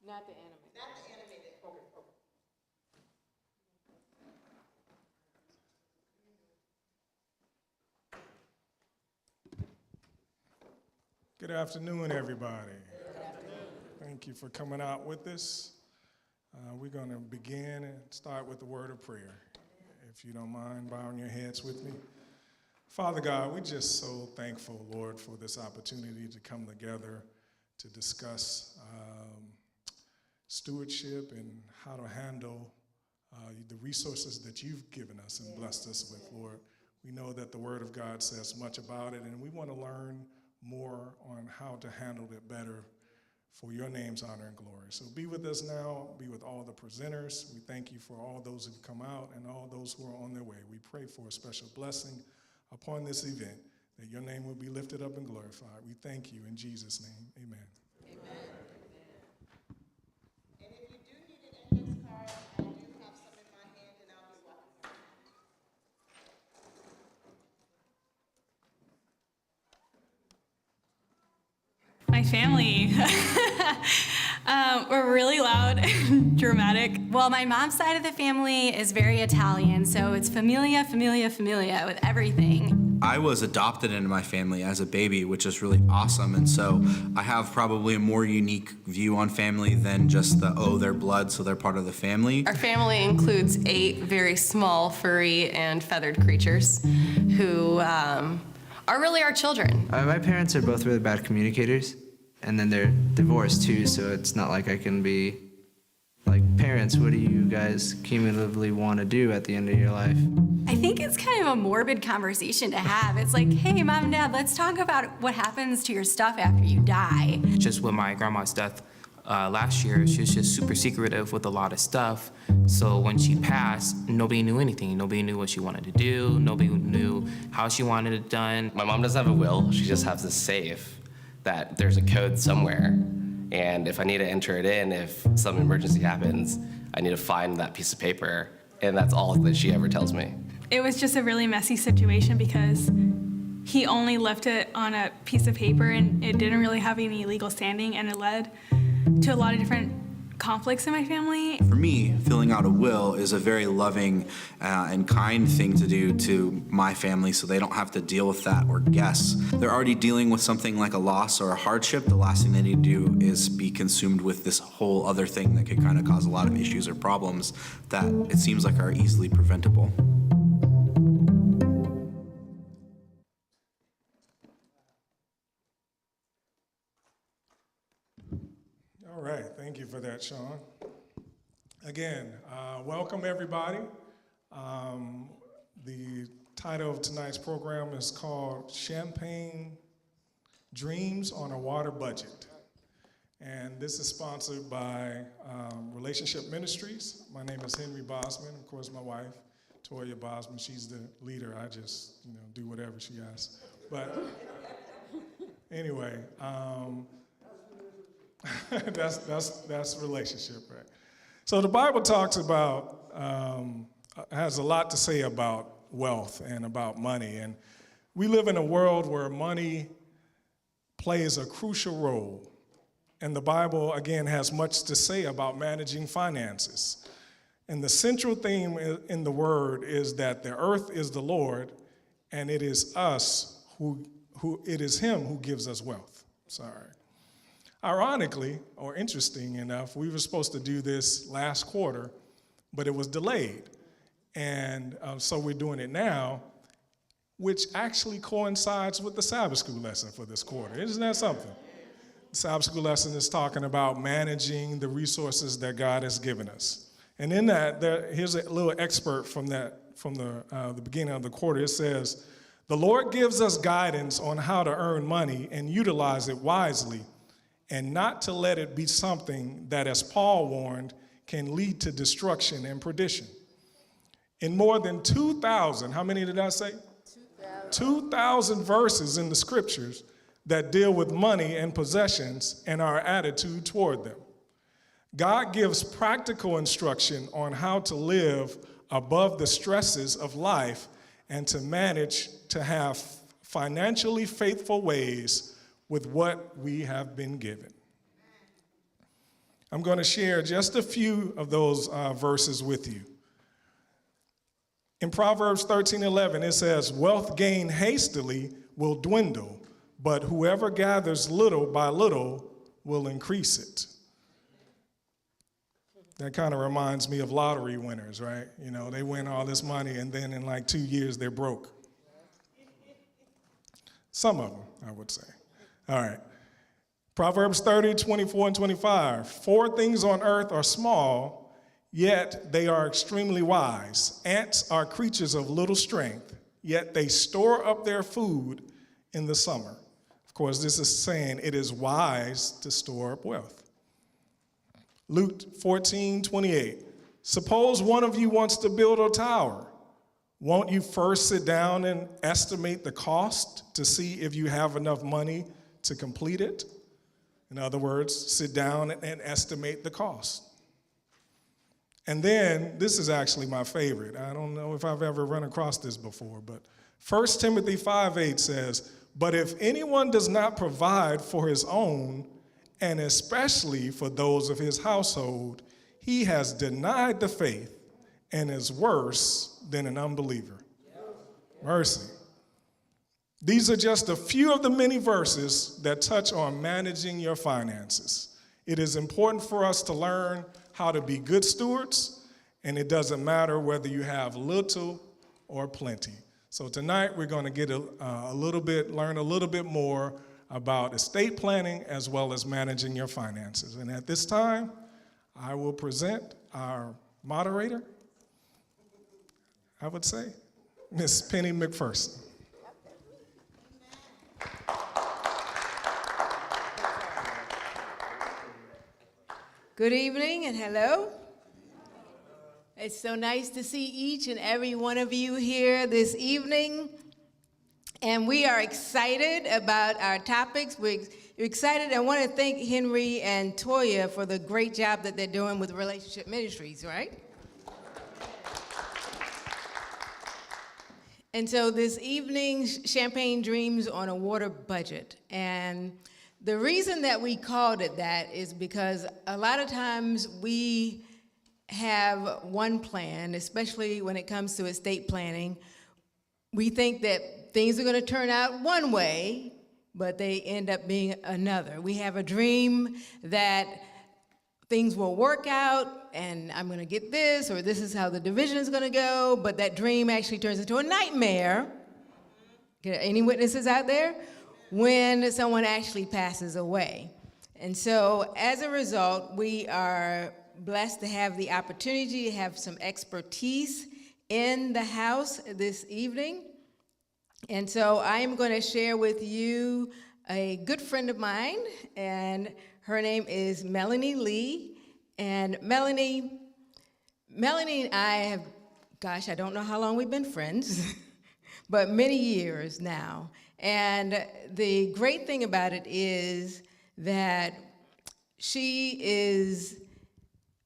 Not the animated. Not the animated. Okay. Good afternoon, everybody. Thank you for coming out with us. We're going to begin and start with the word of prayer. If you don't mind bowing your heads with me. Father God, we're just so thankful, Lord, for this opportunity to come together to discuss stewardship and how to handle the resources that you've given us and blessed us with, Lord. We know that the Word of God says much about it, and we want to learn more on how to handle it better for your name's honor and glory. So be with us now, be with all the presenters. We thank you for all those who've come out and all those who are on their way. We pray for a special blessing upon this event, that your name will be lifted up and glorified. We thank you in Jesus' name, amen. Amen. And if you do need an index card, I do have some in my hand, and I'll be walking. My family. We're really loud and dramatic. Well, my mom's side of the family is very Italian, so it's familia, familia, familia with everything. I was adopted into my family as a baby, which is really awesome. And so I have probably a more unique view on family than just they're blood, so they're part of the family. Our family includes 8 very small, furry, and feathered creatures who are really our children. My parents are both really bad communicators, and then they're divorced too, so it's not like I can be like, parents, what do you guys cumulatively want to do at the end of your life? I think it's kind of a morbid conversation to have. It's like, hey, mom and dad, let's talk about what happens to your stuff after you die. Just with my grandma's death last year, she was just super secretive with a lot of stuff. So when she passed, nobody knew anything. Nobody knew what she wanted to do. Nobody knew how she wanted it done. My mom doesn't have a will. She just has a safe that there's a code somewhere. And if I need to enter it in, if some emergency happens, I need to find that piece of paper. And that's all that she ever tells me. It was just a really messy situation because he only left it on a piece of paper and it didn't really have any legal standing, and it led to a lot of different conflicts in my family. For me, filling out a will is a very loving and kind thing to do to my family, so they don't have to deal with that or guess. They're already dealing with something like a loss or a hardship. The last thing they need to do is be consumed with this whole other thing that could kind of cause a lot of issues or problems that it seems like are easily preventable. All right, thank you for that, Sean. Again, welcome everybody. The title of tonight's program is called Champagne Dreams on a Water Budget. And this is sponsored by Relationship Ministries. My name is Henry Bosman. Of course, my wife, Toya Bosman, she's the leader. I just, do whatever she asks. But anyway, that's relationship, right? So the Bible talks about, has a lot to say about wealth and about money. And we live in a world where money plays a crucial role. And the Bible, again, has much to say about managing finances. And the central theme in the word is that the earth is the Lord, and it is us it is him who gives us wealth. Sorry. Ironically, or interesting enough, we were supposed to do this last quarter, but it was delayed. And so we're doing it now, which actually coincides with the Sabbath school lesson for this quarter. Isn't that something? The Sabbath school lesson is talking about managing the resources that God has given us. And in that, here's a little excerpt from the beginning of the quarter. It says, "The Lord gives us guidance on how to earn money and utilize it wisely, and not to let it be something that, as Paul warned, can lead to destruction and perdition." In more than 2,000, how many did I say? 2,000 verses in the scriptures that deal with money and possessions and our attitude toward them. God gives practical instruction on how to live above the stresses of life and to manage to have financially faithful ways with what we have been given. I'm going to share just a few of those verses with you. In Proverbs 13:11, it says, "Wealth gained hastily will dwindle, but whoever gathers little by little will increase it." That kind of reminds me of lottery winners, right? You know, they win all this money and then in like 2 years they're broke. Some of them, I would say. All right. Proverbs 30:24 and 25. 4 things on earth are small, yet they are extremely wise. Ants are creatures of little strength, yet they store up their food in the summer. Of course, this is saying it is wise to store up wealth. Luke 14:28. Suppose one of you wants to build a tower. Won't you first sit down and estimate the cost to see if you have enough money to complete it? In other words, sit down and estimate the cost. And then, this is actually my favorite. I don't know if I've ever run across this before, but 1 Timothy 5:8 says, "But if anyone does not provide for his own, and especially for those of his household, he has denied the faith and is worse than an unbeliever." Mercy. These are just a few of the many verses that touch on managing your finances. It is important for us to learn how to be good stewards, and it doesn't matter whether you have little or plenty. So tonight we're going to get learn a little bit more about estate planning as well as managing your finances. And at this time, I will present our moderator, I would say, Miss Penny McPherson. Good evening and hello. It's so nice to see each and every one of you here this evening. And we are excited about our topics. We're excited. I want to thank Henry and Toya for the great job that they're doing with Relationship Ministries, right? And so this evening, Champagne Dreams on a Water Budget. And the reason that we called it that is because a lot of times we have one plan, especially when it comes to estate planning. We think that things are going to turn out one way, but they end up being another. We have a dream that things will work out and I'm going to get this, or this is how the division is going to go, but that dream actually turns into a nightmare. Any witnesses out there? When someone actually passes away. And so as a result, we are blessed to have the opportunity to have some expertise in the house this evening. And so I am going to share with you a good friend of mine, and her name is Melanie Lee. And Melanie and I have, I don't know how long we've been friends, but many years now. And the great thing about it is that she is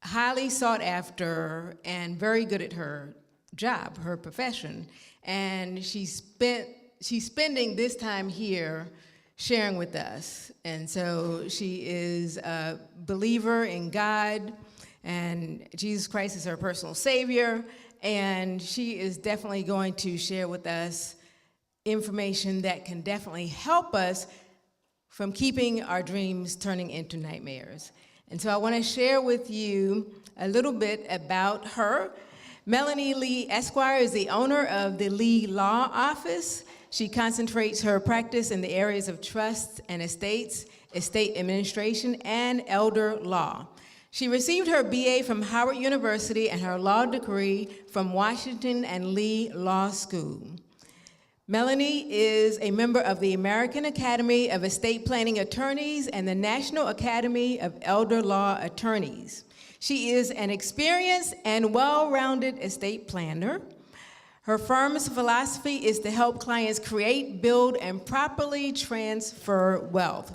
highly sought after and very good at her job, her profession. And she's spending this time here sharing with us. And so she is a believer in God, and Jesus Christ is her personal Savior. And she is definitely going to share with us information that can definitely help us from keeping our dreams turning into nightmares. And so I want to share with you a little bit about her. Melanie Lee Esquire is the owner of the Lee Law Office. She concentrates her practice in the areas of trusts and estates, estate administration, and elder law. She received her BA from Howard University and her law degree from Washington and Lee Law School. Melanie is a member of the American Academy of Estate Planning Attorneys and the National Academy of Elder Law Attorneys. She is an experienced and well-rounded estate planner. Her firm's philosophy is to help clients create, build, and properly transfer wealth.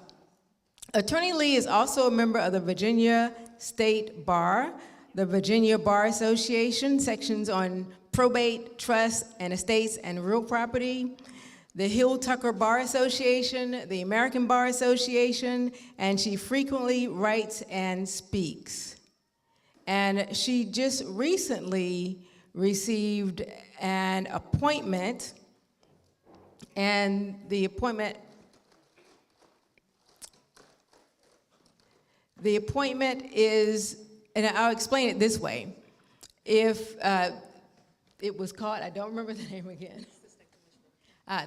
Attorney Lee is also a member of the Virginia State Bar, the Virginia Bar Association, sections on probate, trust, and estates and real property, the Hill Tucker Bar Association, the American Bar Association, and she frequently writes and speaks. And she just recently received an appointment, and the appointment is, and I'll explain it this way. If it was called, I don't remember the name again.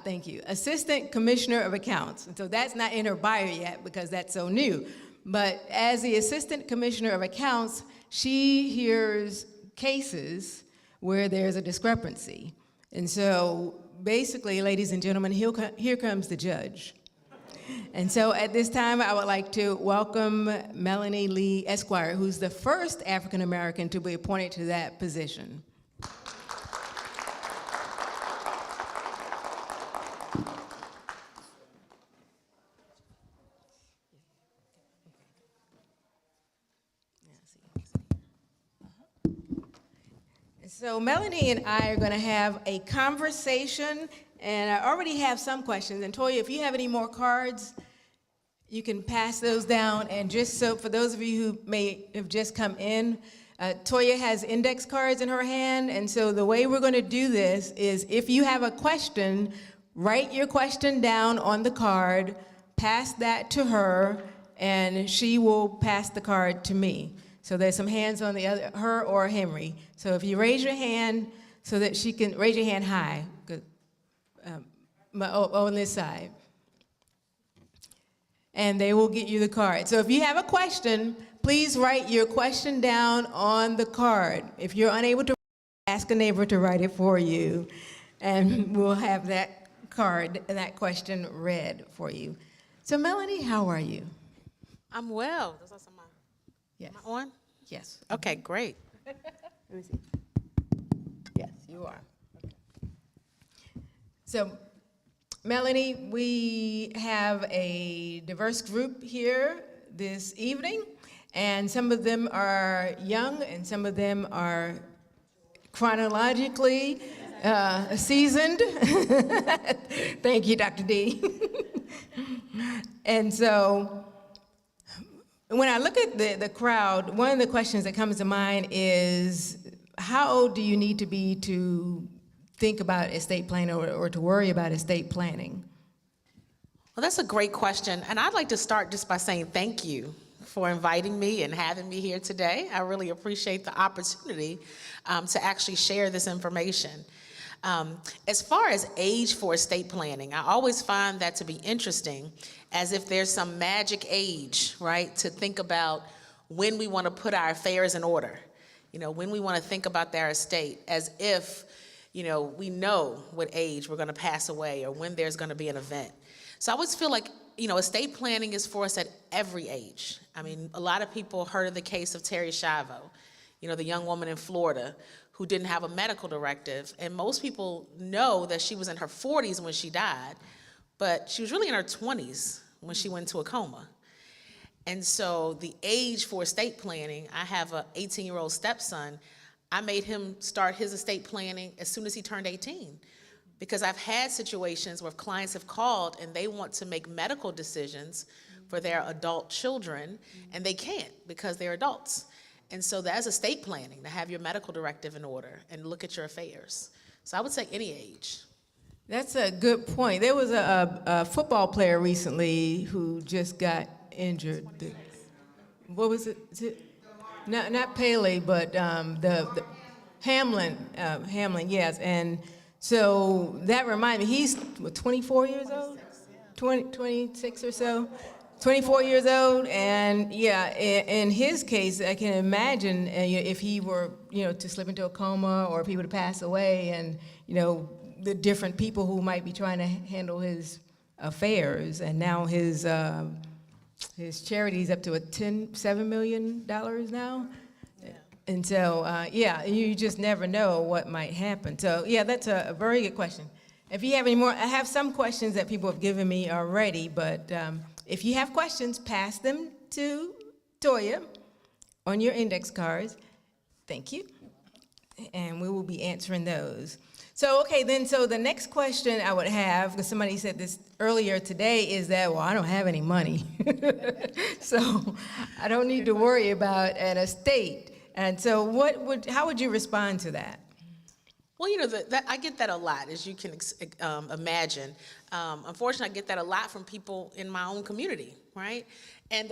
Thank you. Assistant Commissioner of Accounts. And so that's not in her bio yet because that's so new. But as the Assistant Commissioner of Accounts, she hears cases where there's a discrepancy. And so basically, ladies and gentlemen, here comes the judge. And so at this time, I would like to welcome Melanie Lee Esquire, who's the first African American to be appointed to that position. So Melanie and I are going to have a conversation, and I already have some questions. And Toya, if you have any more cards, you can pass those down. And just so for those of you who may have just come in, Toya has index cards in her hand, and so the way we're going to do this is if you have a question, write your question down on the card, pass that to her, and she will pass the card to me. So there's some hands on the other, her or Henry. So if you raise your hand so that she can, raise your hand high, on this side. And they will get you the card. So if you have a question, please write your question down on the card. If you're unable to, ask a neighbor to write it for you. And we'll have that card, that question read for you. So Melanie, how are you? I'm well. Is that somebody? Yes. Am I on? Yes. Okay, great. Let me see. Yes, you are. Okay. So, Melanie, we have a diverse group here this evening, and some of them are young, and some of them are chronologically seasoned. Thank you, Dr. D. And so, when I look at the crowd, one of the questions that comes to mind is, how old do you need to be to think about estate planning or to worry about estate planning? Well, that's a great question. And I'd like to start just by saying thank you for inviting me and having me here today. I really appreciate the opportunity to actually share this information. As far as age for estate planning, I always find that to be interesting, as if there's some magic age, right, to think about when we want to put our affairs in order, when we want to think about their estate, as if, we know what age we're going to pass away or when there's going to be an event. So I always feel like, estate planning is for us at every age. I mean, a lot of people heard of the case of Terri Schiavo, the young woman in Florida who didn't have a medical directive. And most people know that she was in her 40s when she died, but she was really in her 20s when she went into a coma. And so the age for estate planning, I have an 18-year-old stepson. I made him start his estate planning as soon as he turned 18, because I've had situations where clients have called and they want to make medical decisions for their adult children, and they can't because they're adults. And so that's estate planning, to have your medical directive in order and look at your affairs. So I would say any age. That's a good point. There was a football player recently who just got injured. What was it? Is it not Pele, but the Hamlin. Hamlin, yes. And so that reminded me, he's 24 years old? 26 or so? 24 years old, and yeah, in his case, I can imagine if he were, to slip into a coma or if he were to pass away, and, the different people who might be trying to handle his affairs, and now his charity's up to $7 million now. Yeah. And so, you just never know what might happen. So, yeah, that's a very good question. If you have any more, I have some questions that people have given me already, but if you have questions, pass them to Toya on your index cards. Thank you. and we will be answering those. So, okay, then, so the next question I would have, because somebody said this earlier today, is that, well, I don't have any money. So I don't need to worry about an estate. And so how would you respond to that? Well, you know, I get that a lot, as you can imagine. Unfortunately, I get that a lot from people in my own community, right? And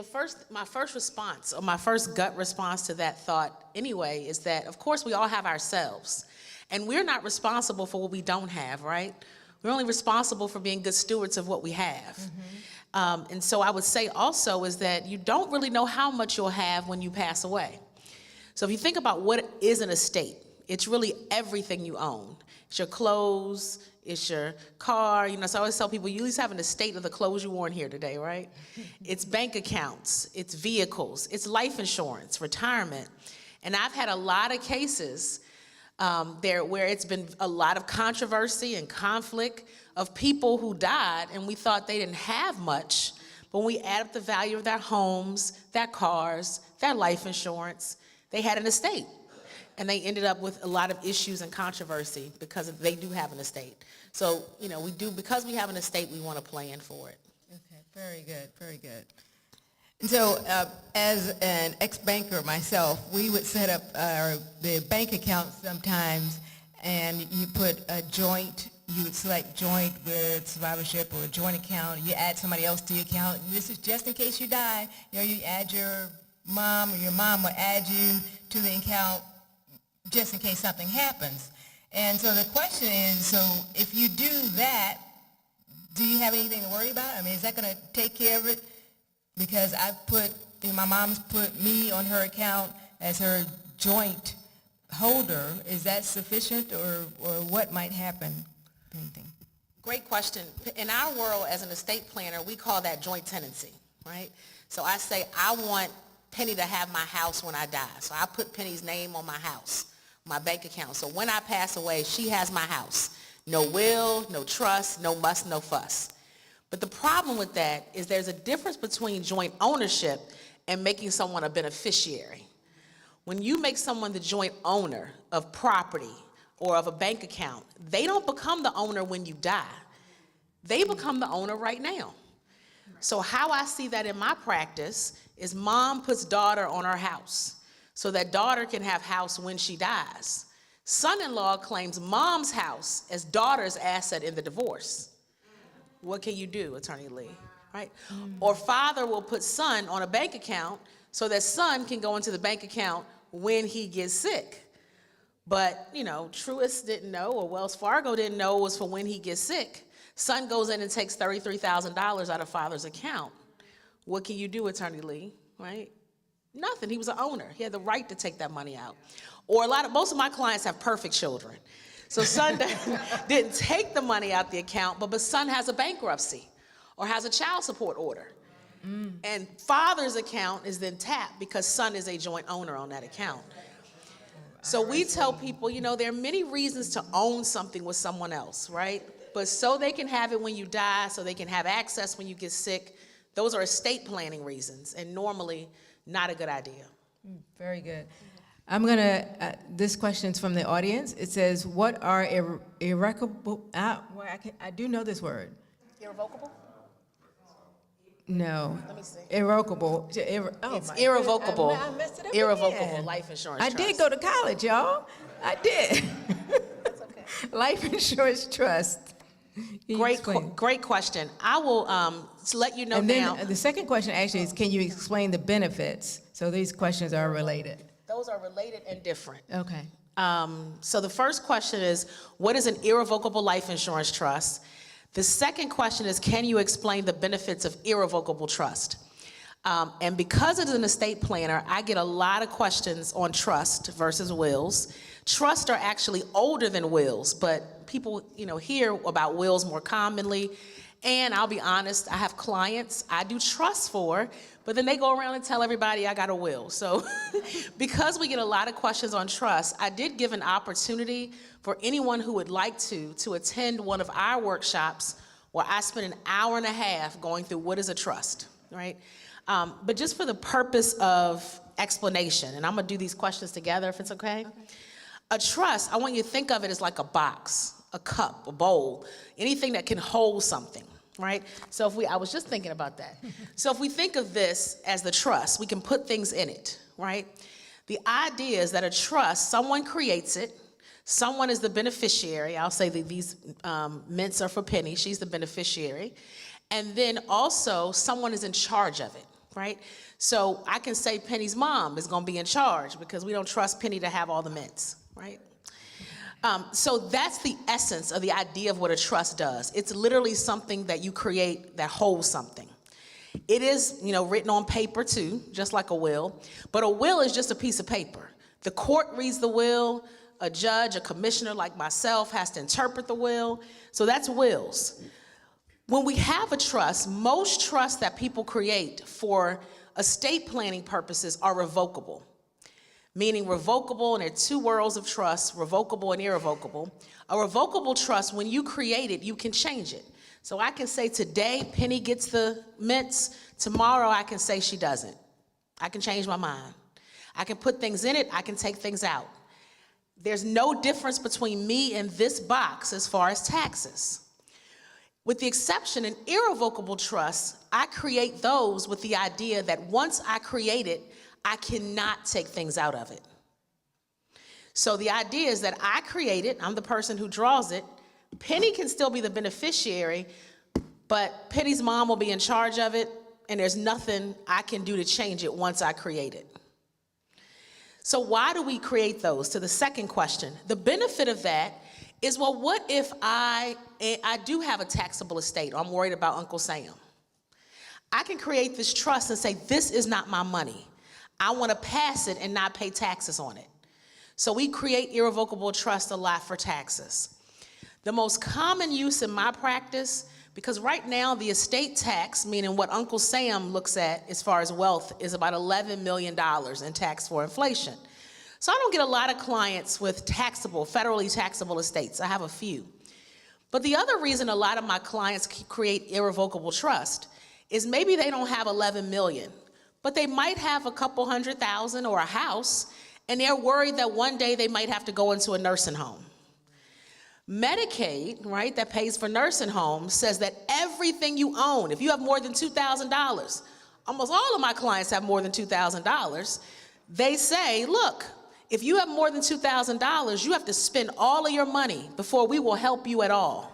my first response, or my first gut response to that thought anyway, is that, of course, we all have ourselves. And we're not responsible for what we don't have, right? We're only responsible for being good stewards of what we have. And so I would say also is that you don't really know how much you'll have when you pass away. So if you think about what is an estate, it's really everything you own. It's your clothes, it's your car. You know, so I always tell people, you at least have an estate of the clothes you wore in here today, right? It's bank accounts, it's vehicles, it's life insurance, retirement. And I've had a lot of cases where it's been a lot of controversy and conflict of people who died and we thought they didn't have much, but when we add up the value of their homes, their cars, their life insurance, they had an estate. And they ended up with a lot of issues and controversy because they do have an estate. So, you know, because we have an estate, we want to plan for it. Okay, very good, very good. And so, as an ex-banker myself, we would set up the bank account sometimes, and you put a joint, you would select joint with survivorship or a joint account, you add somebody else to your account. This is just in case you die. You know, you add your mom, or your mom will add you to the account just in case something happens. And so the question is, so if you do that, do you have anything to worry about? I mean, is that going to take care of it? Because my mom's put me on her account as her joint holder. Is that sufficient, or what might happen? Anything? Great question. In our world, as an estate planner, we call that joint tenancy, right? So I say, I want Penny to have my house when I die. So I put Penny's name on my house, my bank account. So when I pass away, she has my house. No will, no trust, no muss, no fuss. But the problem with that is there's a difference between joint ownership and making someone a beneficiary. When you make someone the joint owner of property or of a bank account, they don't become the owner when you die. They become the owner right now. So how I see that in my practice is mom puts daughter on her house so that daughter can have house when she dies. Son-in-law claims mom's house as daughter's asset in the divorce. What can you do, Attorney Lee, right? Or father will put son on a bank account so that son can go into the bank account when he gets sick. But, you know, Truist didn't know, or Wells Fargo didn't know it was for when he gets sick. Son goes in and takes $33,000 out of father's account. What can you do, Attorney Lee, right? Nothing. He was an owner. He had the right to take that money out. Or most of my clients have perfect children. So son didn't take the money out the account, but son has a bankruptcy or has a child support order. And father's account is then tapped because son is a joint owner on that account. So we tell people, you know, there are many reasons to own something with someone else, right? But so they can have it when you die, so they can have access when you get sick, those are estate planning reasons, and normally not a good idea. Very good. I'm going to, this question's from the audience. It says, what are irrevocable, I do know this word. Irrevocable? No. Let me see. Irrevocable. It's irrevocable. I messed it up Irrevocable again. life insurance I trust. did go to college, y'all. I did. That's okay. Life insurance trust. Can you explain? Great question. I will let you know And now. then the second question actually is, can you explain the benefits? So these questions are related. Those are related and different. Okay. So the first question is, what is an irrevocable life insurance trust? The second question is, can you explain the benefits of irrevocable trust? And because it is an estate planner, I get a lot of questions on trust versus wills. Trusts are actually older than wills, but people, you know, hear about wills more commonly. And I'll be honest, I have clients I do trusts for, but then they go around and tell everybody I got a will. So because we get a lot of questions on trust, I did give an opportunity for anyone who would like to attend one of our workshops where I spend an hour and a half going through what is a trust, right? But just for the purpose of explanation, and I'm gonna do these questions together if it's okay. A trust, I want you to think of it as like a box, a cup, a bowl, anything that can hold something, right? So I was just thinking about that. So if we think of this as the trust, we can put things in it, right? The idea is that a trust, someone creates it, someone is the beneficiary. I'll say that these mints are for Penny, she's the beneficiary. And then also someone is in charge of it, right? So I can say Penny's mom is gonna be in charge because we don't trust Penny to have all the mints, right? So that's the essence of the idea of what a trust does. It's literally something that you create that holds something. It is, written on paper too, just like a will, but a will is just a piece of paper. The court reads the will, a judge, a commissioner like myself has to interpret the will, so that's wills. When we have a trust, most trusts that people create for estate planning purposes are revocable. Meaning revocable, and there are two worlds of trust, revocable and irrevocable. A revocable trust, when you create it, you can change it. So I can say today Penny gets the mints, tomorrow I can say she doesn't. I can change my mind. I can put things in it, I can take things out. There's no difference between me and this box as far as taxes. With the exception in irrevocable trusts, I create those with the idea that once I create it, I cannot take things out of it. So the idea is that I create it, I'm the person who draws it, Penny can still be the beneficiary, but Penny's mom will be in charge of it, and there's nothing I can do to change it once I create it. So why do we create those? To the second question, the benefit of that is, well, what if I do have a taxable estate, or I'm worried about Uncle Sam? I can create this trust and say, this is not my money. I want to pass it and not pay taxes on it. So we create irrevocable trust a lot for taxes. The most common use in my practice, because right now the estate tax, meaning what Uncle Sam looks at as far as wealth, is about $11 million in tax for inflation. So I don't get a lot of clients with federally taxable estates. I have a few. But the other reason a lot of my clients create irrevocable trust is maybe they don't have 11 million, but they might have a couple $100,000 or a house, and they're worried that one day they might have to go into a nursing home. Medicaid, right, that pays for nursing homes, says that everything you own, if you have more than $2,000, almost all of my clients have more than $2,000, they say, look, if you have more than $2,000, you have to spend all of your money before we will help you at all.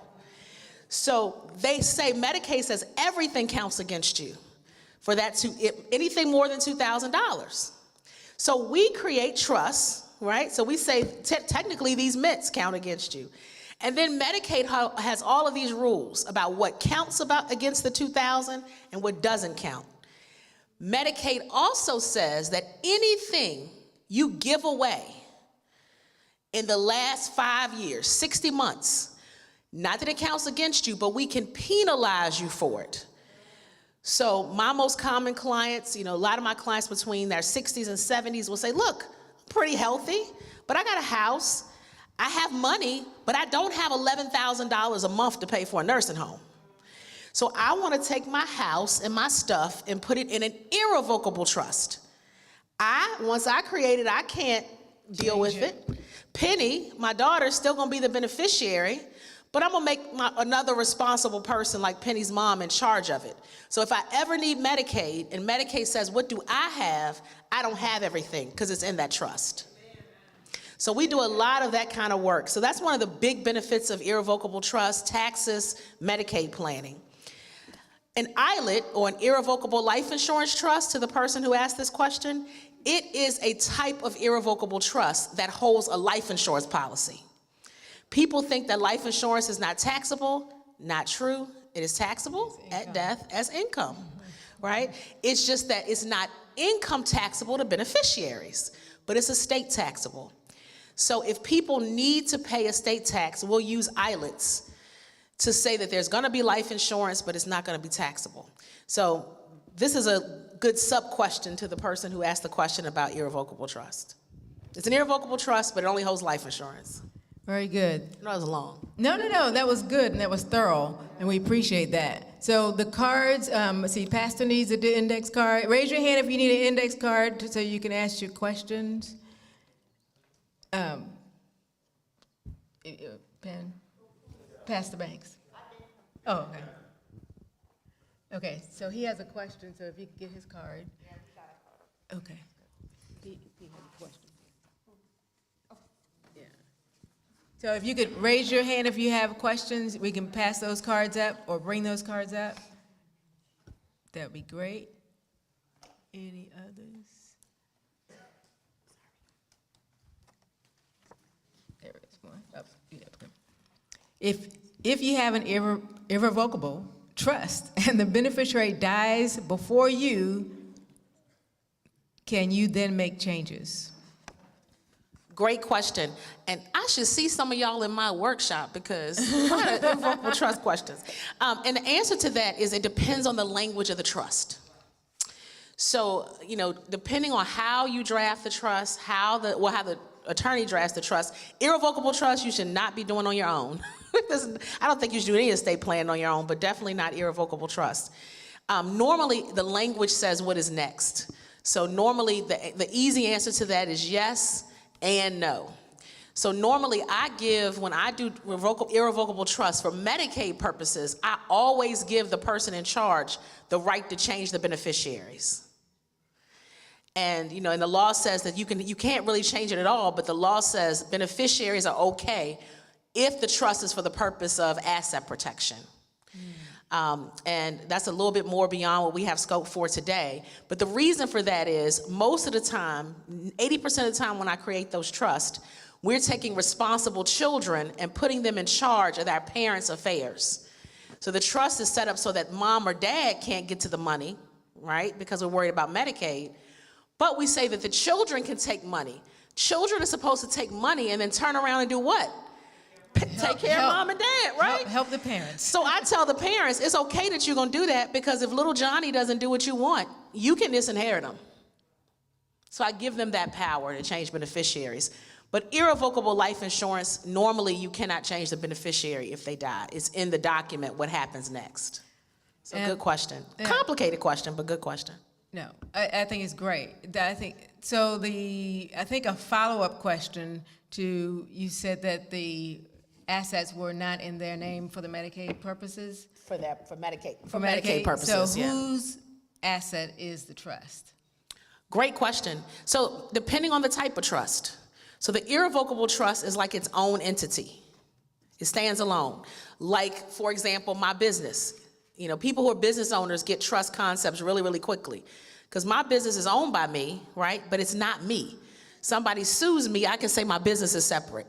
So they say Medicaid says everything counts against you for that anything more than $2,000. So we create trusts, right? So we say technically these mints count against you. And then Medicaid has all of these rules about what counts against the $2,000 and what doesn't count. Medicaid also says that anything you give away in the last 5 years, 60 months, not that it counts against you, but we can penalize you for it. So my most common clients, a lot of my clients between their 60s and 70s will say, look, I'm pretty healthy, but I got a house, I have money, but I don't have $11,000 a month to pay for a nursing home. So I want to take my house and my stuff and put it in an irrevocable trust. Once I create it, I can't deal with it. Penny, my daughter's still going to be the beneficiary, but I'm going to make another responsible person like Penny's mom in charge of it. So if I ever need Medicaid, and Medicaid says, what do I have? I don't have everything because it's in that trust. So we do a lot of that kind of work. So that's one of the big benefits of irrevocable trust, taxes, Medicaid planning. An ILIT, or an irrevocable life insurance trust, to the person who asked this question, it is a type of irrevocable trust that holds a life insurance policy. People think that life insurance is not taxable. Not true. It is taxable at death as income, right? It's just that it's not income taxable to beneficiaries, but it's estate taxable. So if people need to pay estate tax, we'll use ILITs to say that there's gonna be life insurance, but it's not gonna be taxable. So this is a good sub-question to the person who asked the question about irrevocable trust. It's an irrevocable trust, but it only holds life insurance. Very good. No, it was long. No, that was good and that was thorough, and we appreciate that. So the cards, let's see, Pastor needs an index card. Raise your hand if you need an index card so you can ask your questions. pen? Pastor Banks? Oh, okay. Okay, so he has a question, so if you could get his card. Okay. He has a question. Yeah. So if you could raise your hand if you have questions, we can pass those cards up or bring those cards up. That'd be great. Any others? There is one. Oh, yeah, okay. If you have an irrevocable trust and the beneficiary dies before you, can you then make changes? Great question. And I should see some of y'all in my workshop because I had irrevocable trust questions. And the answer to that is it depends on the language of the trust. So, you know, depending on how you draft the trust, how the attorney drafts the trust, irrevocable trust you should not be doing on your own. I don't think you should do any estate plan on your own, but definitely not irrevocable trust. Normally, the language says what is next. So normally, the easy answer to that is yes and no. So normally, when I do irrevocable trust for Medicaid purposes, I always give the person in charge the right to change the beneficiaries. And, you know, and the law says that you can't really change it at all, but the law says beneficiaries are okay if the trust is for the purpose of asset protection. And that's a little bit more beyond what we have scope for today. But the reason for that is most of the time, 80% of the time when I create those trusts, we're taking responsible children and putting them in charge of their parents' affairs. So the trust is set up so that mom or dad can't get to the money, right? Because we're worried about Medicaid. But we say that the children can take money. Children are supposed to take money and then turn around and do what? Take care of mom and dad, right? Help the parents. So I tell the parents, it's okay that you're going to do that because if little Johnny doesn't do what you want, you can disinherit him. So I give them that power to change beneficiaries. But irrevocable life insurance, normally you cannot change the beneficiary if they die. It's in the document what happens next. So good question. Complicated question, but good question. No, I think it's great. I think a follow-up question to, you said that the assets were not in their name for the Medicaid purposes? For Medicaid purposes, so whose asset is the trust? Great question. So depending on the type of trust. So the irrevocable trust is like its own entity. It stands alone. Like, for example, my business. You know, people who are business owners get trust concepts really, really quickly. Because my business is owned by me, right? But it's not me. Somebody sues me, I can say my business is separate.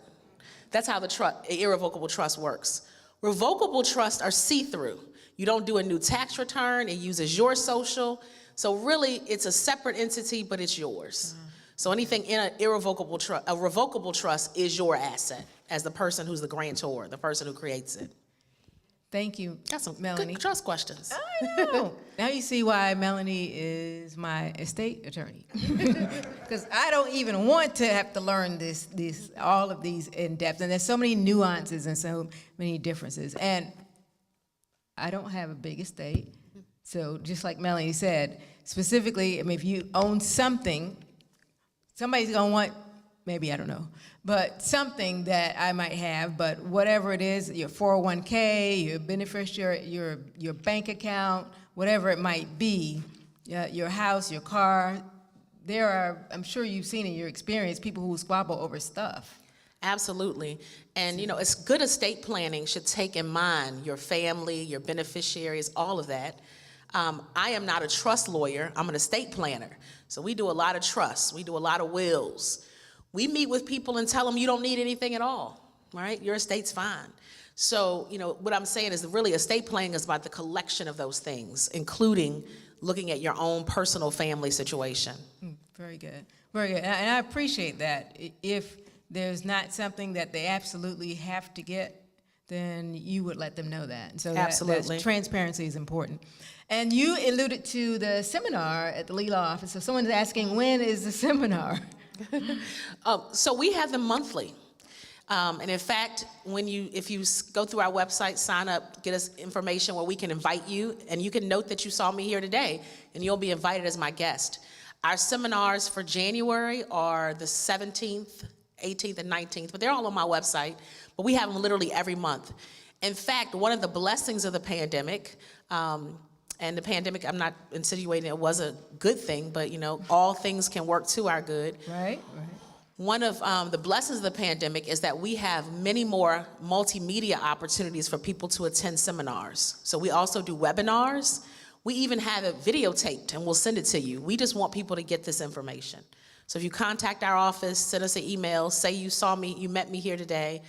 That's how the irrevocable trust works. Revocable trusts are see-through. You don't do a new tax return, it uses your social. So really, it's a separate entity, but it's yours. So anything in a revocable trust is your asset as the person who's the grantor, the person who creates it. Thank you, Got some Melanie. good trust questions. I know. Now you see why Melanie is my estate attorney. Because I don't even want to have to learn all of these in depth. And there's so many nuances and so many differences. And I don't have a big estate. So just like Melanie said, specifically, I mean, if you own something, somebody's going to want, maybe, I don't know, but something that I might have, but whatever it is, your 401k, your beneficiary, your bank account, whatever it might be, your house, your car, there are, I'm sure you've seen in your experience, people who squabble over stuff. Absolutely. And, you know, it's good estate planning should take in mind your family, your beneficiaries, all of that. I am not a trust lawyer. I'm an estate planner. So we do a lot of trusts. We do a lot of wills. We meet with people and tell them you don't need anything at all, right? Your estate's fine. So, you know, what I'm saying is really estate planning is about the collection of those things, including looking at your own personal family situation. Very good. Very good. And I appreciate that. If there's not something that they absolutely have to get, then you would let them know that. And so Absolutely. Transparency is important. And you alluded to the seminar at the Lee Law Office. So someone's asking, when is the seminar? So we have them monthly. And in fact, if you go through our website, sign up, get us information where we can invite you, and you can note that you saw me here today, and you'll be invited as my guest. Our seminars for January are the 17th 18th and 19th, but they're all on my website. But we have them literally every month. In fact, one of the blessings of the pandemic, and the pandemic, I'm not insinuating it was a good thing, but all things can work to our good. Right. One of the blessings of the pandemic is that we have many more multimedia opportunities for people to attend seminars. So we also do webinars. We even have it videotaped, and we'll send it to you. We just want people to get this information. So if you contact our office, send us an email, say you saw me, you met me here today.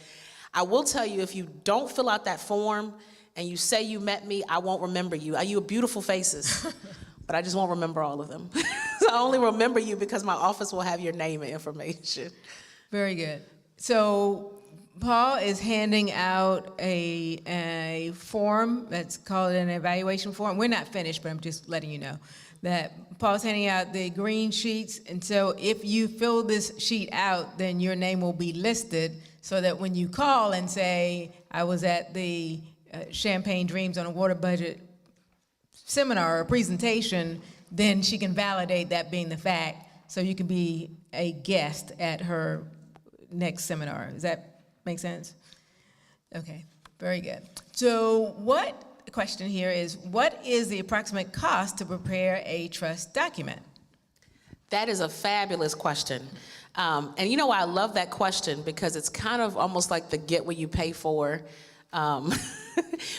I will tell you, if you don't fill out that form and you say you met me, I won't remember you. You have beautiful faces, but I just won't remember all of them. So I only remember you because my office will have your name and information. Very good. So Paul is handing out a form that's called an evaluation form. We're not finished, but I'm just letting you know that Paul's handing out the green sheets. And so if you fill this sheet out, then your name will be listed so that when you call and say, I was at the Champagne Dreams on a Water Budget seminar or presentation, then she can validate that being the fact, so you can be a guest at her next seminar. Does that make sense? Okay, very good. So the question here is, what is the approximate cost to prepare a trust document? That is a fabulous question. And I love that question because it's kind of almost like the get what you pay for.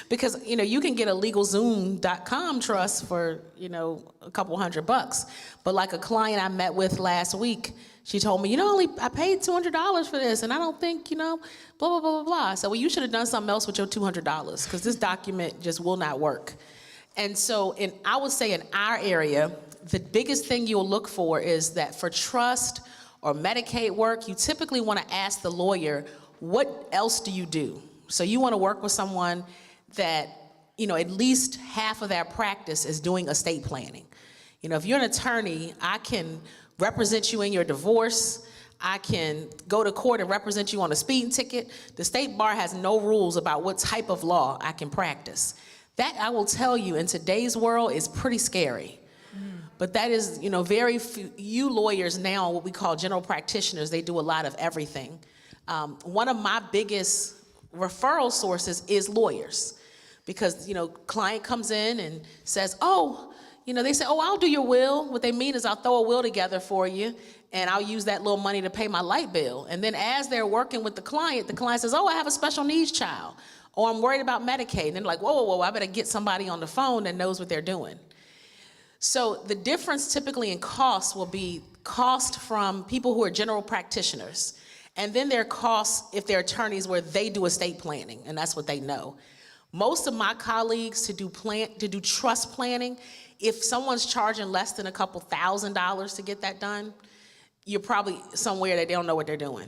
Because, you can get a LegalZoom.com trust for, a couple $100. But like a client I met with last week, she told me, I paid $200 for this, and I don't think, blah, blah, blah, blah, blah. So, well, you should have done something else with your $200 because this document just will not work. And so I would say in our area, the biggest thing you'll look for is that for trust or Medicaid work, you typically want to ask the lawyer, what else do you do? So you want to work with someone that, at least half of their practice is doing estate planning. If you're an attorney, I can represent you in your divorce. I can go to court and represent you on a speeding ticket. The state bar has no rules about what type of law I can practice. That, I will tell you, in today's world is pretty scary. But that is, very few lawyers now, what we call general practitioners, they do a lot of everything. One of my biggest referral sources is lawyers, because client comes in and says, they say, I'll do your will. What they mean is I'll throw a will together for you and I'll use that little money to pay my light bill. And then as they're working with the client says, I have a special needs child, or I'm worried about Medicaid. And they're like, whoa, I better get somebody on the phone that knows what they're doing. So the difference typically in cost will be cost from people who are general practitioners. And then there are costs if they're attorneys where they do estate planning, and that's what they know. Most of my colleagues to do trust planning, if someone's charging less than a couple $1,000s to get that done, you're probably somewhere that they don't know what they're doing.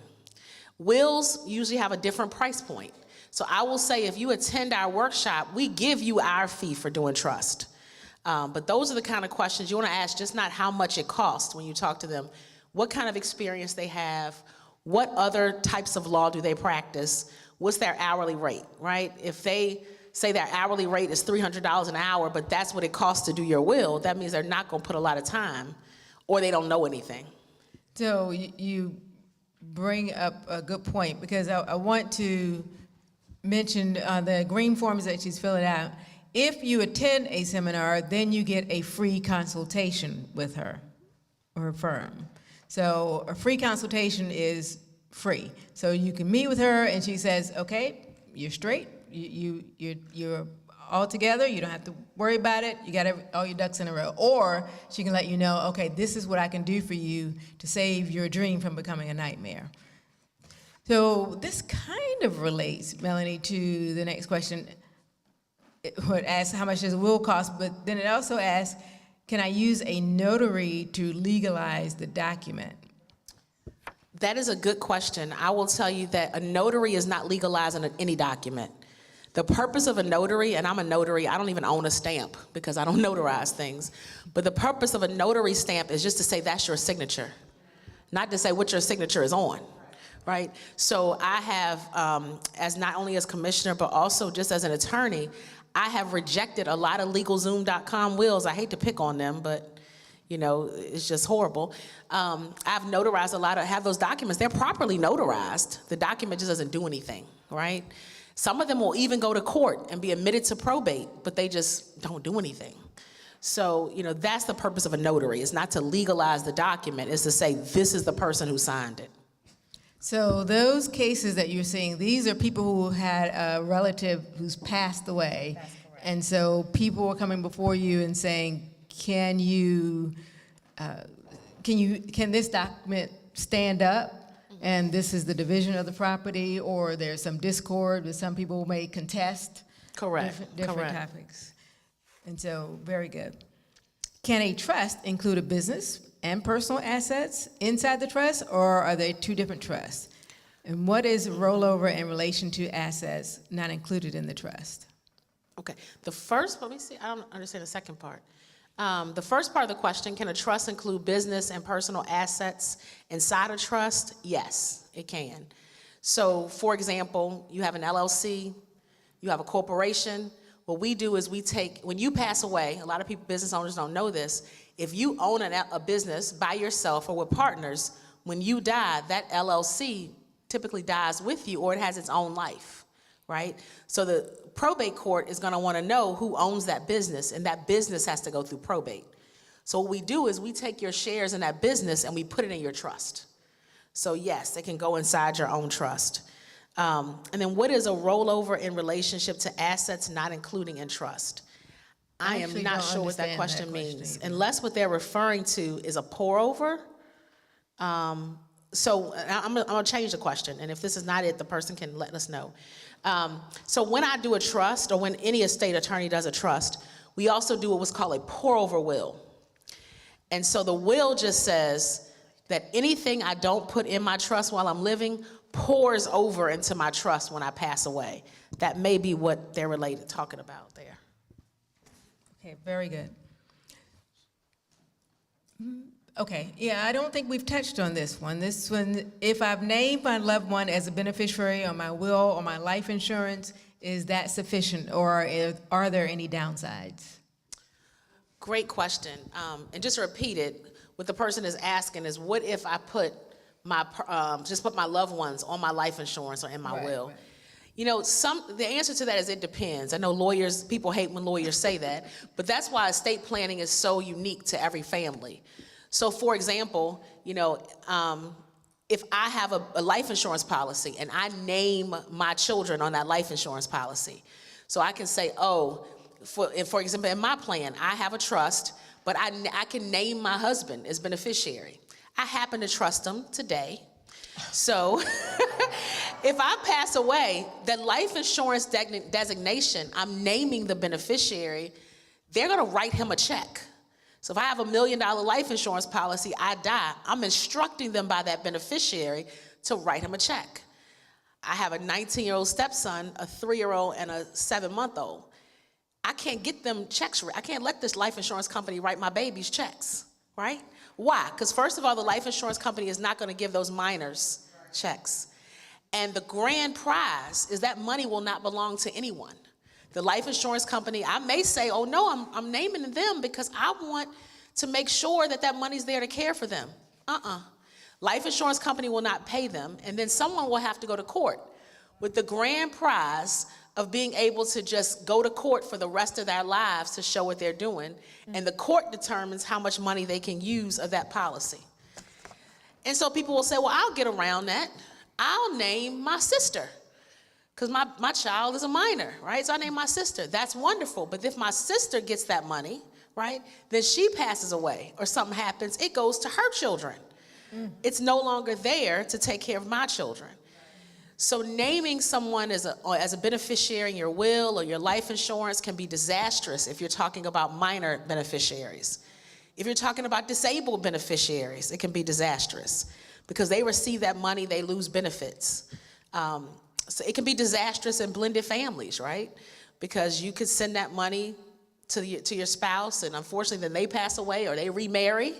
Wills usually have a different price point. So I will say, if you attend our workshop, we give you our fee for doing trust. But those are the kind of questions you want to ask, just not how much it costs when you talk to them, what kind of experience they have, what other types of law do they practice, what's their hourly rate, right? If they say their hourly rate is $300 an hour, but that's what it costs to do your will, that means they're not going to put a lot of time, or they don't know anything. So you bring up a good point, because I want to mention the green forms that she's filling out. If you attend a seminar, then you get a free consultation with her or her firm. So a free consultation is free. So you can meet with her and she says, okay, you're straight, you're all together, you don't have to worry about it, you got all your ducks in a row. Or she can let you know, okay, this is what I can do for you to save your dream from becoming a nightmare. So this kind of relates, Melanie, to the next question. It would ask how much does a will cost, but then it also asks, can I use a notary to legalize the document? That is a good question. I will tell you that a notary is not legalizing any document. The purpose of a notary, and I'm a notary, I don't even own a stamp because I don't notarize things, but the purpose of a notary stamp is just to say that's your signature, not to say what your signature is on, right? So I have, as not only as commissioner, but also just as an attorney, I have rejected a lot of LegalZoom.com wills. I hate to pick on them, but It's just horrible. I've notarized have those documents. They're properly notarized. The document just doesn't do anything, right? Some of them will even go to court and be admitted to probate, but they just don't do anything. So, that's the purpose of a notary. It's not to legalize the document. It's to say, this is the person who signed it. So those cases that you're seeing, these are people who had a relative who's passed away. That's correct. And so people are coming before you and saying, can this document stand up? And this is the division of the property, or there's some discord that some people may contest. Correct. Different topics. And so, very good. Can a trust include a business and personal assets inside the trust, or are they two different trusts? And what is rollover in relation to assets not included in the trust? Okay, let me see, I don't understand the second part. The first part of the question, can a trust include business and personal assets inside a trust? Yes, it can. So, for example, you have an LLC, you have a corporation. What we do is when you pass away, a lot of people, business owners don't know this, if you own a business by yourself or with partners, when you die, that LLC typically dies with you, or it has its own life, right? So the probate court is going to want to know who owns that business, and that business has to go through probate. So what we do is we take your shares in that business and we put it in your trust. So yes, it can go inside your own trust. And then what is a rollover in relationship to assets not including in trust? I am not sure what that question means, unless what they're referring to is a pour over. So I'm gonna change the question, and if this is not it, the person can let us know. So when I do a trust, or when any estate attorney does a trust, we also do what's called a pour over will. And so the will just says that anything I don't put in my trust while I'm living pours over into my trust when I pass away. That may be what they're talking about there. Okay, very good. Okay, yeah, I don't think we've touched on this one. This one, if I've named my loved one as a beneficiary on my will or my life insurance, is that sufficient, or are there any downsides? Great question. And just to repeat it, what the person is asking is, what if I put just put my loved ones on my life insurance or in my will? Right. The answer to that is it depends. I know people hate when lawyers say that, but that's why estate planning is so unique to every family. So for example, if I have a life insurance policy and I name my children on that life insurance policy, so I can say, for example, in my plan, I have a trust, but I can name my husband as beneficiary. I happen to trust him today. So if I pass away, that life insurance designation, I'm naming the beneficiary, they're gonna write him a check. So if I have $1 million life insurance policy, I die, I'm instructing them by that beneficiary to write him a check. I have a 19-year-old stepson, a 3-year-old, and a 7-month-old. I can't get them checks. I can't let this life insurance company write my baby's checks, right? Why? Because first of all, the life insurance company is not going to give those minors checks. And the grand prize is that money will not belong to anyone. The life insurance company, I may say, oh no, I'm naming them because I want to make sure that money's there to care for them. Life insurance company will not pay them, and then someone will have to go to court with the grand prize of being able to just go to court for the rest of their lives to show what they're doing, and the court determines how much money they can use of that policy. And so people will say, well, I'll get around that. I'll name my sister, because my child is a minor, right? So I name my sister. That's wonderful. But if my sister gets that money, right, then she passes away or something happens, it goes to her children. It's no longer there to take care of my children. So naming someone as a beneficiary in your will or your life insurance can be disastrous if you're talking about minor beneficiaries. If you're talking about disabled beneficiaries, it can be disastrous because they receive that money, they lose benefits. So it can be disastrous in blended families, right? Because you could send that money to your spouse, and unfortunately then they pass away or they remarry,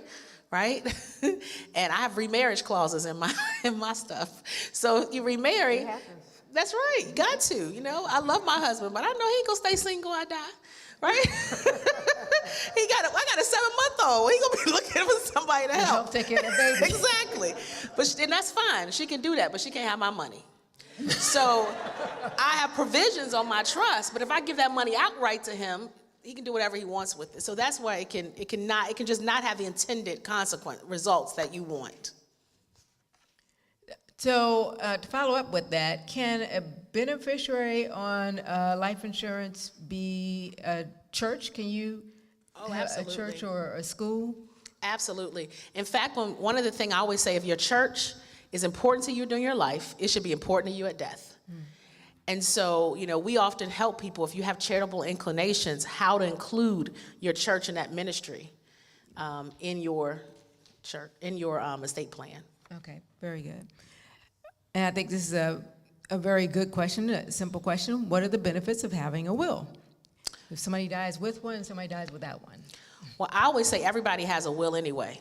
right? And I have remarriage clauses in my stuff. So if you remarry, that's right, you got to. I love my husband, but I know he ain't gonna stay single, I die. right? I got a 7-month-old. He gonna be looking for somebody to help. Help take care of the baby. Exactly. And that's fine. She can do that, but she can't have my money. So I have provisions on my trust, but if I give that money outright to him, he can do whatever he wants with it. So that's why it can just not have the intended results that you want. So to follow up with that, can a beneficiary on life insurance be a church? Can you have absolutely. a church or a school? Absolutely. In fact, one of the things I always say, if your church is important to you during your life, it should be important to you at death. And so, we often help people, if you have charitable inclinations, how to include your church in that ministry in your church, in your estate plan. Okay, very good. And I think this is a very good question, a simple question. What are the benefits of having a will? If somebody dies with one, somebody dies without one. Well, I always say everybody has a will anyway.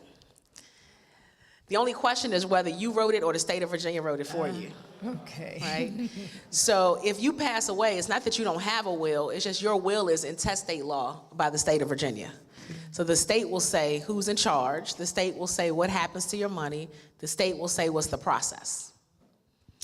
The only question is whether you wrote it or the state of Virginia wrote it for you. Okay. Right? So if you pass away, it's not that you don't have a will, it's just your will is intestate law by the state of Virginia. So the state will say who's in charge, the state will say what happens to your money, the state will say what's the process.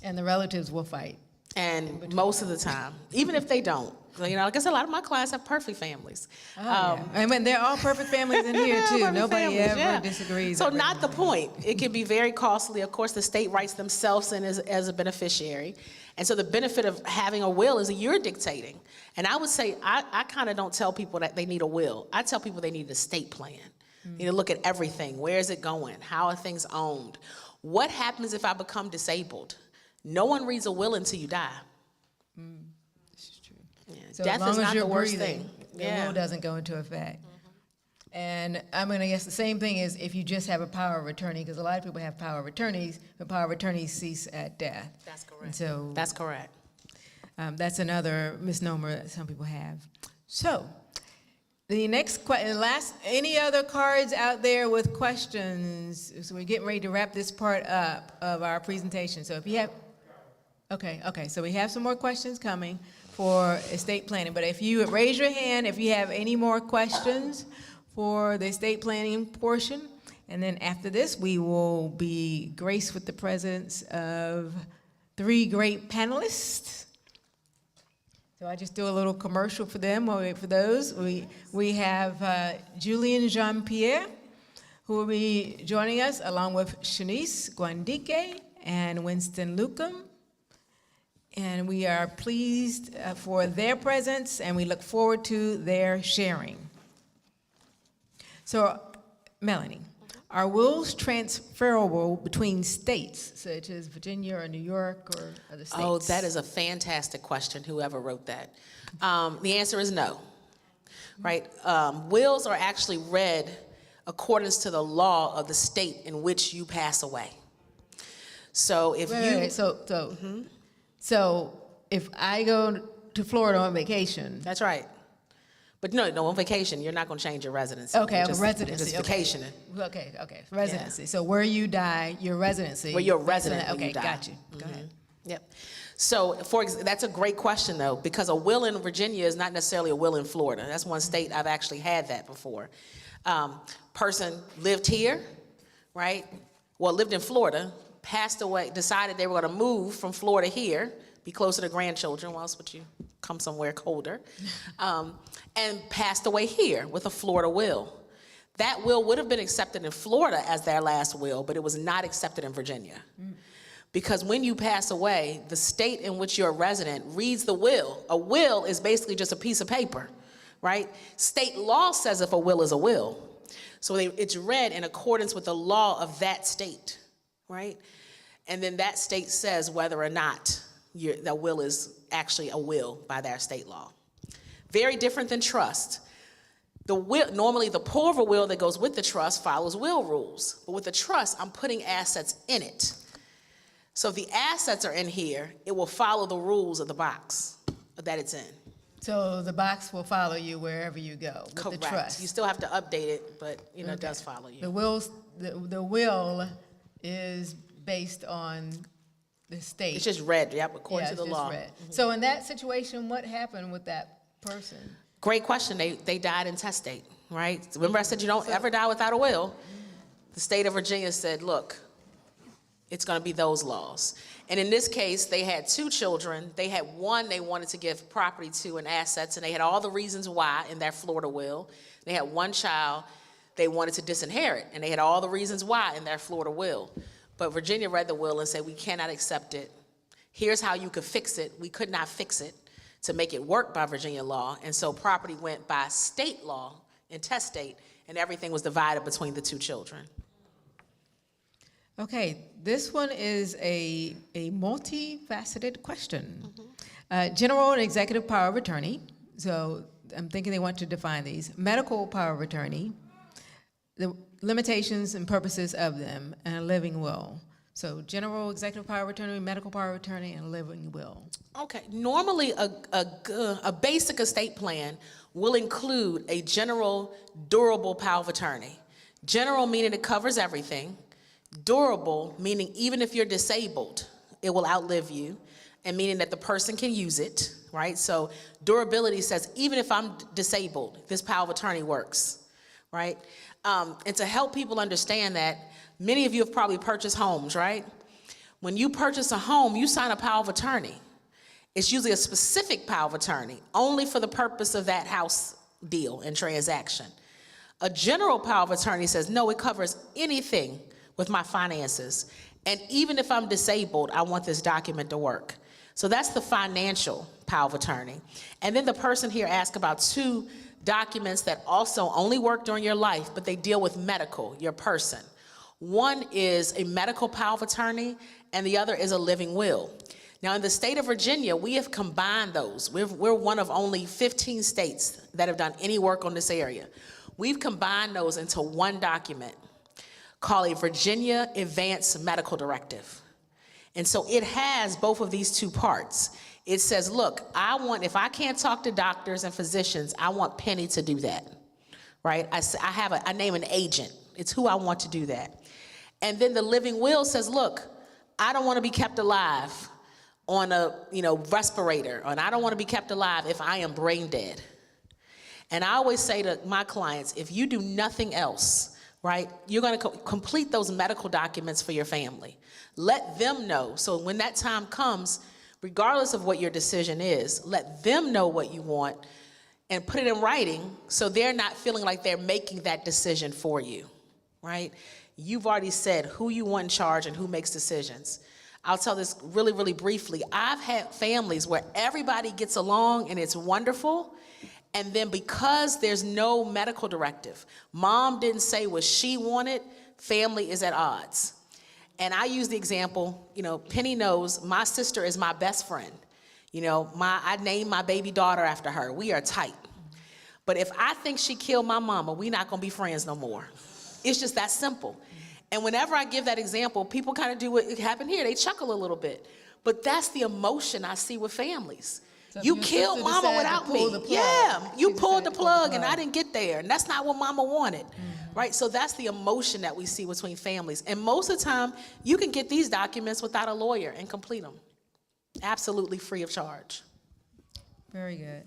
And the relatives will fight. And most of the time, even if they don't, like I said, a lot of my clients have perfect families. Yeah. I mean, they're all perfect families in here too. Perfect Nobody families, ever yeah. disagrees. So over not the anything. point. It can be very costly. Of course, the state writes themselves in as a beneficiary. And so the benefit of having a will is that you're dictating. And I would say, I kind of don't tell people that they need a will. I tell people they need an estate plan. You need to look at everything. Where is it going? How are things owned? What happens if I become disabled? No one reads a will until you die. This is true. Yeah. So Death as long is as not you're the worst breathing, thing. the Yeah. will doesn't go into effect. And I'm going to guess the same thing is if you just have a power of attorney, because a lot of people have power of attorneys, but power of attorneys cease at death. That's correct. And so That's correct. that's another misnomer that some people have. So the next question, any other cards out there with questions? So we're getting ready to wrap this part up of our presentation. So if you have, okay, so we have some more questions coming for estate planning. But if you raise your hand, if you have any more questions for the estate planning portion, and then after this, we will be graced with the presence of 3 great panelists. So I just do a little commercial for them. We'll wait for those. We have Julian Jean-Pierre, who will be joining us, along with Shanice Guandike and Winston Lucum. And we are pleased for their presence, and we look forward to their sharing. So, Melanie, are wills transferable between states, such as Virginia or New York or other states? Oh, that is a fantastic question, whoever wrote that. The answer is no, right? Wills are actually read according to the law of the state in which you pass away. So if Wait, so if I go to Florida on vacation, That's right. But no, on vacation, you're not going to change your residency. okay, You're on just, residency, Just okay. vacationing. Okay, residency. So where you die, your residency. Where you're a resident when Okay, you die. got you. Go ahead. Yep. So, that's a great question, though, because a will in Virginia is not necessarily a will in Florida. That's one state I've actually had that before. Person lived here, right? Well, lived in Florida, passed away, decided they were going to move from Florida here, be closer to grandchildren. Why else would you come somewhere colder? And passed away here with a Florida will. That will would have been accepted in Florida as their last will, but it was not accepted in Virginia. Because when you pass away, the state in which you're a resident reads the will. A will is basically just a piece of paper, right? State law says if a will is a will. So it's read in accordance with the law of that state, right? And then that state says whether or not that will is actually a will by their state law. Very different than trust. Normally the pull of a will that goes with the trust follows will rules. But with the trust, I'm putting assets in it. So if the assets are in here, it will follow the rules of the box that it's in. So the box will follow you wherever you go with Correct. the trust. You still have to update it, but it does follow you. The will is based on the state. It's just read, yep, according Yeah, to the it's just law. read. So in that situation, what happened with that person? Great question. They died intestate, right? Remember I said you don't ever die without a will? The state of Virginia said, look, it's going to be those laws. And in this case, they had 2 children. They had one they wanted to give property to and assets, and they had all the reasons why in their Florida will. They had 1 child they wanted to disinherit, and they had all the reasons why in their Florida will. But Virginia read the will and said, we cannot accept it. Here's how you could fix it. We could not fix it to make it work by Virginia law, and so property went by state law, intestate, and everything was divided between the 2 children. Okay, this one is a multifaceted question. General and executive power of attorney. So I'm thinking they want to define these. Medical power of attorney, the limitations and purposes of them, and a living will. So general executive power of attorney, medical power of attorney, and a living will. Okay, normally a basic estate plan will include a general durable power of attorney. General meaning it covers everything. Durable, meaning even if you're disabled, it will outlive you, and meaning that the person can use it, right? So durability says, even if I'm disabled, this power of attorney works, right? And to help people understand that, many of you have probably purchased homes, right? When you purchase a home, you sign a power of attorney. It's usually a specific power of attorney, only for the purpose of that house deal and transaction. A general power of attorney says, no, it covers anything with my finances. And even if I'm disabled, I want this document to work. So that's the financial power of attorney. And then the person here asked about 2 documents that also only work during your life, but they deal with medical, your person. One is a medical power of attorney, and the other is a living will. Now, in the state of Virginia, we have combined those. We're one of only 15 states that have done any work on this area. We've combined those into one document called a Virginia Advanced Medical Directive. And so it has both of these 2 parts. It says, look, if I can't talk to doctors and physicians, I want Penny to do that, right? I name an agent. It's who I want to do that. And then the living will says, look, I don't want to be kept alive on a respirator, and I don't want to be kept alive if I am brain dead. And I always say to my clients, if you do nothing else, right, you're going to complete those medical documents for your family. Let them know. So when that time comes, regardless of what your decision is, let them know what you want and put it in writing so they're not feeling like they're making that decision for you, right? You've already said who you want in charge and who makes decisions. I'll tell this really, really briefly. I've had families where everybody gets along and it's wonderful, and then because there's no medical directive, mom didn't say what she wanted, family is at odds. And I use the example, Penny knows my sister is my best friend. I named my baby daughter after her. We are tight. But if I think she killed my mama, we're not gonna be friends no more. It's just that simple. And whenever I give that example, people kind of do what happened here. They chuckle a little bit. But that's the emotion I see with families. So you your killed sister mama decided without to me. pull the plug. Yeah, you She pulled decided the to pull the plug and I plug. didn't get there. And that's not what mama wanted, right? So that's the emotion that we see between families. And most of the time, you can get these documents without a lawyer and complete them. Absolutely free of charge. Very good.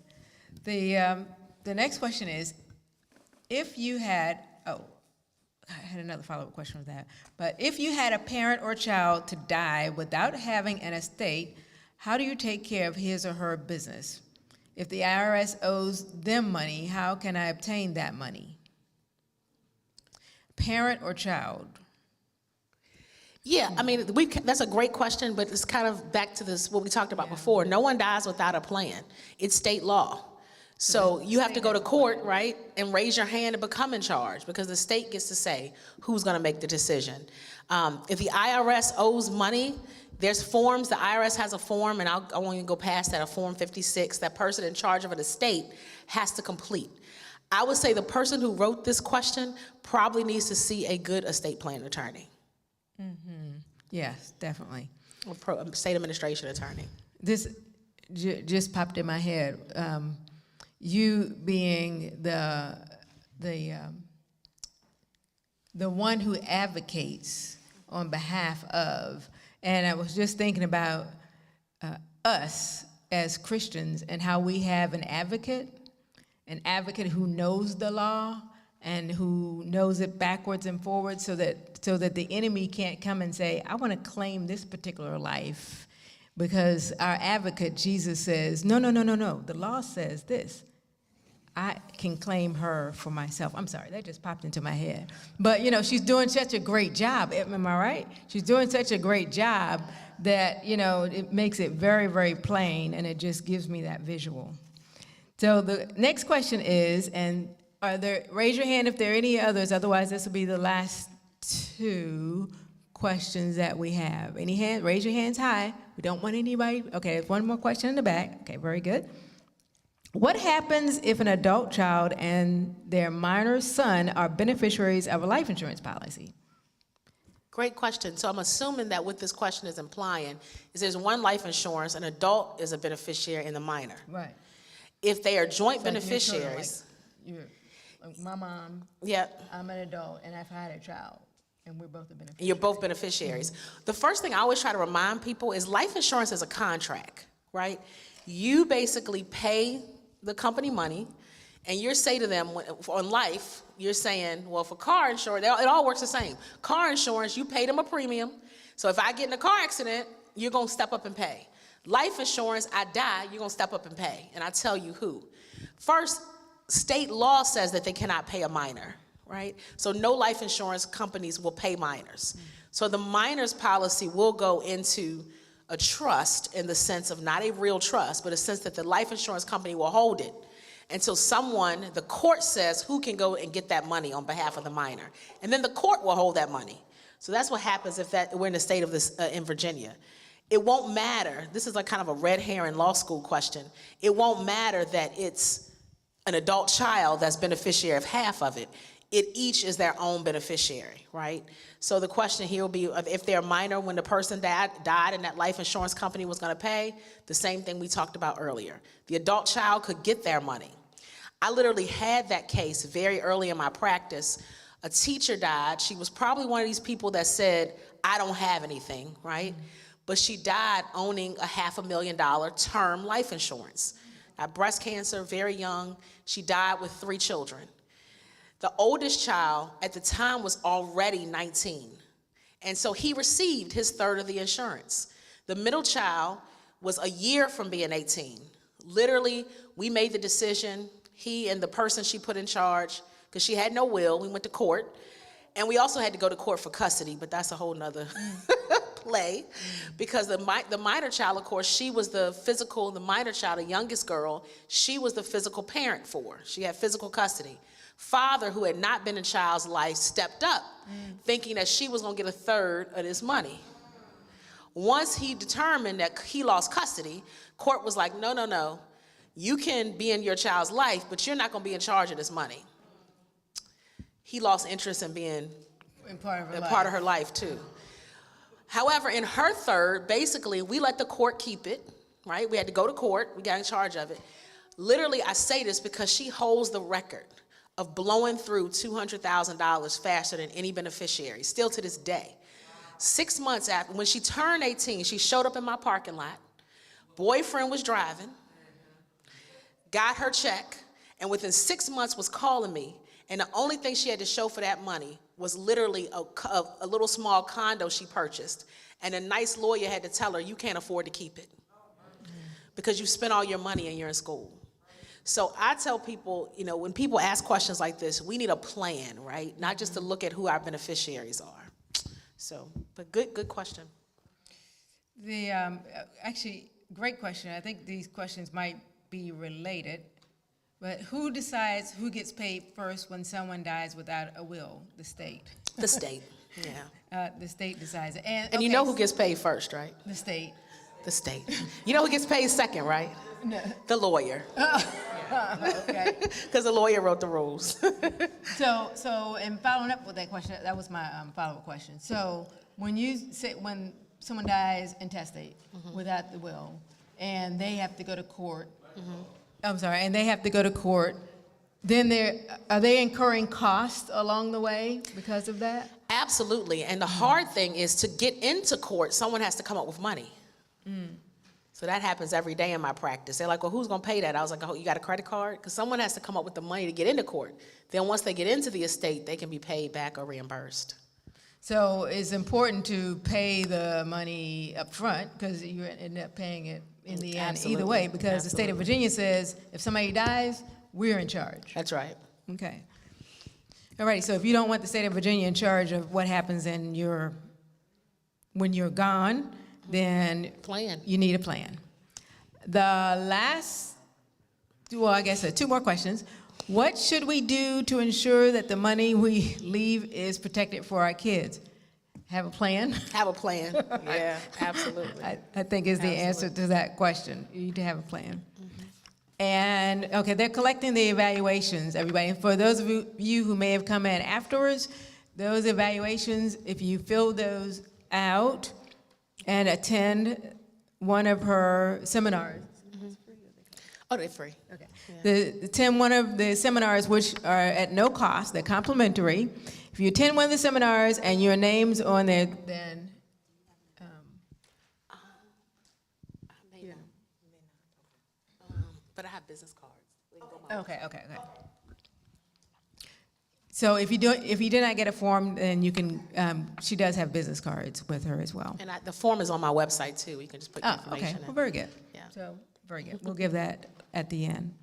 The next question is, if you had, I had another follow-up question with that. But if you had a parent or child to die without having an estate, how do you take care of his or her business? If the IRS owes them money, how can I obtain that money? Parent or child? Yeah, I mean, that's a great question, but it's kind of back to this, what we talked about before. No one dies without a plan. It's state law. So you have to go to court, right, and raise your hand and become in charge, because the state gets to say who's going to make the decision. If the IRS owes money, there's forms. The IRS has a form, and I won't even go past that, a Form 56, that person in charge of an estate has to complete. I would say the person who wrote this question probably needs to see a good estate plan attorney. Mm-hmm. Yes, definitely. Or state administration attorney. This just popped in my head. You being the one who advocates on behalf of, and I was just thinking about us as Christians and how we have an advocate, an advocate who knows the law and who knows it backwards and forwards, so that the enemy can't come and say, I want to claim this particular life, because our advocate, Jesus, says, no, the law says this. I can claim her for myself. I'm sorry, that just popped into my head. But, she's doing such a great job, am I right? She's doing such a great job that, it makes it very, very plain, and it just gives me that visual. So the next question is, and raise your hand if there are any others, otherwise this will be the last two questions that we have. Any hand? Raise your hands high. We don't want anybody. Okay, there's one more question in the back. Okay, very good. What happens if an adult child and their minor son are beneficiaries of a life insurance policy? Great question. So I'm assuming that what this question is implying is there's one life insurance, an adult is a beneficiary and the minor. Right. If they are joint So you're sort of beneficiaries, like my mom, yep, I'm an adult, and I've had a child, and we're both the beneficiaries. you're both beneficiaries. The first thing I always try to remind people is life insurance is a contract, right? You basically pay the company money, and you say to them, on life, you're saying, well, for car insurance, it all works the same. Car insurance, you pay them a premium. So if I get in a car accident, you're going to step up and pay. Life insurance, I die, you're going to step up and pay. And I tell you who. First, state law says that they cannot pay a minor, right? So no life insurance companies will pay minors. So the minor's policy will go into a trust, in the sense of not a real trust, but a sense that the life insurance company will hold it until someone, the court says, who can go and get that money on behalf of the minor. And then the court will hold that money. So that's what happens if we're in the state of this, in Virginia. It won't matter. This is like kind of a red herring law school question. It won't matter that it's an adult child that's beneficiary of half of it. It each is their own beneficiary, right? So the question here will be, if they're minor when the person died and that life insurance company was going to pay, the same thing we talked about earlier. The adult child could get their money. I literally had that case very early in my practice. A teacher died. She was probably one of these people that said, I don't have anything, right? But she died owning a $500,000 term life insurance. Got breast cancer, very young. She died with 3 children. The oldest child at the time was already 19. And so he received his third of the insurance. The middle child was a year from being 18. Literally, we made the decision, he and the person she put in charge, because she had no will, we went to court. And we also had to go to court for custody, but that's a whole nother play. Because the minor child, of course, she was the minor child, the youngest girl, she was the physical parent for. She had physical custody. Father, who had not been in child's life, stepped up, thinking that she was going to get a third of this money. Once he determined that he lost custody, court was like, no. You can be in your child's life, but you're not going to be in charge of this money. He lost interest in being part of her life too. However, in her third, basically, we let the court keep it, right? We had to go to court. We got in charge of it. Literally, I say this because she holds the record of blowing through $200,000 faster than any beneficiary, still to this day. 6 months after, when she turned 18, she showed up in my parking lot. Boyfriend was driving, got her check, and within 6 months was calling me. And the only thing she had to show for that money was literally a little small condo she purchased. And a nice lawyer had to tell her, you can't afford to keep it because you spent all your money and you're in school. So I tell people, when people ask questions like this, we need a plan, right? Not just to look at who our beneficiaries are. So, but good question. Actually, great question. I think these questions might be related. But who decides who gets paid first when someone dies without a will? The state. The state, yeah. The state decides it. And you know who gets paid first, right? The state. The state. You know who gets paid second, right? No. The lawyer. Okay. Because the lawyer wrote the rules. So, and following up with that question, that was my follow-up question. So, when someone dies intestate without the will, and they have to go to court, and they have to go to court, then are they incurring costs along the way because of that? Absolutely. And the hard thing is to get into court, someone has to come up with money. So that happens every day in my practice. They're like, well, who's gonna pay that? I was like, oh, you got a credit card? Because someone has to come up with the money to get into court. Then once they get into the estate, they can be paid back or reimbursed. So it's important to pay the money up front because you end up paying it in the end either way, Absolutely. because the state of Virginia says if somebody dies, we're in charge. That's right. Okay. All right, so if you don't want the state of Virginia in charge of what happens when you're gone, then Plan. you need a plan. The last, well, I guess 2 more questions. What should we do to ensure that the money we leave is protected for our kids? Have a plan? Have a plan. Yeah, absolutely. I think is the answer to that question. You need to have a plan. And, okay, they're collecting the evaluations, everybody. And for those of you who may have come in afterwards, those evaluations, if you fill those out and attend one of her seminars. Oh, they're free. Okay. Attend one of the seminars, which are at no cost, they're complimentary. If you attend one of the seminars and your name's on there, then, But I have business cards. We can go by- okay. So if you did not get a form, then you can, she does have business cards with her as well. And the form is on my website too. You can just put the Oh, okay, information well, in. very good. Yeah. So, very good. We'll give that at the end.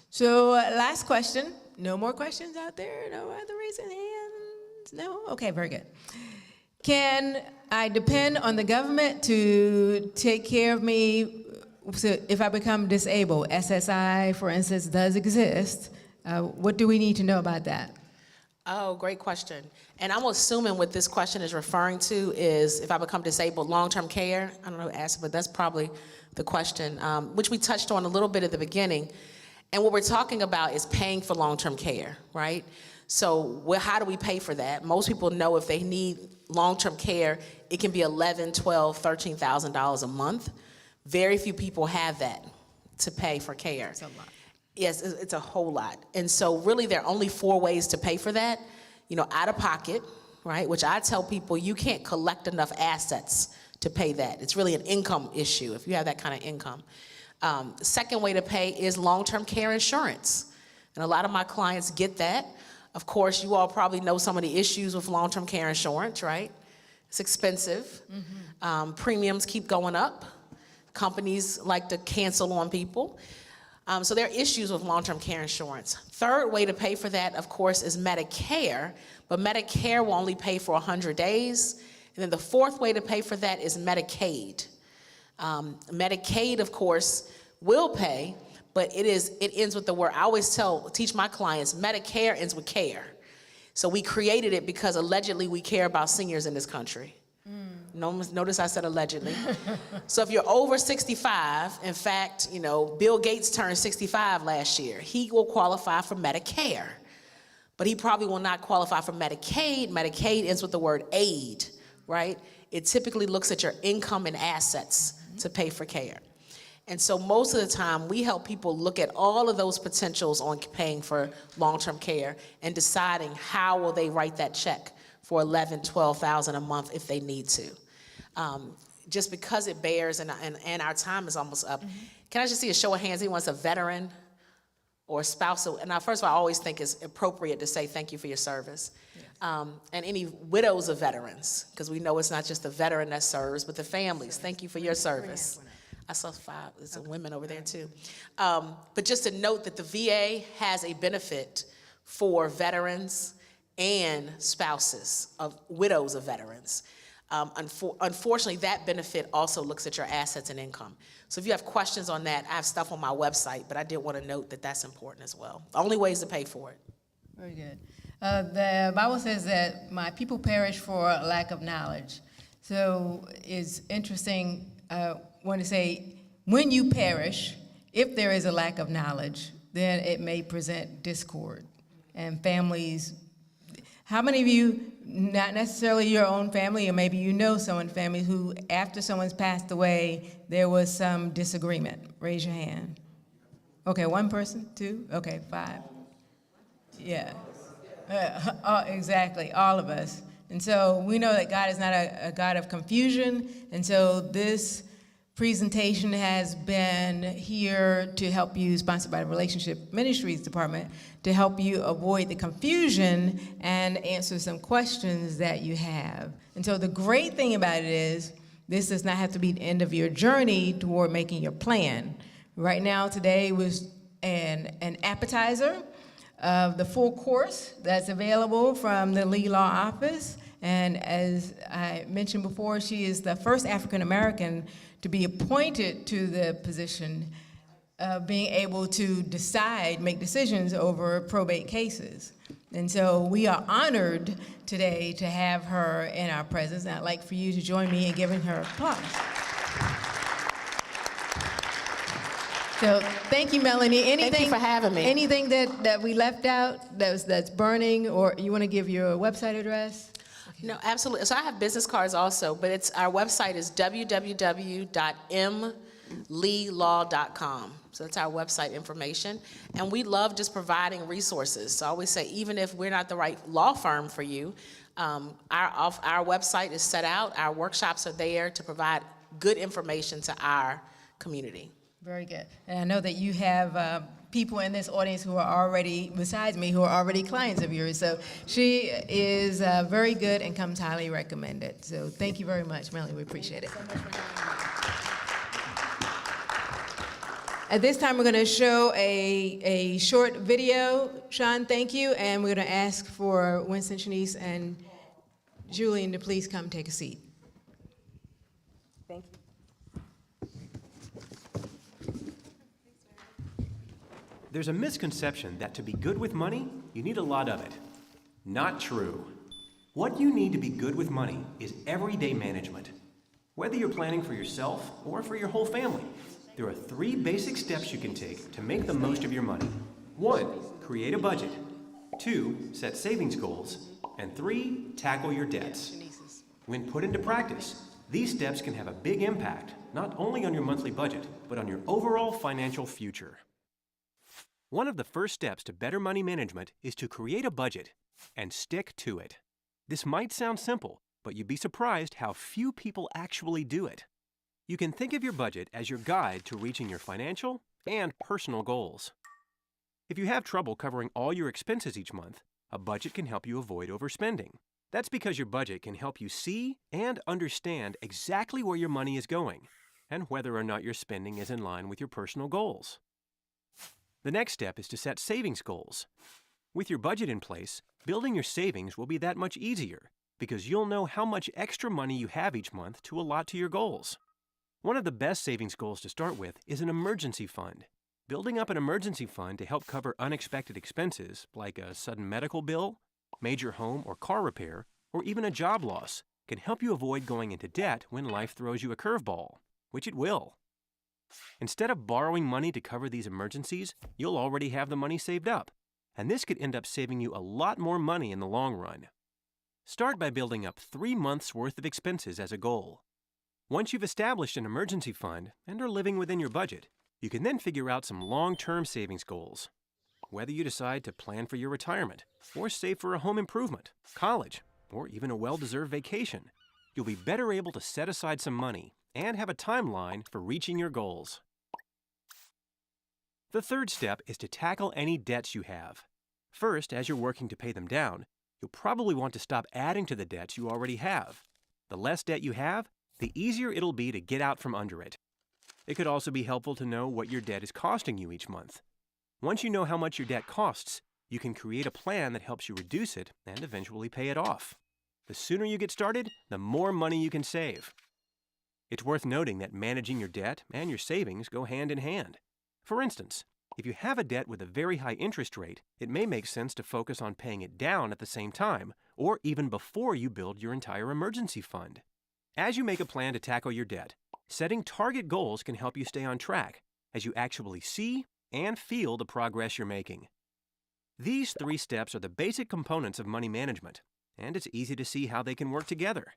So, last question. No more questions out there? No other raising hands? No? Okay, very good. Can I depend on the government to take care of me if I become disabled? SSI, for instance, does exist. What do we need to know about that? Oh, great question. And I'm assuming what this question is referring to is if I become disabled, long-term care. I don't know who asked, but that's probably the question, which we touched on a little bit at the beginning. And what we're talking about is paying for long-term care, right? So how do we pay for that? Most people know if they need long-term care, it can be $11,000, $12,000, $13,000 a month. Very few people have that to pay for care. It's a lot. Yes, it's a whole lot. And so really there are only 4 ways to pay for that. You know, out of pocket, right? Which I tell people you can't collect enough assets to pay that. It's really an income issue if you have that kind of income. The second way to pay is long-term care insurance. And a lot of my clients get that. Of course, you all probably know some of the issues with long-term care insurance, right? It's expensive. Premiums keep going up. Companies like to cancel on people. So there are issues with long-term care insurance. Third way to pay for that, of course, is Medicare, but Medicare will only pay for 100 days. And then the fourth way to pay for that is Medicaid. Medicaid, of course, will pay, but it ends with the word. I always teach my clients, Medicare ends with care. So we created it because allegedly we care about seniors in this country. Notice I said allegedly. So if you're over 65, in fact, you know, Bill Gates turned 65 last year. He will qualify for Medicare, but he probably will not qualify for Medicaid. Medicaid ends with the word aid, right? It typically looks at your income and assets to pay for care. And so most of the time, we help people look at all of those potentials on paying for long-term care and deciding how will they write that check for $11,000, $12,000 a month if they need to. Just because it bears, and our time is almost up. Can I just see a show of hands? Anyone's a veteran or a spouse? And first of all, I always think it's appropriate to say thank you for your service. And any widows of veterans, because we know it's not just the veteran that serves, but the families. Thank you for your service. I saw 5, there's some women over there too. But just to note that the VA has a benefit for veterans and spouses of widows of veterans. Unfortunately, that benefit also looks at your assets and income. So if you have questions on that, I have stuff on my website, but I did want to note that that's important as well. The only ways to pay for it. Very good. The Bible says that my people perish for lack of knowledge. So it's interesting, I want to say, when you perish, if there is a lack of knowledge, then it may present discord and families. How many of you, not necessarily your own family, or maybe you know someone's family who, after someone's passed away, there was some disagreement? Raise your hand. Okay, 1 person, 2, okay, 5. Yeah, exactly, all of us. And so we know that God is not a God of confusion, and so this presentation has been here to help you, sponsored by the Relationship Ministries Department, to help you avoid the confusion and answer some questions that you have. And so the great thing about it is, this does not have to be the end of your journey toward making your plan. Right now, today was an appetizer of the full course that's available from the Lee Law Office. And as I mentioned before, she is the first African American to be appointed to the position of being able to make decisions over probate cases. And so we are honored today to have her in our presence. And I'd like for you to join me in giving her applause. So thank you, Melanie. Anything, Thank you for having me. Anything that we left out that's burning, or you want to give your website address? No, absolutely. So I have business cards also, but our website is www.mleelaw.com. So that's our website information. And we love just providing resources. So I always say, even if we're not the right law firm for you, our website is set out. Our workshops are there to provide good information to our community. Very good. And I know that you have people in this audience who are already, besides me, who are already clients of yours. So she is very good and comes highly recommended. So thank you very much, Melanie. We appreciate it. At this time, we're going to show a short video. Sean, thank you. And we're going to ask for Winston, Shanice, and Julian to please come take a seat. Thank you. There's a misconception that to be good with money, you need a lot of it. Not true. What you need to be good with money is everyday management. Whether you're planning for yourself or for your whole family, there are 3 basic steps you can take to make the most of your money. 1, create a budget. 2, set savings goals. And 3, tackle your debts. When put into practice, these steps can have a big impact, not only on your monthly budget, but on your overall financial future. One of the first steps to better money management is to create a budget and stick to it. This might sound simple, but you'd be surprised how few people actually do it. You can think of your budget as your guide to reaching your financial and personal goals. If you have trouble covering all your expenses each month, a budget can help you avoid overspending. That's because your budget can help you see and understand exactly where your money is going and whether or not your spending is in line with your personal goals. The next step is to set savings goals. With your budget in place, building your savings will be that much easier because you'll know how much extra money you have each month to allot to your goals. One of the best savings goals to start with is an emergency fund. Building up an emergency fund to help cover unexpected expenses like a sudden medical bill, major home or car repair, or even a job loss can help you avoid going into debt when life throws you a curveball, which it will. Instead of borrowing money to cover these emergencies, you'll already have the money saved up, and this could end up saving you a lot more money in the long run. Start by building up 3 months' worth of expenses as a goal. Once you've established an emergency fund and are living within your budget, you can then figure out some long-term savings goals. Whether you decide to plan for your retirement, or save for a home improvement, college, or even a well-deserved vacation, you'll be better able to set aside some money and have a timeline for reaching your goals. The third step is to tackle any debts you have. First, as you're working to pay them down, you'll probably want to stop adding to the debts you already have. The less debt you have, the easier it'll be to get out from under it. It could also be helpful to know what your debt is costing you each month. Once you know how much your debt costs, you can create a plan that helps you reduce it and eventually pay it off. The sooner you get started, the more money you can save. It's worth noting that managing your debt and your savings go hand in hand. For instance, if you have a debt with a very high interest rate, it may make sense to focus on paying it down at the same time, or even before you build your entire emergency fund. As you make a plan to tackle your debt, setting target goals can help you stay on track as you actually see and feel the progress you're making. These 3 steps are the basic components of money management, and it's easy to see how they can work together.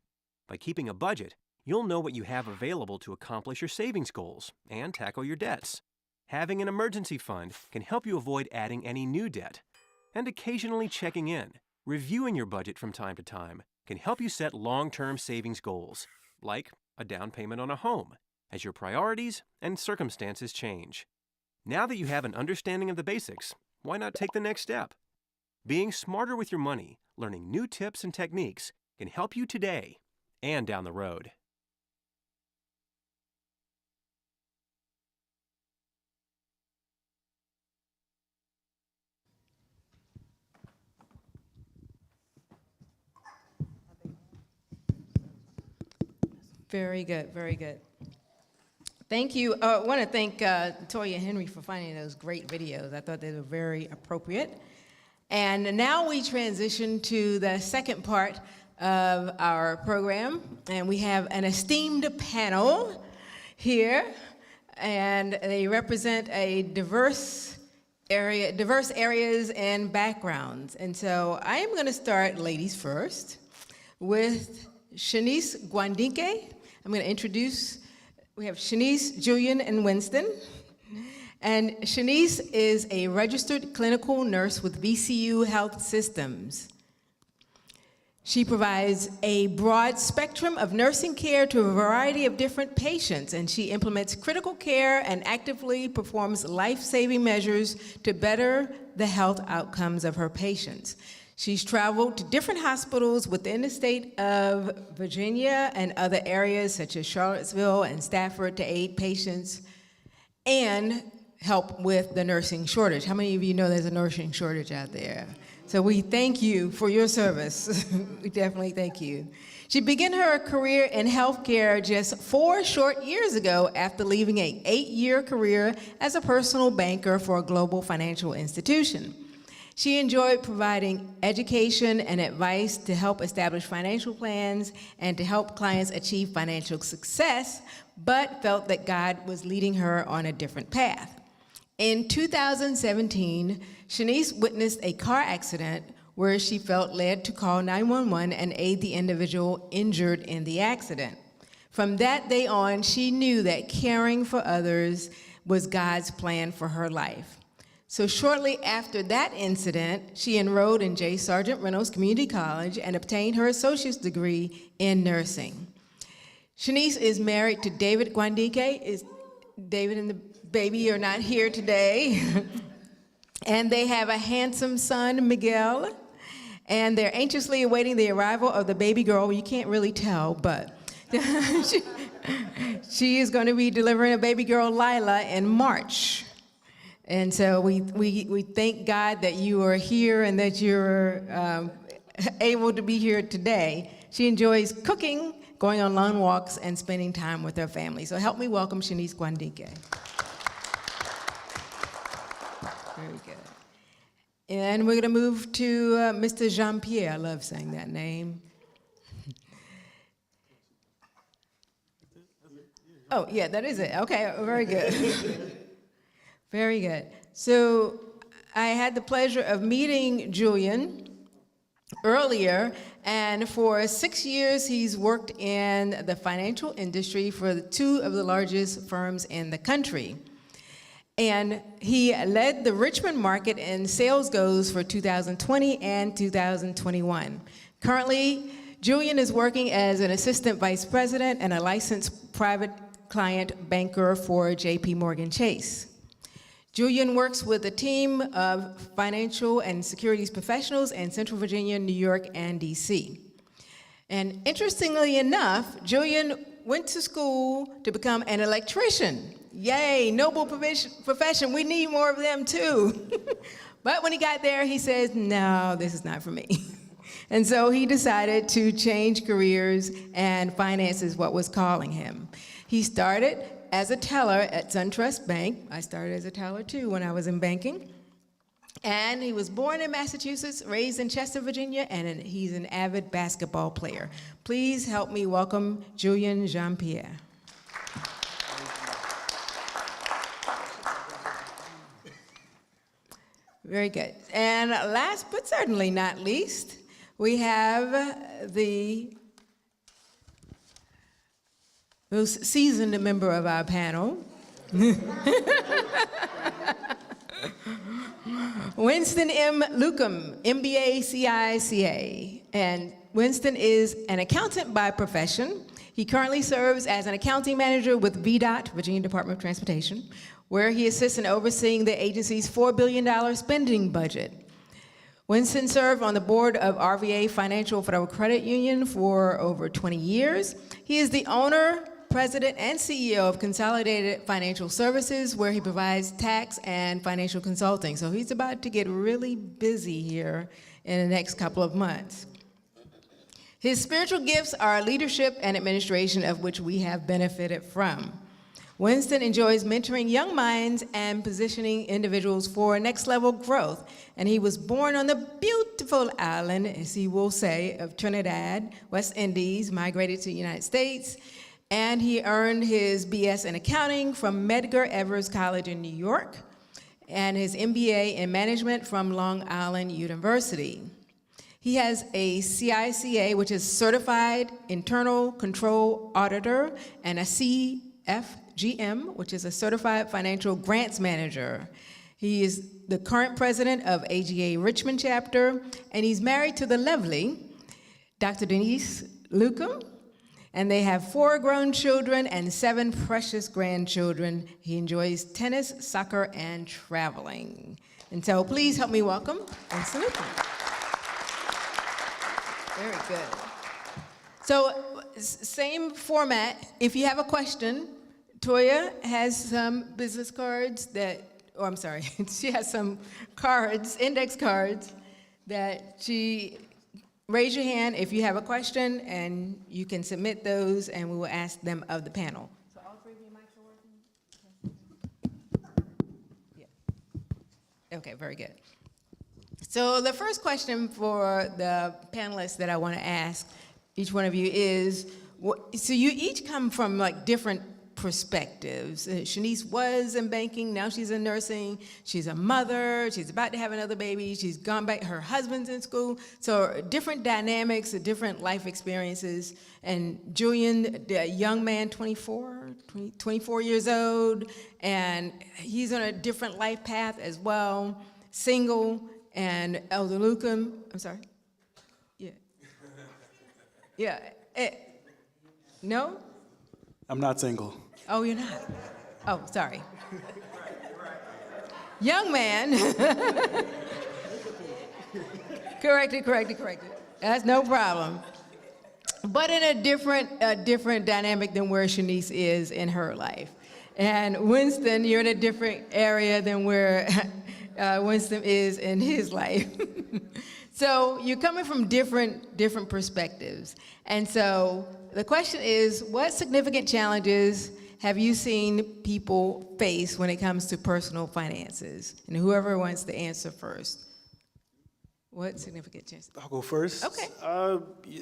By keeping a budget, you'll know what you have available to accomplish your savings goals and tackle your debts. Having an emergency fund can help you avoid adding any new debt. And occasionally checking in, reviewing your budget from time to time, can help you set long-term savings goals, like a down payment on a home, as your priorities and circumstances change. Now that you have an understanding of the basics, why not take the next step? Being smarter with your money, learning new tips and techniques can help you today and down the road. Very good, very good. Thank you. I want to thank Toya Henry for finding those great videos. I thought they were very appropriate. And now we transition to the second part of our program, and we have an esteemed panel here, and they represent a diverse areas and backgrounds. And so I am going to start, ladies first, with Shanice Gwandike. I'm going to introduce, we have Shanice, Julian, and Winston. And Shanice is a registered clinical nurse with VCU Health Systems. She provides a broad spectrum of nursing care to a variety of different patients, and she implements critical care and actively performs life-saving measures to better the health outcomes of her patients. She's traveled to different hospitals within the state of Virginia and other areas such as Charlottesville and Stafford to aid patients and help with the nursing shortage. How many of you know there's a nursing shortage out there? So we thank you for your service. We definitely thank you. She began her career in healthcare just 4 short years ago after leaving an 8-year career as a personal banker for a global financial institution. She enjoyed providing education and advice to help establish financial plans and to help clients achieve financial success, but felt that God was leading her on a different path. In 2017, Shanice witnessed a car accident where she felt led to call 911 and aid the individual injured in the accident. From that day on, she knew that caring for others was God's plan for her life. So shortly after that incident, she enrolled in J. Sargent Reynolds Community College and obtained her associate's degree in nursing. Shanice is married to David Gwandike. David and the baby are not here today. And they have a handsome son, Miguel, and they're anxiously awaiting the arrival of the baby girl. You can't really tell, but she is going to be delivering a baby girl, Lila, in March. And so we thank God that you are here and that you're able to be here today. She enjoys cooking, going on long walks, and spending time with her family. So help me welcome Shanice Gwandike. Very good. And we're going to move to Mr. Jean-Pierre. I love saying that name. Oh, yeah, that is it. Okay, very good. Very good. So I had the pleasure of meeting Julian earlier, and for 6 years he's worked in the financial industry for 2 of the largest firms in the country. And he led the Richmond market in sales goals for 2020 and 2021. Currently, Julian is working as an assistant vice president and a licensed private client banker for JP Morgan Chase. Julian works with a team of financial and securities professionals in Central Virginia, New York, and DC. And interestingly enough, Julian went to school to become an electrician. Yay, noble profession, we need more of them too. But when he got there, he says, no, this is not for me. And so he decided to change careers, and finance is what was calling him. He started as a teller at SunTrust Bank. I started as a teller too when I was in banking. And he was born in Massachusetts, raised in Chester, Virginia, and he's an avid basketball player. Please help me welcome Julian Jean-Pierre. Very good. And last but certainly not least, we have the most seasoned member of our panel, Winston M. Lucum, MBA CICA. And Winston is an accountant by profession. He currently serves as an accounting manager with VDOT, Virginia Department of Transportation, where he assists in overseeing the agency's $4 billion spending budget. Winston served on the board of RVA Financial Federal Credit Union for over 20 years. He is the owner, president, and CEO of Consolidated Financial Services, where he provides tax and financial consulting. So he's about to get really busy here in the next couple of months. His spiritual gifts are leadership and administration, of which we have benefited from. Winston enjoys mentoring young minds and positioning individuals for next level growth. And he was born on the beautiful island, as he will say, of Trinidad, West Indies, migrated to the United States. And he earned his BS in accounting from Medgar Evers College in New York and his MBA in management from Long Island University. He has a CICA, which is Certified Internal Control Auditor, and a CFGM, which is a Certified Financial Grants Manager. He is the current president of AGA Richmond chapter, and he's married to the lovely Dr. Denise Lukum, and they have 4 grown children and 7 precious grandchildren. He enjoys tennis, soccer, and traveling. And so please help me welcome Winston Lukum. Very good. So same format. If you have a question, Toya has some business cards that, oh, I'm sorry, she has some cards, index cards, that she, raise your hand if you have a question, and you can submit those, and we will ask them of the panel. So all 3 of your mics are working? Yeah. Okay, very good. So the first question for the panelists that I want to ask each one of you is, so you each come from like different perspectives. Shanice was in banking, now she's in nursing, she's a mother, she's about to have another baby, she's gone back, her husband's in school. So different dynamics, different life experiences. And Julian, the young man, 24 years old, and he's on a different life path as well, single. And Elder Lukum, I'm sorry? Yeah. Yeah. No? I'm not single. Oh, you're not? Oh, sorry. Young man. Corrected. That's no problem. But in a different dynamic than where Shanice is in her life. And Winston, you're in a different area than where Winston is in his life. So you're coming from different perspectives. And so the question is, what significant challenges have you seen people face when it comes to personal finances? And whoever wants to answer first. What significant challenges? I'll go first. Okay.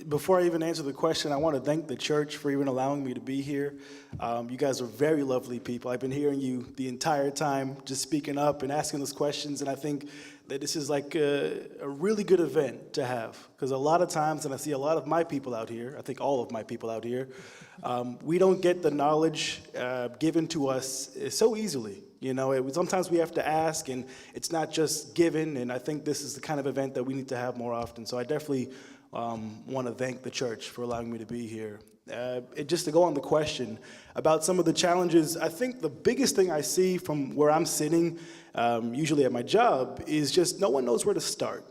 Before I even answer the question, I want to thank the church for even allowing me to be here. You guys are very lovely people. I've been hearing you the entire time, just speaking up and asking those questions, and I think that this is like a really good event to have, because a lot of times, and I see a lot of my people out here, I think all of my people out here, we don't get the knowledge given to us so easily. You know, sometimes we have to ask, and it's not just given, and I think this is the kind of event that we need to have more often. So I definitely want to thank the church for allowing me to be here. Just to go on the question about some of the challenges, I think the biggest thing I see from where I'm sitting, usually at my job, is just no one knows where to start.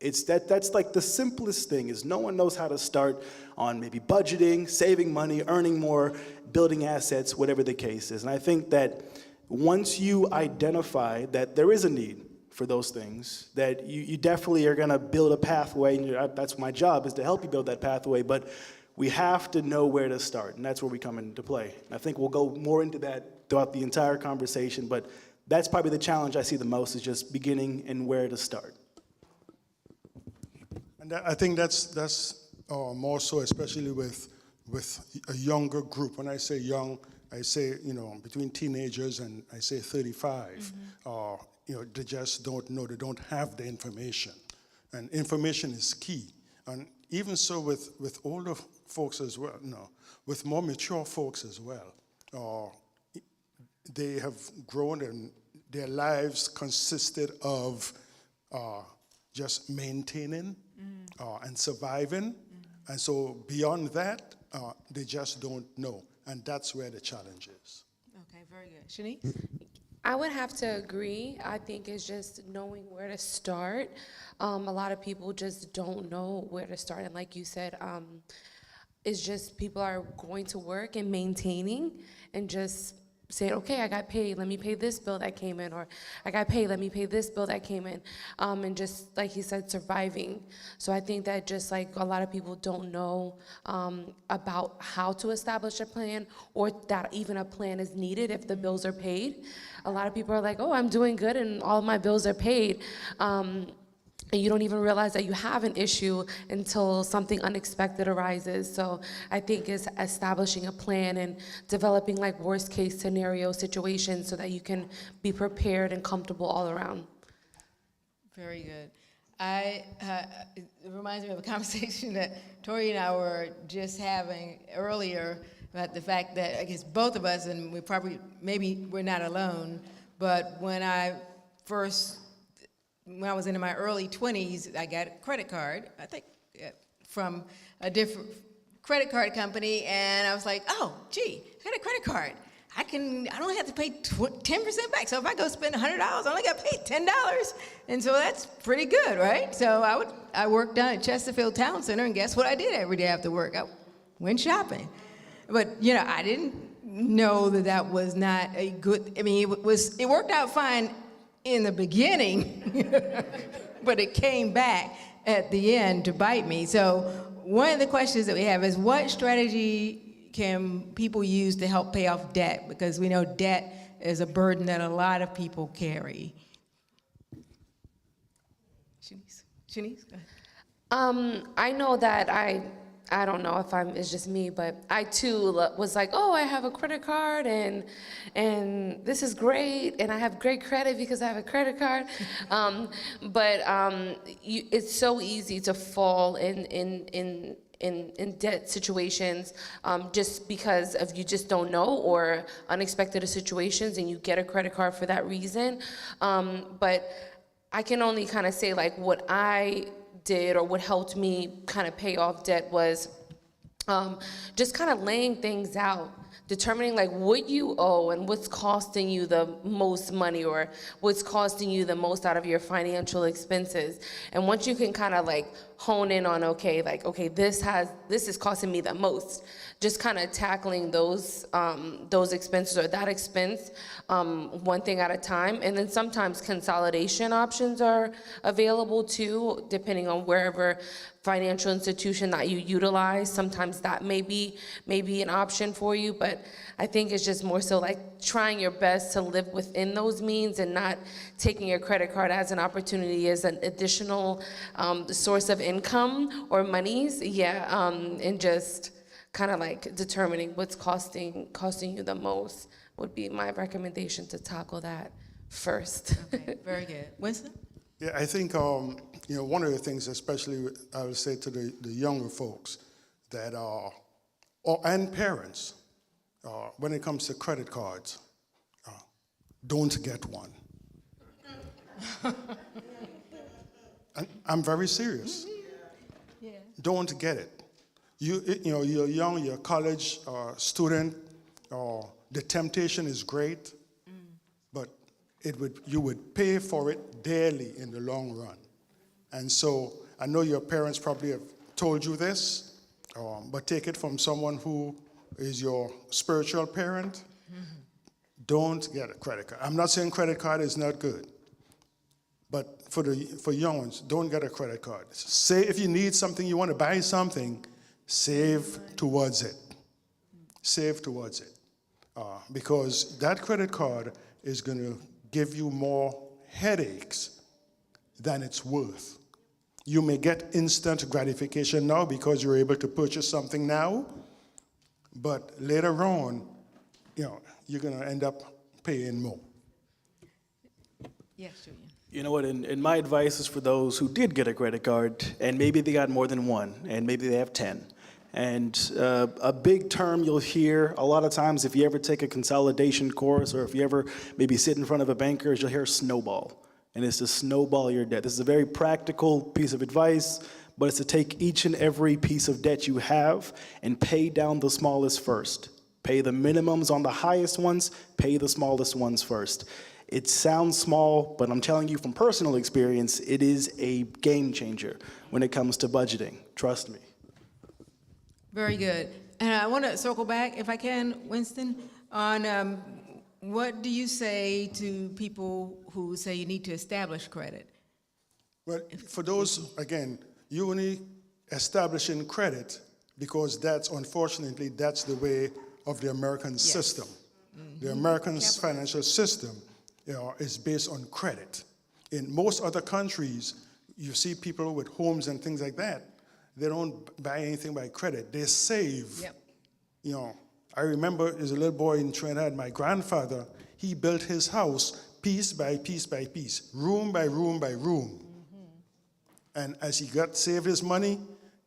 That's like the simplest thing, is no one knows how to start on maybe budgeting, saving money, earning more, building assets, whatever the case is. And I think that once you identify that there is a need for those things, that you definitely are going to build a pathway, and that's my job, is to help you build that pathway, but we have to know where to start, and that's where we come into play. And I think we'll go more into that throughout the entire conversation, but that's probably the challenge I see the most, is just beginning and where to start. And I think that's more so, especially with a younger group. When I say young, I say, between teenagers and I say 35, they just don't know, they don't have the information. And information is key. And even so with older folks as well, with more mature folks as well, they have grown and their lives consisted of just maintaining and surviving. And so beyond that, they just don't know. And that's where the challenge is. Okay, very good. Shanice? I would have to agree. I think it's just knowing where to start. A lot of people just don't know where to start. And like you said, it's just people are going to work and maintaining and just saying, okay, I got paid, let me pay this bill that came in, or I got paid, let me pay this bill that came in, and just, like he said, surviving. So I think that just like a lot of people don't know about how to establish a plan, or that even a plan is needed if the bills are paid. A lot of people are like, oh, I'm doing good and all my bills are paid. And you don't even realize that you have an issue until something unexpected arises. So I think it's establishing a plan and developing like worst case scenario situations so that you can be prepared and comfortable all around. Very good. It reminds me of a conversation that Tori and I were just having earlier about the fact that I guess both of us, and we probably, maybe we're not alone, but when I was in my early 20s, I got a credit card, I think from a different credit card company, and I was like, oh, gee, I got a credit card. I don't have to pay 10% back. So if I go spend $100, I only got paid $10. And so that's pretty good, right? So I worked down at Chesterfield Town Center, and guess what I did every day after work? I went shopping. But, I didn't know that was not a good, it worked out fine in the beginning, but it came back at the end to bite me. So one of the questions that we have is, what strategy can people use to help pay off debt? Because we know debt is a burden that a lot of people carry. Shanice, go ahead. I know that I don't know if it's just me, but I too was like, oh, I have a credit card and this is great, and I have great credit because I have a credit card. It's so easy to fall in debt situations just because of you just don't know, or unexpected situations, and you get a credit card for that reason. But I can only kind of say like what I did, or what helped me kind of pay off debt, was just kind of laying things out, determining like what you owe and what's costing you the most money, or what's costing you the most out of your financial expenses. And once you can kind of like hone in on, okay, this is costing me the most, just kind of tackling those expenses, or that expense one thing at a time. And then sometimes consolidation options are available too, depending on wherever financial institution that you utilize. Sometimes that may be an option for you, but I think it's just more so like trying your best to live within those means, and not taking your credit card as an opportunity, as an additional source of income or monies. And just kind of like determining what's costing you the most would be my recommendation, to tackle that first. Okay, very good. Winston? Yeah, I think one of the things, especially I would say to the younger folks that and parents, when it comes to credit cards, don't get one. I'm very serious. Yeah. Don't get it. You're young, you're a college student. The temptation is great, but you would pay for it dearly in the long run. And so I know your parents probably have told you this, but take it from someone who is your spiritual parent. Don't get a credit card. I'm not saying credit card is not good, but for young ones, don't get a credit card. Say if you need something, you want to buy something, save towards it. Save towards it. Because that credit card is going to give you more headaches than it's worth. You may get instant gratification now because you're able to purchase something now, but later on, you're going to end up paying more. Yes, Julian. You know what, and my advice is for those who did get a credit card, and maybe they got more than one, and maybe they have 10. And a big term you'll hear a lot of times if you ever take a consolidation course, or if you ever maybe sit in front of a banker, is you'll hear snowball. And it's to snowball your debt. This is a very practical piece of advice, but it's to take each and every piece of debt you have and pay down the smallest first. Pay the minimums on the highest ones, pay the smallest ones first. It sounds small, but I'm telling you from personal experience, it is a game changer when it comes to budgeting. Trust me. Very good. And I want to circle back, if I can, Winston, on what do you say to people who say you need to establish credit? Well, for those, again, you only establishing credit because unfortunately, that's the way of the American system. The American financial system, is based on credit. In most other countries, you see people with homes and things like that, they don't buy anything by credit. They save. Yep. I remember as a little boy in Trinidad, my grandfather, he built his house piece by piece by piece, room by room by room. And as he saved his money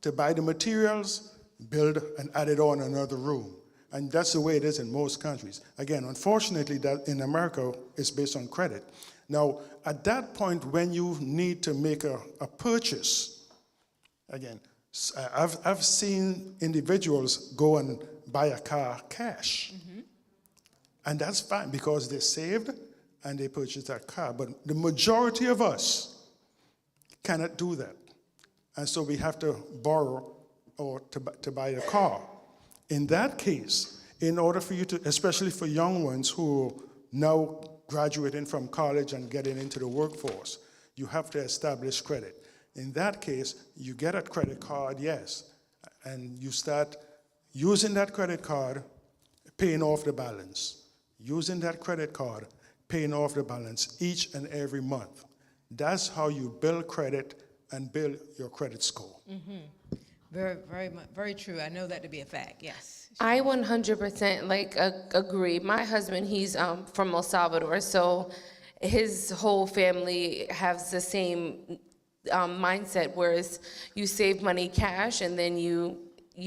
to buy the materials, build and added on another room. And that's the way it is in most countries. Again, unfortunately, that in America, it's based on credit. Now, at that point, when you need to make a purchase, again, I've seen individuals go and buy a car cash. And that's fine because they saved and they purchased that car. But the majority of us cannot do that. And so we have to borrow or to buy a car. In that case, in order for you to, especially for young ones who are now graduating from college and getting into the workforce, you have to establish credit. In that case, you get a credit card, yes, and you start using that credit card, paying off the balance. Using that credit card, paying off the balance each and every month. That's how you build credit and build your credit score. Very true. I know that to be a fact, yes. I 100% agree. My husband, he's from El Salvador, so his whole family has the same mindset, whereas you save money cash and then you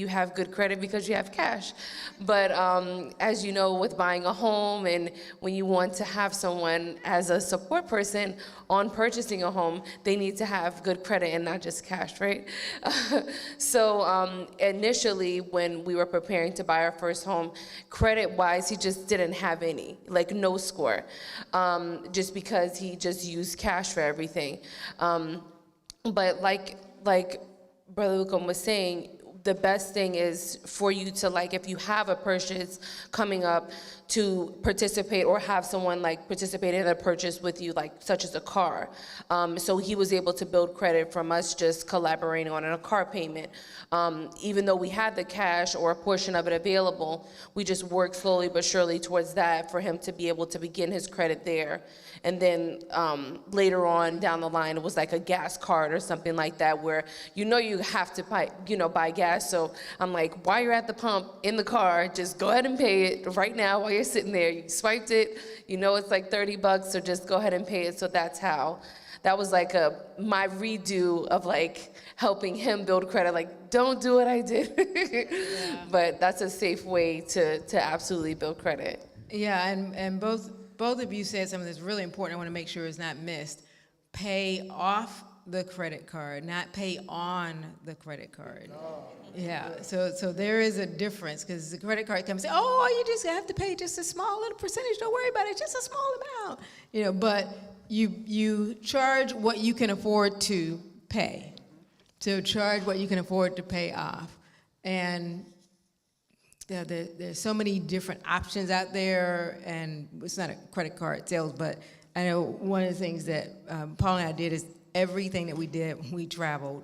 have good credit because you have cash. But as you know, with buying a home and when you want to have someone as a support person on purchasing a home, they need to have good credit and not just cash, right? So initially, when we were preparing to buy our first home, credit-wise, he just didn't have any, like no score, just because he just used cash for everything. But like Brother Lucas was saying, the best thing is for you to, if you have a purchase coming up, to participate or have someone participate in a purchase with you, such as a car. So he was able to build credit from us just collaborating on a car payment. Even though we had the cash or a portion of it available, we just worked slowly but surely towards that for him to be able to begin his credit there. And then later on down the line, it was like a gas card or something like that, where you have to buy gas. So I'm like, while you're at the pump in the car, just go ahead and pay it right now while you're sitting there. You swiped it, it's like $30, so just go ahead and pay it. So that's how. That was my redo of helping him build credit. Don't do what I did. Yeah. But that's a safe way to absolutely build credit. Yeah, and both of you said something that's really important. I want to make sure it's not missed. Pay off the credit card, not pay on the credit card. Oh. Yeah, so there is a difference, because the credit card comes and say, oh, you just have to pay just a small little percentage. Don't worry about it, just a small amount. But you charge what you can afford to pay. So charge what you can afford to pay off. And there's so many different options out there, and it's not a credit card sales, but I know one of the things that Paul and I did is everything that we did when we traveled,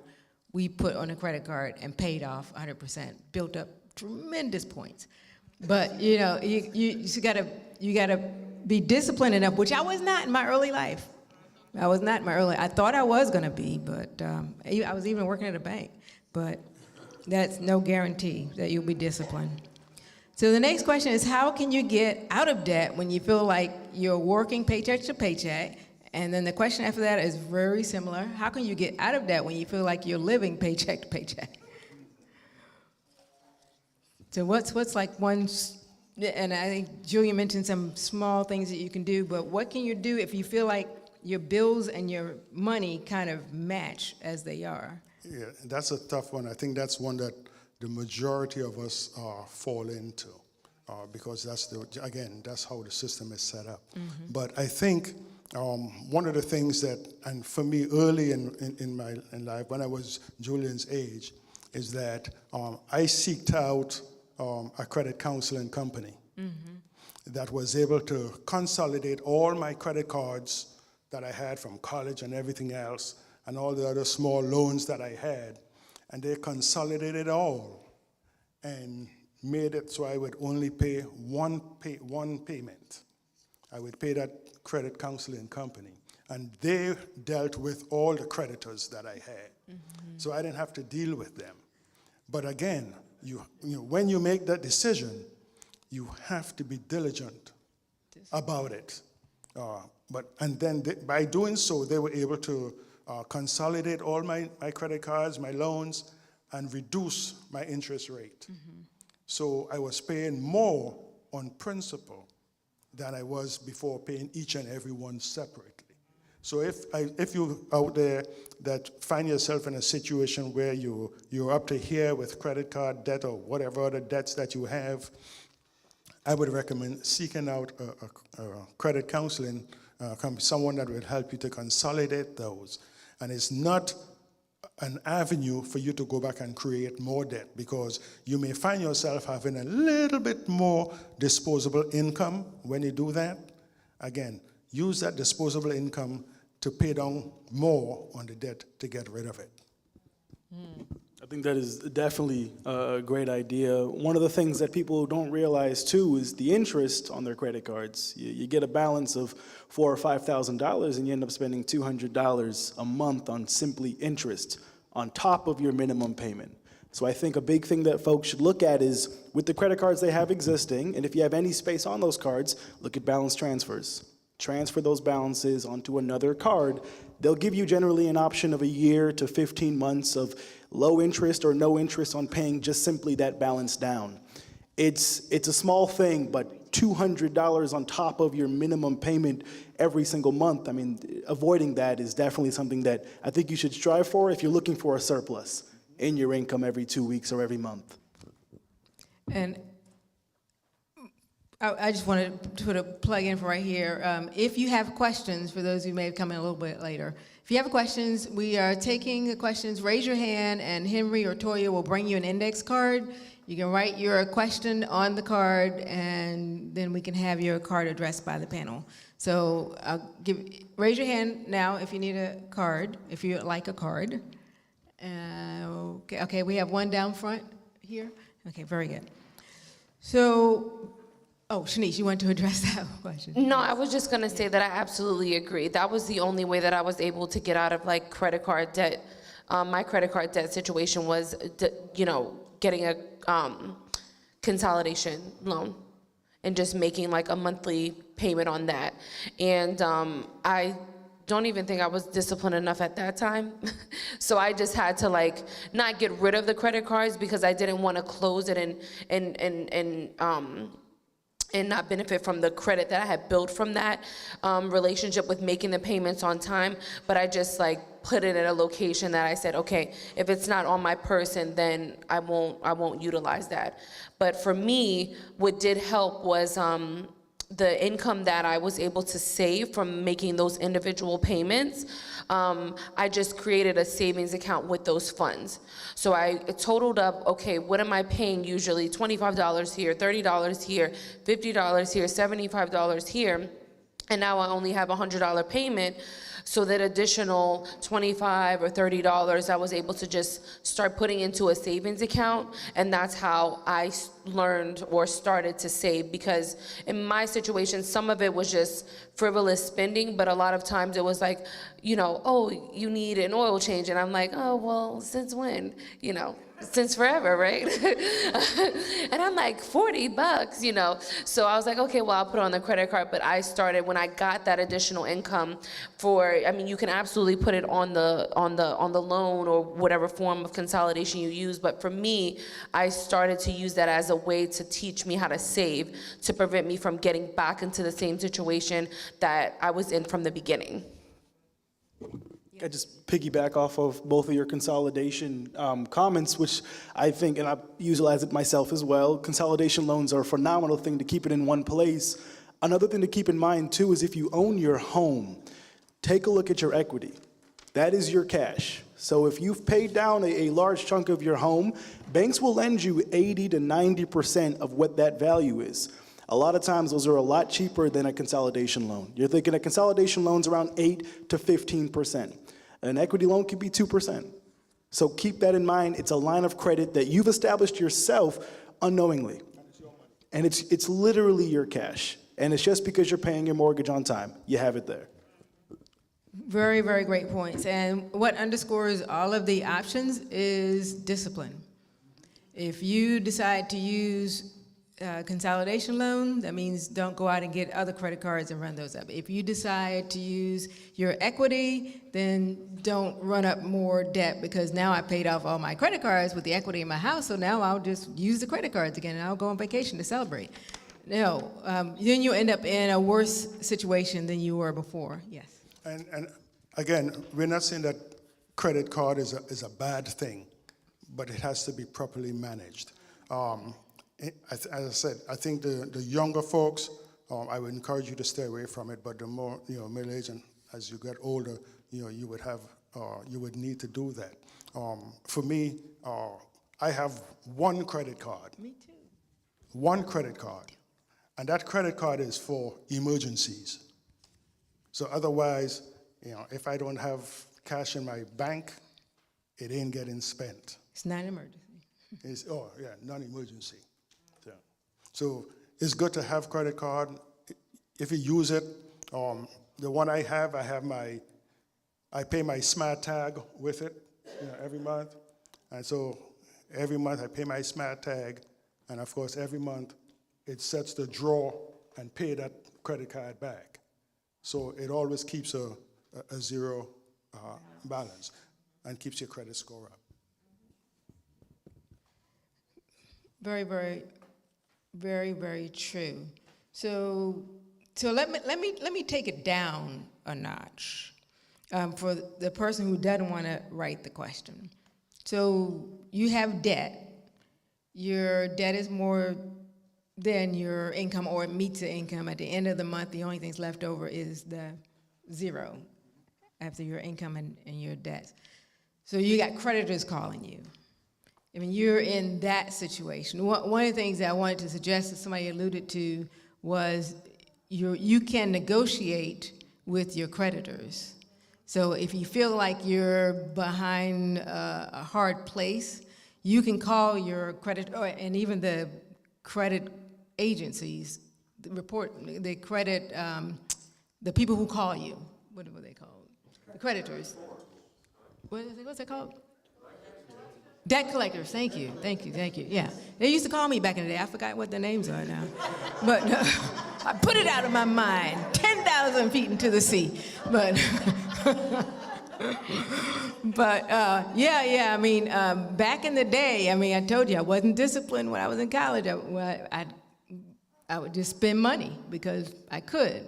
we put on a credit card and paid off 100%, built up tremendous points. But you gotta be disciplined enough, which I was not in my early life. I thought I was gonna be, but I was even working at a bank. But that's no guarantee that you'll be disciplined. So the next question is, how can you get out of debt when you feel like you're working paycheck to paycheck? And then the question after that is very similar. How can you get out of debt when you feel like you're living paycheck to paycheck? So what's one, and I think Julia mentioned some small things that you can do, but what can you do if you feel like your bills and your money kind of match as they are? Yeah, that's a tough one. I think that's one that the majority of us fall into because that's how the system is set up. But I think one of the things that, and for me early in my life, when I was Julian's age, is that I seeked out a credit counseling company that was able to consolidate all my credit cards that I had from college and everything else, and all the other small loans that I had, and they consolidated it all and made it so I would only pay one payment. I would pay that credit counseling company, and they dealt with all the creditors that I had, so I didn't have to deal with them. But again, you know, when you make that decision, you have to be diligent about it. By doing so, they were able to consolidate all my credit cards, my loans, and reduce my interest rate. So I was paying more on principal than I was before paying each and every one separately. So if you out there that find yourself in a situation where you're up to here with credit card debt or whatever other debts that you have, I would recommend seeking out a credit counseling company, someone that will help you to consolidate those. And it's not an avenue for you to go back and create more debt, because you may find yourself having a little bit more disposable income when you do that. Again, use that disposable income to pay down more on the debt to get rid of it. I think that is definitely a great idea. One of the things that people don't realize too is the interest on their credit cards. You get a balance of $4,000 or $5,000 and you end up spending $200 a month on simply interest on top of your minimum payment. So I think a big thing that folks should look at is with the credit cards they have existing, and if you have any space on those cards, look at balance transfers. Transfer those balances onto another card. They'll give you generally an option of a year to 15 months of low interest or no interest on paying just simply that balance down. It's a small thing, but $200 on top of your minimum payment every single month, I mean, avoiding that is definitely something that I think you should strive for if you're looking for a surplus in your income every 2 weeks or every month. And I just wanted to put a plug in for right here. If you have questions, for those who may have come in a little bit later, if you have questions, we are taking the questions. Raise your hand, and Henry or Toya will bring you an index card. You can write your question on the card, and then we can have your card addressed by the panel. So raise your hand now if you need a card, if you would like a card. Okay, we have one down front here. Okay, very good. So, Shanice, you want to address that question? No, I was just gonna say that I absolutely agree. That was the only way that I was able to get out of like credit card debt. My credit card debt situation was, getting a consolidation loan and just making like a monthly payment on that. And I don't even think I was disciplined enough at that time. So I just had to like not get rid of the credit cards because I didn't want to close it and not benefit from the credit that I had built from that relationship with making the payments on time. But I just like put it at a location that I said, okay, if it's not on my person, then I won't utilize that. But for me, what did help was the income that I was able to save from making those individual payments. I just created a savings account with those funds. So I totaled up, okay, what am I paying usually? $25 here, $30 here, $50 here, $75 here. And now I only have a $100 payment. So that additional $25 or $30 I was able to just start putting into a savings account. And that's how I learned or started to save, because in my situation, some of it was just frivolous spending, but a lot of times it was like, oh, you need an oil change. And I'm like, oh, well, since when? Since forever, right? And I'm like, $40, So I was like, okay, well, I'll put it on the credit card. But I started, when I got that additional income you can absolutely put it on the loan or whatever form of consolidation you use. But for me, I started to use that as a way to teach me how to save, to prevent me from getting back into the same situation that I was in from the beginning. I just piggyback off of both of your consolidation comments, which I think, and I utilize it myself as well, consolidation loans are a phenomenal thing to keep it in one place. Another thing to keep in mind too is if you own your home, take a look at your equity. That is your cash. So if you've paid down a large chunk of your home, banks will lend you 80 to 90% of what that value is. A lot of times those are a lot cheaper than a consolidation loan. You're thinking a consolidation loan's around 8 to 15%. An equity loan could be 2%. So keep that in mind. It's a line of credit that you've established yourself unknowingly. And it's literally your cash. And it's just because you're paying your mortgage on time. You have it there. Very, very great points. And what underscores all of the options is discipline. If you decide to use a consolidation loan, that means don't go out and get other credit cards and run those up. If you decide to use your equity, then don't run up more debt because now I paid off all my credit cards with the equity in my house, so now I'll just use the credit cards again and I'll go on vacation to celebrate. No, then you end up in a worse situation than you were before. Yes. And again, we're not saying that credit card is a bad thing, but it has to be properly managed. As I said, I think the younger folks, I would encourage you to stay away from it. But the more middle age and as you get older, you would need to do that. For me, I have one credit card. Me too. One credit card, and that credit card is for emergencies. So otherwise, if I don't have cash in my bank, it ain't getting spent. It's not an emergency. It's, non-emergency. So it's good to have credit card. If you use it, the one I pay my smart tag with it every month. And so every month I pay my smart tag, and of course every month it sets the draw and pay that credit card back. So it always keeps a zero balance and keeps your credit score up. Very, very, very, very true. So let me take it down a notch for the person who doesn't want to write the question. So you have debt. Your debt is more than your income, or it meets the income. At the end of the month, the only thing's left over is the zero after your income and your debts. So you got creditors calling you. I mean, you're in that situation. One of the things that I wanted to suggest that somebody alluded to was you can negotiate with your creditors. So if you feel like you're behind a hard place, you can call your credit, and even the credit agencies, the people who call you. What are they called? The creditors. What's it called? Debt collectors, thank you. Yeah, they used to call me back in the day. I forgot what their names are now. But I put it out of my mind, 10,000 feet into the sea. But, I mean, back in the day, I mean, I told you I wasn't disciplined when I was in college. I would just spend money because I could.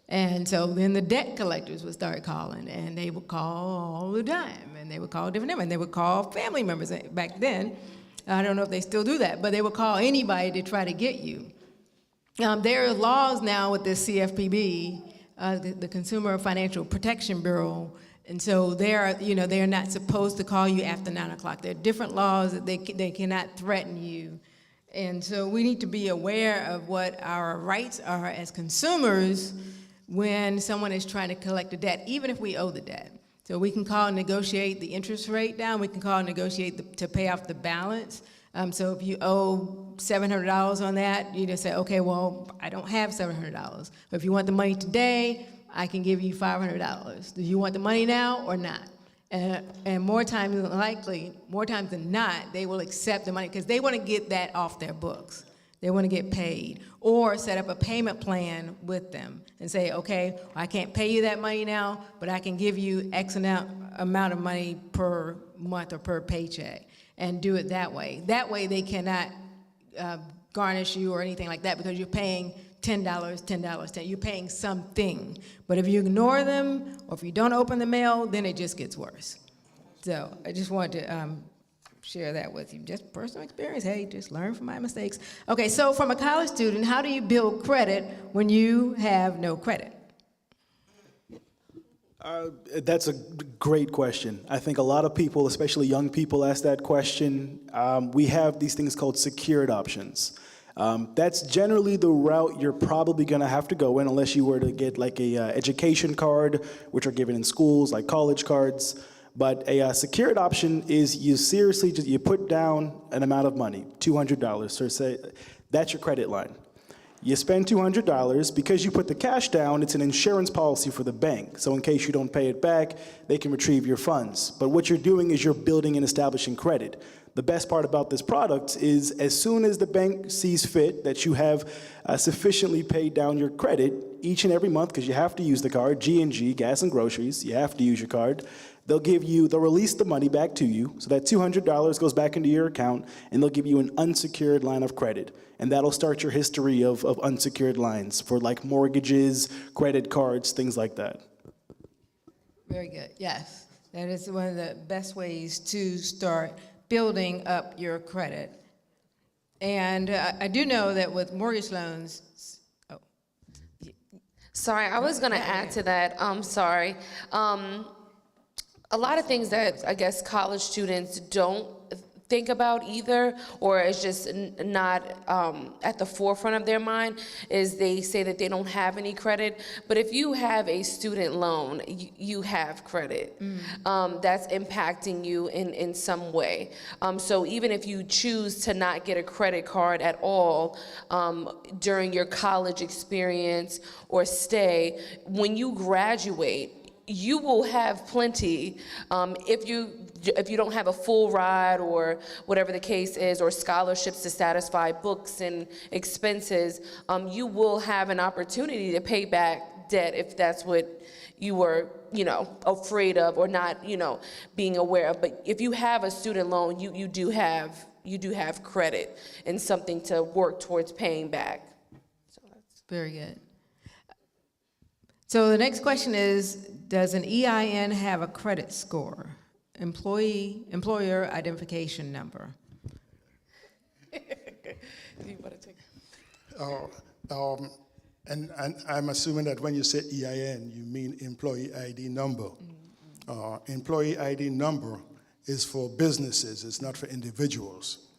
And so then the debt collectors would start calling, and they would call all the time, and they would call different numbers, and they would call family members back then. I don't know if they still do that, but they would call anybody to try to get you. There are laws now with the CFPB, the Consumer Financial Protection Bureau, and so they are not supposed to call you after 9 o'clock. There are different laws that they cannot threaten you. And so we need to be aware of what our rights are as consumers when someone is trying to collect a debt, even if we owe the debt. So we can call and negotiate the interest rate down. We can call and negotiate to pay off the balance. So if you owe $700 on that, you just say, okay, well, I don't have $700. But if you want the money today, I can give you $500. Do you want the money now or not? And more times than not, they will accept the money because they want to get that off their books. They want to get paid, or set up a payment plan with them and say, okay, I can't pay you that money now, but I can give you X amount of money per month or per paycheck, and do it that way. That way they cannot garnish you or anything like that because you're paying $10, $10, 10. You're paying something. But if you ignore them, or if you don't open the mail, then it just gets worse. So I just wanted to share that with you. Just personal experience. Hey, just learn from my mistakes. Okay, so from a college student, how do you build credit when you have no credit? That's a great question. I think a lot of people, especially young people, ask that question. We have these things called secured options. That's generally the route you're probably going to have to go in unless you were to get like a education card, which are given in schools, like college cards. But a secured option is you seriously just you put down an amount of money, $200. So say that's your credit line. You spend $200. Because you put the cash down, it's an insurance policy for the bank. So in case you don't pay it back, they can retrieve your funds. But what you're doing is you're building and establishing credit. The best part about this product is as soon as the bank sees fit that you have sufficiently paid down your credit each and every month, because you have to use the card, G&G, gas and groceries, you have to use your card, they'll release the money back to you. So that $200 goes back into your account, and they'll give you an unsecured line of credit. And that'll start your history of unsecured lines for like mortgages, credit cards, things like that. Very good, yes. That is one of the best ways to start building up your credit. And I do know that with mortgage loans, Sorry, I was going to add to that. sorry. A lot of things that I guess college students don't think about either, or is just not at the forefront of their mind, is they say that they don't have any credit. But if you have a student loan, you have credit. That's impacting you in some way. So even if you choose to not get a credit card at all during your college experience or stay, when you graduate, you will have plenty if you don't have a full ride or whatever the case is, or scholarships to satisfy books and expenses. You will have an opportunity to pay back debt if that's what you were, afraid of or not, being aware of. But if you have a student loan, you do have credit and something to work towards paying back. So that's very good. So the next question is, does an EIN have a credit score? Employer identification number. Do you want to take? And I'm assuming that when you say EIN, you mean employee ID number. Employee ID number is for businesses, it's not for individuals.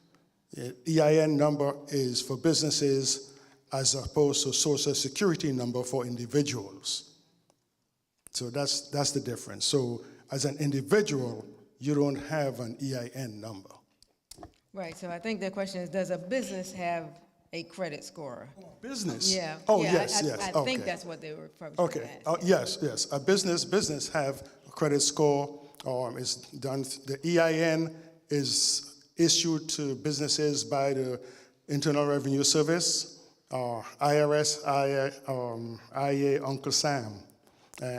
EIN number is for businesses as opposed to social security number for individuals. So that's the difference. So as an individual, you don't have an EIN number. Right, so I think the question is, does a business have a credit score? Business? Yeah. Oh, yeah, yes, I yes. think okay. that's what they were probably Okay. trying to ask. Yes. A business have a credit score. It's done. The EIN is issued to businesses by the Internal Revenue Service, IRS, IA, Uncle Sam.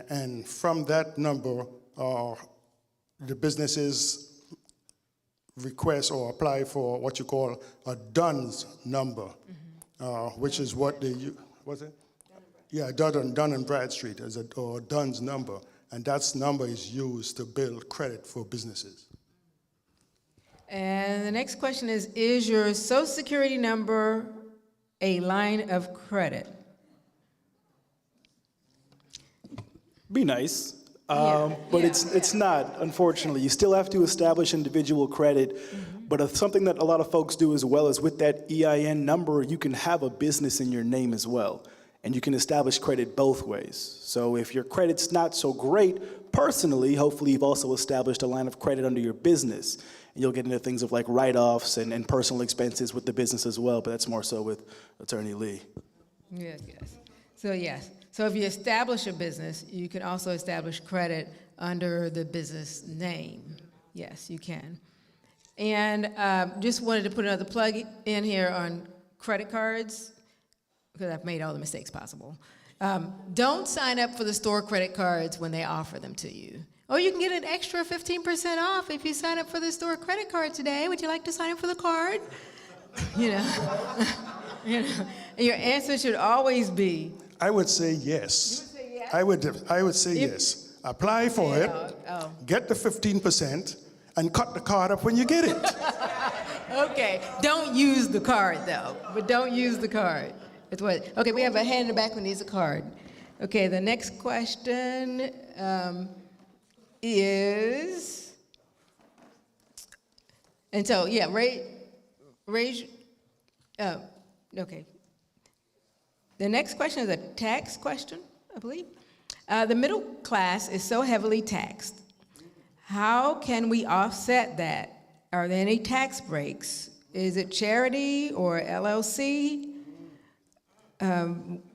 And from that number, the businesses request or apply for what you call a DUNS number, which is what they use. Was it? Yeah, Dun and Bradstreet or DUNS number. And that number is used to build credit for businesses. And the next question is your Social Security number a line of credit? Be nice, but it's not, unfortunately. You still have to establish individual credit, but something that a lot of folks do as well is with that EIN number, you can have a business in your name as well, and you can establish credit both ways. So if your credit's not so great personally, hopefully you've also established a line of credit under your business, and you'll get into things of like write-offs and personal expenses with the business as well, but that's more so with Attorney Lee. Yes. So yes. So if you establish a business, you can also establish credit under the business name. Yes, you can. And just wanted to put another plug in here on credit cards, because I've made all the mistakes possible. Don't sign up for the store credit cards when they offer them to you. Or you can get an extra 15% off if you sign up for the store credit card today. Would you like to sign up for the card? You know, and your answer should always be, I would say yes. I would say yes. Apply for it, get the 15%, and cut the card up when you get it. okay, don't use the card though, but don't use the card. It's what, okay, we have a hand in the back who needs a card. Okay, the next question is, and so, yeah, raise, okay. The next question is a tax question, I believe. The middle class is so heavily taxed. How can we offset that? Are there any tax breaks? Is it charity or LLC?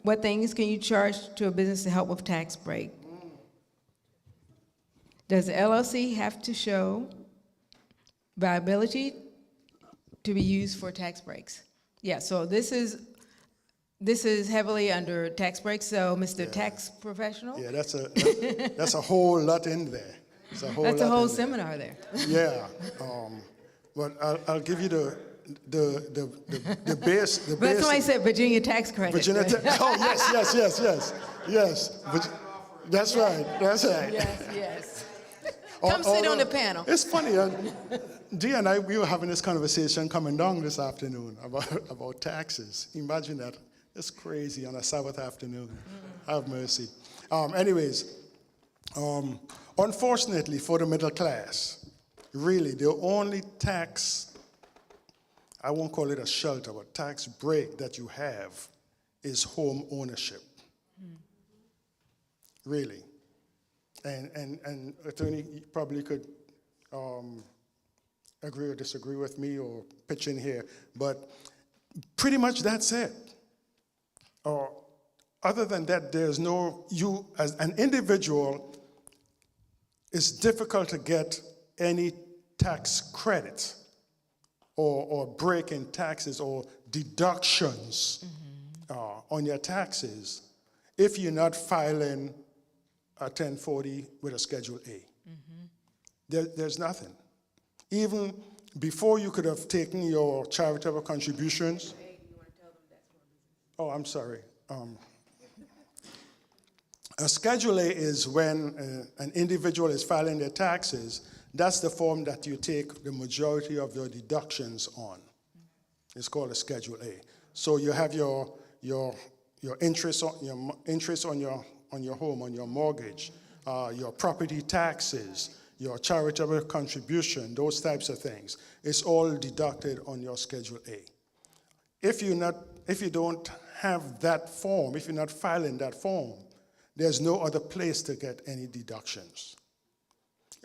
What things can you charge to a business to help with tax break? Does the LLC have to show viability to be used for tax breaks? Yeah, so this is heavily under tax breaks, so Mr. Tax Professional? Yeah, that's a whole lot in there. That's a whole seminar there. Yeah, but I'll give you the base. But somebody said Virginia tax credit. Virginia oh, yes. That's right. Yes. Come sit on the panel. It's funny. Dee and I, we were having this conversation coming down this afternoon about taxes. Imagine that. It's crazy on a Sabbath afternoon. Have mercy. Anyways, unfortunately for the middle class, really the only tax, I won't call it a shelter, but tax break that you have is home ownership. Really. And Attorney, you probably could agree or disagree with me or pitch in here, but pretty much that's it. Other than that, there's no, you as an individual, it's difficult to get any tax credit or break in taxes or deductions on your taxes if you're not filing a 1040 with a Schedule A. There's nothing. Even before you could have taken your charitable contributions. Oh, I'm sorry. A Schedule A is when an individual is filing their taxes. That's the form that you take the majority of your deductions on. It's called a Schedule A. So you have your interest on your home, on your mortgage, your property taxes, your charitable contribution, those types of things. It's all deducted on your Schedule A. If you don't have that form, if you're not filing that form, there's no other place to get any deductions.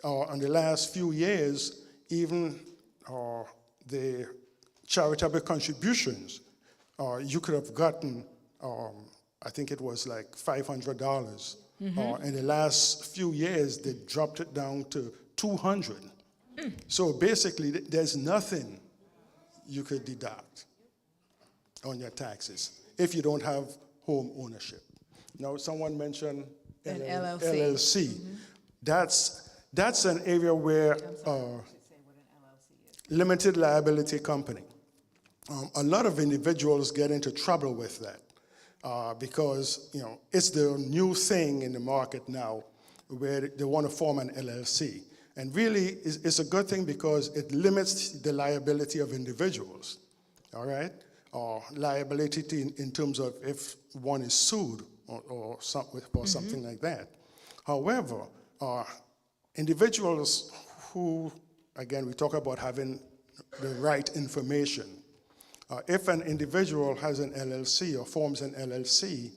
In the last few years, even the charitable contributions, you could have gotten, I think it was like $500. In the last few years, they dropped it down to $200. So basically, there's nothing you could deduct on your taxes if you don't have home ownership. Now, someone mentioned An LLC. That's an area where limited liability company. A lot of individuals get into trouble with that because it's the new thing in the market now where they want to form an LLC. And really, it's a good thing because it limits the liability of individuals, all right? Liability in terms of if one is sued or something like that. However, individuals who, again, we talk about having the right information. If an individual has an LLC or forms an LLC,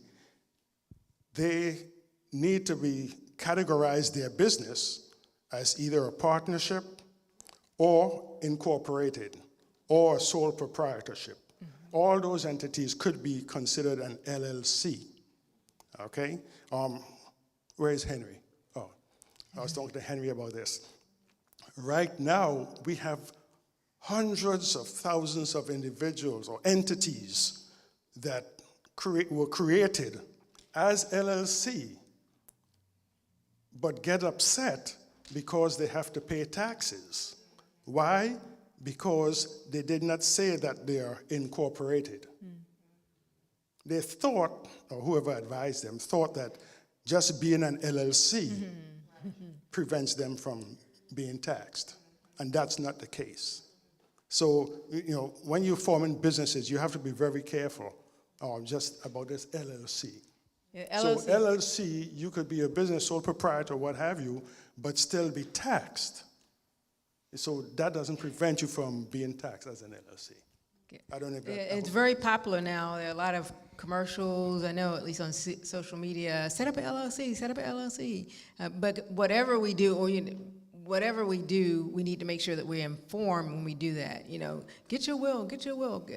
they need to be categorize their business as either a partnership or incorporated or sole proprietorship. All those entities could be considered an LLC, okay? Where is Henry? Oh, I was talking to Henry about this. Right now, we have hundreds of thousands of individuals or entities that were created as LLC, but get upset because they have to pay taxes. Why? Because they did not say that they are incorporated. they thought, or whoever advised them, thought that just being an LLC prevents them from being taxed. And that's not the case. So, when you're forming businesses, you have to be very careful just about this LLC. Yeah, So LLC. LLC, you could be a business sole proprietor, what have you, but still be taxed. So that doesn't prevent you from being taxed as an LLC. I don't know if that. It's very popular now. There are a lot of commercials, I know, at least on social media, set up an LLC, set up an LLC. But whatever we do, whatever we do, we need to make sure that we're informed when we do that. Get your will, get your will.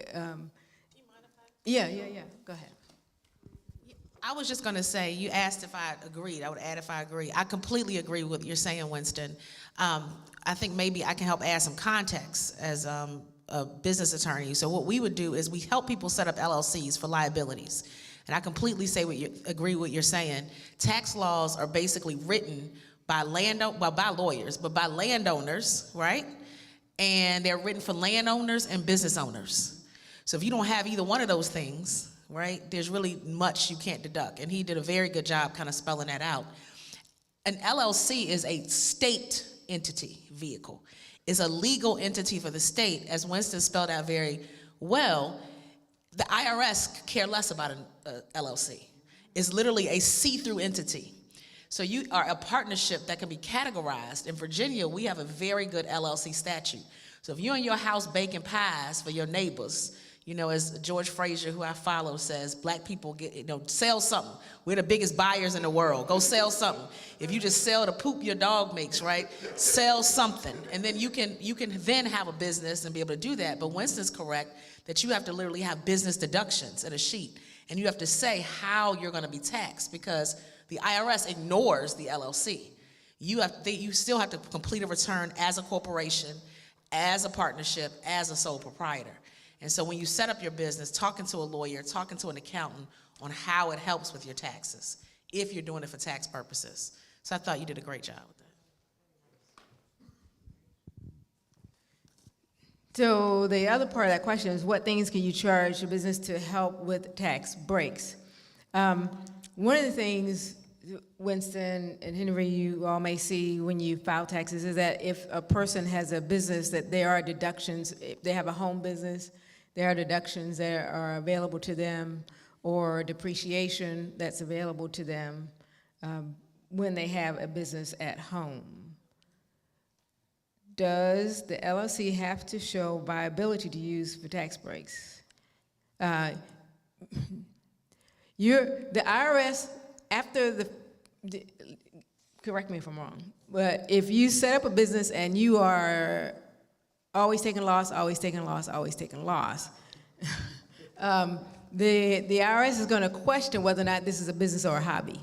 Yeah, go ahead. I was just going to say, you asked if I agreed. I would add if I agree. I completely agree with what you're saying, Winston. I think maybe I can help add some context as a business attorney. So what we would do is we help people set up LLCs for liabilities. And I completely agree with what you're saying. Tax laws are basically written by lawyers, but by landowners, right? And they're written for landowners and business owners. So if you don't have either one of those things, right, there's really much you can't deduct. And he did a very good job kind of spelling that out. An LLC is a state entity vehicle. It's a legal entity for the state, as Winston spelled out very well. The IRS care less about an LLC. It's literally a see-through entity. So you are a partnership that can be categorized. In Virginia, we have a very good LLC statute. So if you're in your house baking pies for your neighbors, as George Fraser, who I follow, says, black people sell something. We're the biggest buyers in the world. Go sell something. If you just sell the poop your dog makes, right? Sell something. And then you can then have a business and be able to do that. But Winston's correct that you have to literally have business deductions in a sheet. And you have to say how you're going to be taxed, because the IRS ignores the LLC. You still have to complete a return as a corporation, as a partnership, as a sole proprietor. And so when you set up your business, talking to a lawyer, talking to an accountant on how it helps with your taxes, if you're doing it for tax purposes. So I thought you did a great job with that. So the other part of that question is, what things can you charge your business to help with tax breaks? One of the things, Winston and Henry, you all may see when you file taxes is that if a person has a business, that there are deductions. If they have a home business, there are deductions that are available to them, or depreciation that's available to them when they have a business at home. Does the LLC have to show viability to use for tax breaks? The IRS, after correct me if I'm wrong, but if you set up a business and you are always taking loss, always taking loss, always taking loss, the IRS is going to question whether or not this is a business or a hobby.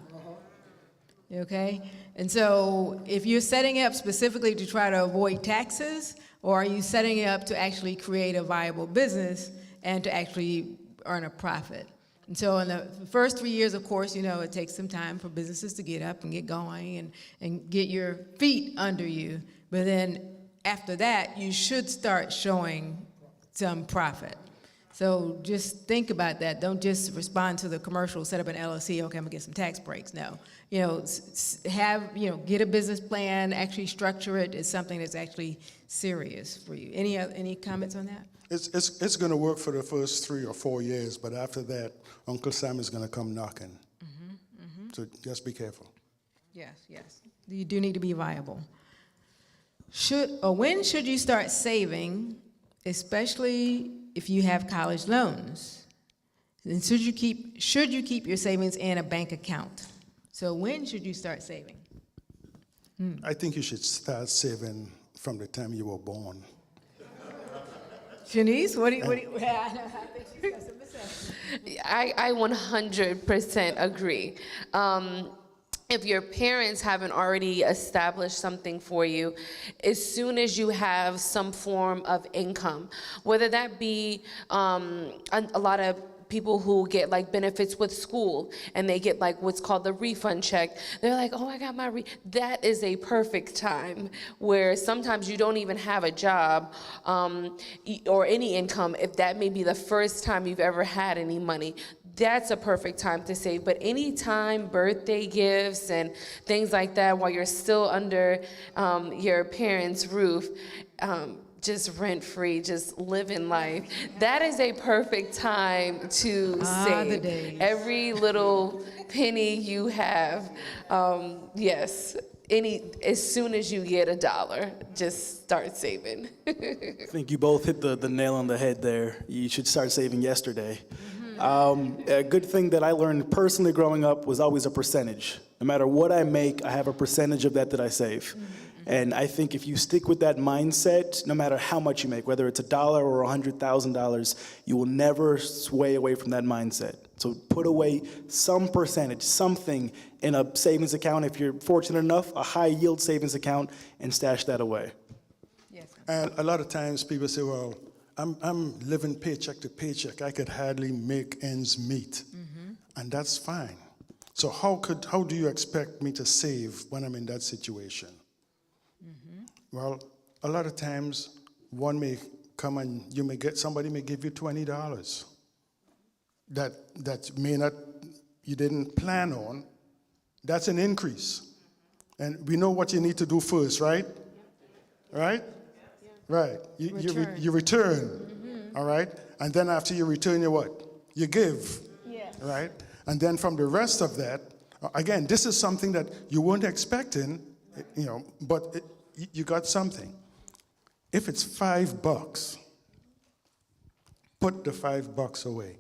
Okay? And so if you're setting it up specifically to try to avoid taxes, or are you setting it up to actually create a viable business and to actually earn a profit? And so in the first 3 years, of course, it takes some time for businesses to get up and get going and get your feet under you. But then after that, you should start showing some profit. So just think about that. Don't just respond to the commercial, set up an LLC, okay, I'm gonna get some tax breaks. No, get a business plan, actually structure it as something that's actually serious for you. Any comments on that? It's going to work for the first 3 or 4 years, but after that, Uncle Sam is going to come knocking. So just be careful. Yes. You do need to be viable. When should you start saving, especially if you have college loans? And should you keep your savings in a bank account? So when should you start saving? I think you should start saving from the time you were born. Janice, what do you I think she's got something to say. I 100% agree. If your parents haven't already established something for you, as soon as you have some form of income, whether that be a lot of people who get like benefits with school and they get like what's called the refund check. They're like, oh, I got my that is a perfect time where sometimes you don't even have a job or any income. If that may be the first time you've ever had any money, that's a perfect time to save. But anytime, birthday gifts and things like that, while you're still under your parents' roof, just rent-free, just living life, that is a perfect time to save. Every little penny you have, yes, as soon as you get $1, just start saving. I think you both hit the nail on the head there. You should start saving yesterday. A good thing that I learned personally growing up was always a percentage. No matter what I make, I have a percentage of that I save. And I think if you stick with that mindset, no matter how much you make, whether it's $1 or $100,000, you will never sway away from that mindset. So put away some percentage, something in a savings account, if you're fortunate enough, a high yield savings account, and stash that away. And a lot of times people say, well, I'm living paycheck to paycheck. I could hardly make ends meet. And that's fine. So how do you expect me to save when I'm in that situation? Well, a lot of times one may come and somebody may give you $20 that may not, you didn't plan on. That's an increase. And we know what you need to do first, right? Right? Right. You return, all right? And then after you return, you what? You give, right? And then from the rest of that, again, this is something that you weren't expecting, but you got something. If it's $5, put the $5 away.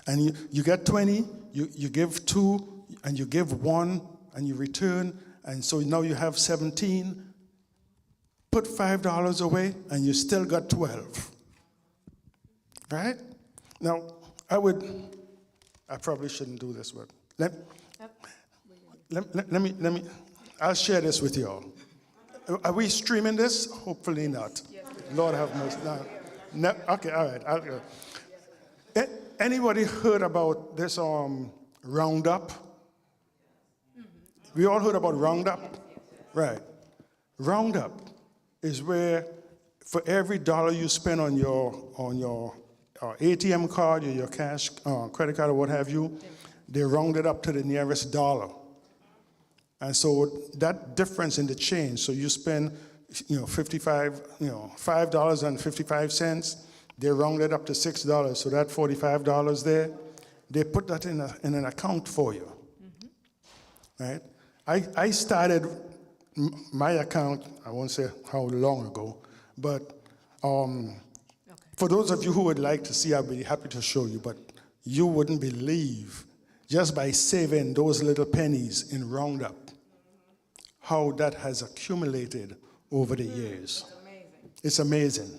And you get 20, you give 2, and you give 1, and you return, and so now you have 17. Put $5 away, and you still got 12. Right? Now, I probably shouldn't do this, but let me, I'll share this with you all. Are we streaming this? Hopefully not. Lord have mercy. No, okay, all right. I'll go. Anybody heard about this Roundup? We all heard about Roundup? Right. Roundup is where for every dollar you spend on your ATM card or your cash credit card or what have you, they round it up to the nearest dollar. And so that difference in the change, so you spend $5.55, they round it up to $6, so that $45 there, they put that in an account for you. Right? I started my account, I won't say how long ago, but for those of you who would like to see, I'd be happy to show you, but you wouldn't believe, just by saving those little pennies in Roundup, how that has accumulated over the years. It's amazing.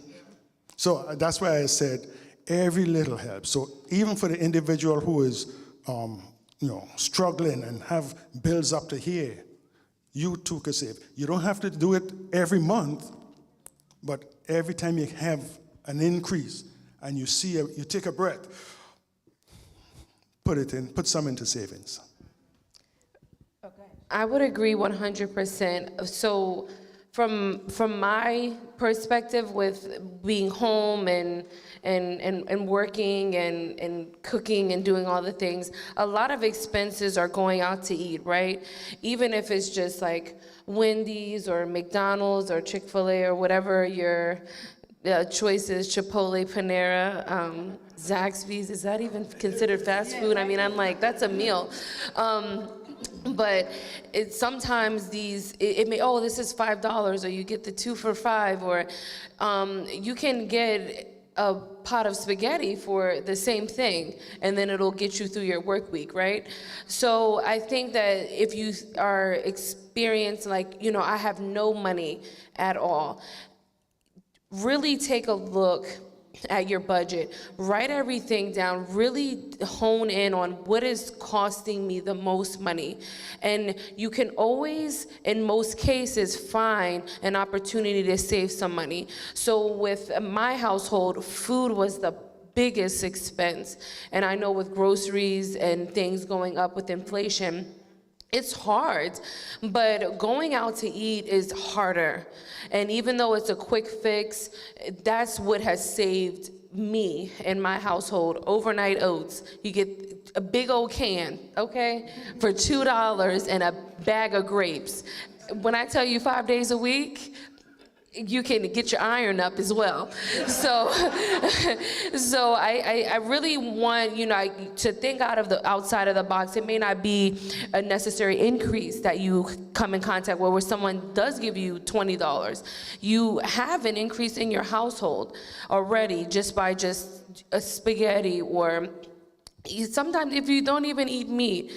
So that's why I said every little helps. So even for the individual who is struggling and have bills up to here, you too can save. You don't have to do it every month, but every time you have an increase and you take a breath, put some into savings. I would agree 100%. So from my perspective with being home and working and cooking and doing all the things, a lot of expenses are going out to eat, right? Even if it's just like Wendy's or McDonald's or Chick-fil-A or whatever your choice is, Chipotle, Panera, Zaxby's, is that even considered fast food? I mean, I'm like, that's a meal. But sometimes this is $5, or you get the 2 for $5, or you can get a pot of spaghetti for the same thing, and then it'll get you through your work week, right? So I think that if you are experienced, I have no money at all, really take a look at your budget, write everything down, really hone in on what is costing me the most money. And you can always, in most cases, find an opportunity to save some money. So with my household, food was the biggest expense. And I know with groceries and things going up with inflation, it's hard, but going out to eat is harder. And even though it's a quick fix, that's what has saved me in my household, overnight oats, you get a big old can, okay, for $2 and a bag of grapes. When I tell you 5 days a week, you can get your iron up as well. So, so I really want, to think outside of the box. It may not be a necessary increase that you come in contact with where someone does give you $20. You have an increase in your household already just by just a spaghetti or sometimes if you don't even eat meat,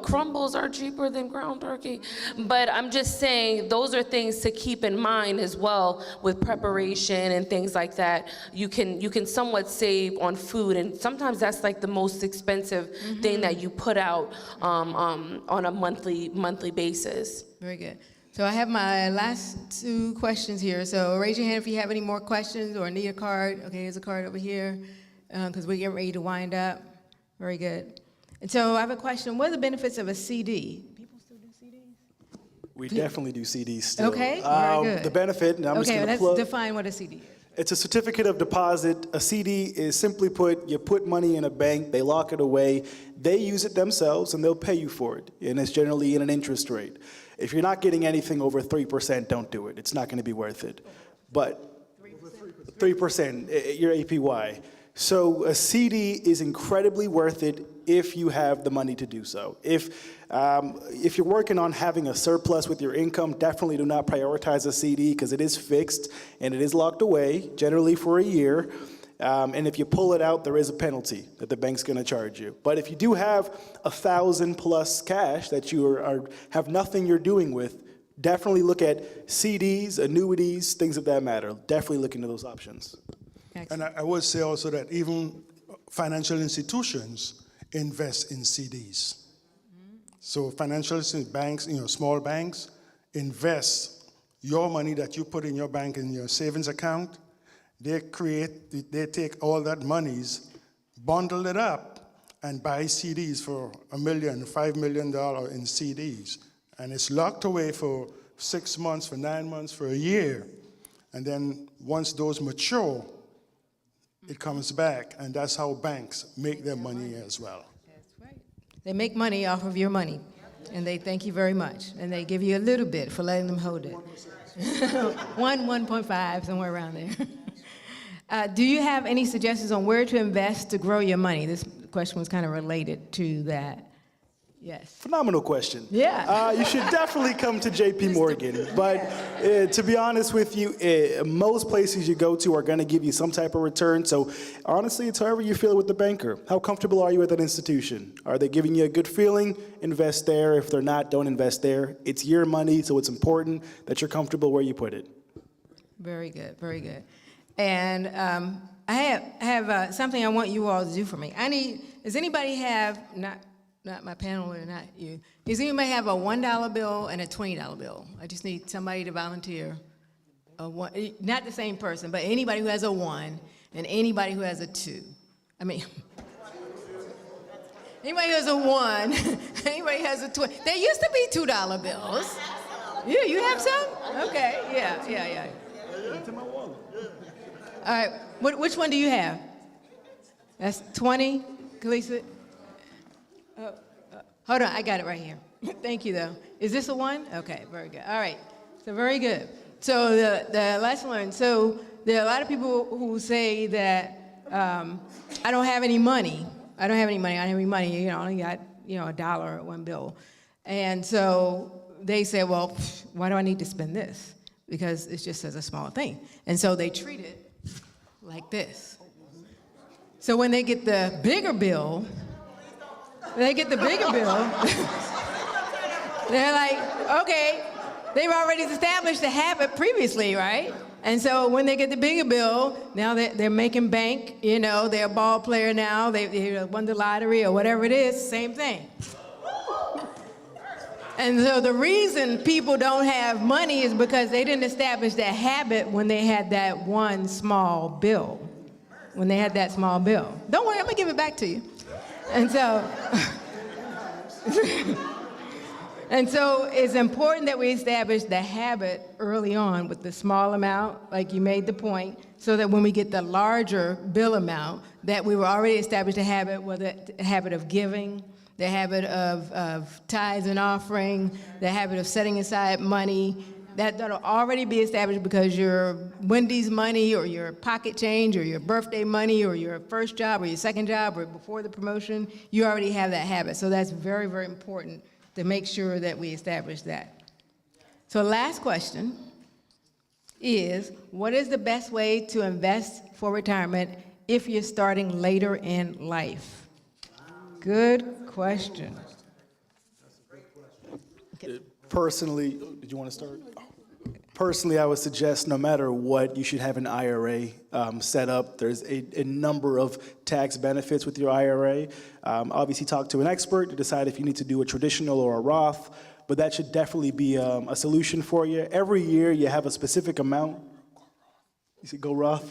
crumbles are cheaper than ground turkey. But I'm just saying those are things to keep in mind as well with preparation and things like that. You can somewhat save on food, and sometimes that's like the most expensive thing that you put out on a monthly basis. Very good. So I have my last two questions here. So raise your hand if you have any more questions or need a card. Okay, here's a card over here because we're getting ready to wind up. Very good. And so I have a question. What are the benefits of a CD? People still do CDs? We definitely do CDs still. Okay, very good. The benefit, and I'm just Okay, going to let's plug. define what a CD is. It's a certificate of deposit. A CD is simply put, you put money in a bank, they lock it away, they use it themselves, and they'll pay you for it. And it's generally in an interest rate. If you're not getting anything over 3%, don't do it. It's not going to be worth it. But 3%, your APY. So a CD is incredibly worth it if you have the money to do so. If you're working on having a surplus with your income, definitely do not prioritize a CD because it is fixed and it is locked away, generally for a year. And if you pull it out, there is a penalty that the bank's going to charge you. But if you do have $1,000+ cash that you have nothing you're doing with, definitely look at CDs, annuities, things of that matter. Definitely look into those options. And I would say also that even financial institutions invest in CDs. So financial banks, small banks, invest your money that you put in your bank in your savings account. They take all that monies, bundle it up, and buy CDs for $1 million, $5 million in CDs. And it's locked away for 6 months, for 9 months, for a year. And then once those mature, it comes back, and that's how banks make their money as well. That's right. They make money off of your money, and they thank you very much, and they give you a little bit for letting them hold it. 1.5, somewhere around there. Do you have any suggestions on where to invest to grow your money? This question was kind of related to that. Yes. Phenomenal question. Yeah. You should definitely come to JP Morgan. But to be honest with you, most places you go to are going to give you some type of return. So honestly, it's however you feel with the banker. How comfortable are you with that institution? Are they giving you a good feeling? Invest there. If they're not, don't invest there. It's your money, so it's important that you're comfortable where you put it. Very good. Very good. And I have something I want you all to do for me. Does anybody have, not my panel or not you. Does anybody have a $1 bill and a $20 bill? I just need somebody to volunteer. Not the same person, but anybody who has a 1 and anybody who has a 2. Anybody who has a 1, anybody who has a 20. There used to be $2 bills. Yeah, you have some? Okay, yeah. All right, which one do you have? That's 20, Kalisa? Hold on, I got it right here. Thank you, though. Is this a 1? Okay, very good. All right, so very good. So the lesson learned. So there are a lot of people who say that I don't have any money. I don't have any money. I only got $1 or 1 bill. And so they say, well, why do I need to spend this? Because it's just as a small thing. And so they treat it like this. So when they get the bigger bill, they're like, okay, they've already established the habit previously, right? And so when they get the bigger bill, now they're making bank, they're a ball player now, they won the lottery or whatever it is, same thing. And so the reason people don't have money is because they didn't establish that habit when they had that one small bill. When they had that small bill. Don't worry, I'm gonna give it back to you. And so it's important that we establish the habit early on with the small amount, like you made the point, so that when we get the larger bill amount, that we were already established a habit, whether the habit of giving, the habit of tithes and offering, the habit of setting aside money, that'll already be established because your Wendy's money or your pocket change or your birthday money or your first job or your second job or before the promotion, you already have that habit. So that's very, very important to make sure that we establish that. So last question is, what is the best way to invest for retirement if you're starting later in life? Good question. Personally, did you want to start? Personally, I would suggest no matter what, you should have an IRA set up. There's a number of tax benefits with your IRA. Obviously, talk to an expert to decide if you need to do a traditional or a Roth, but that should definitely be a solution for you. Every year, you have a specific amount. You see, go Roth.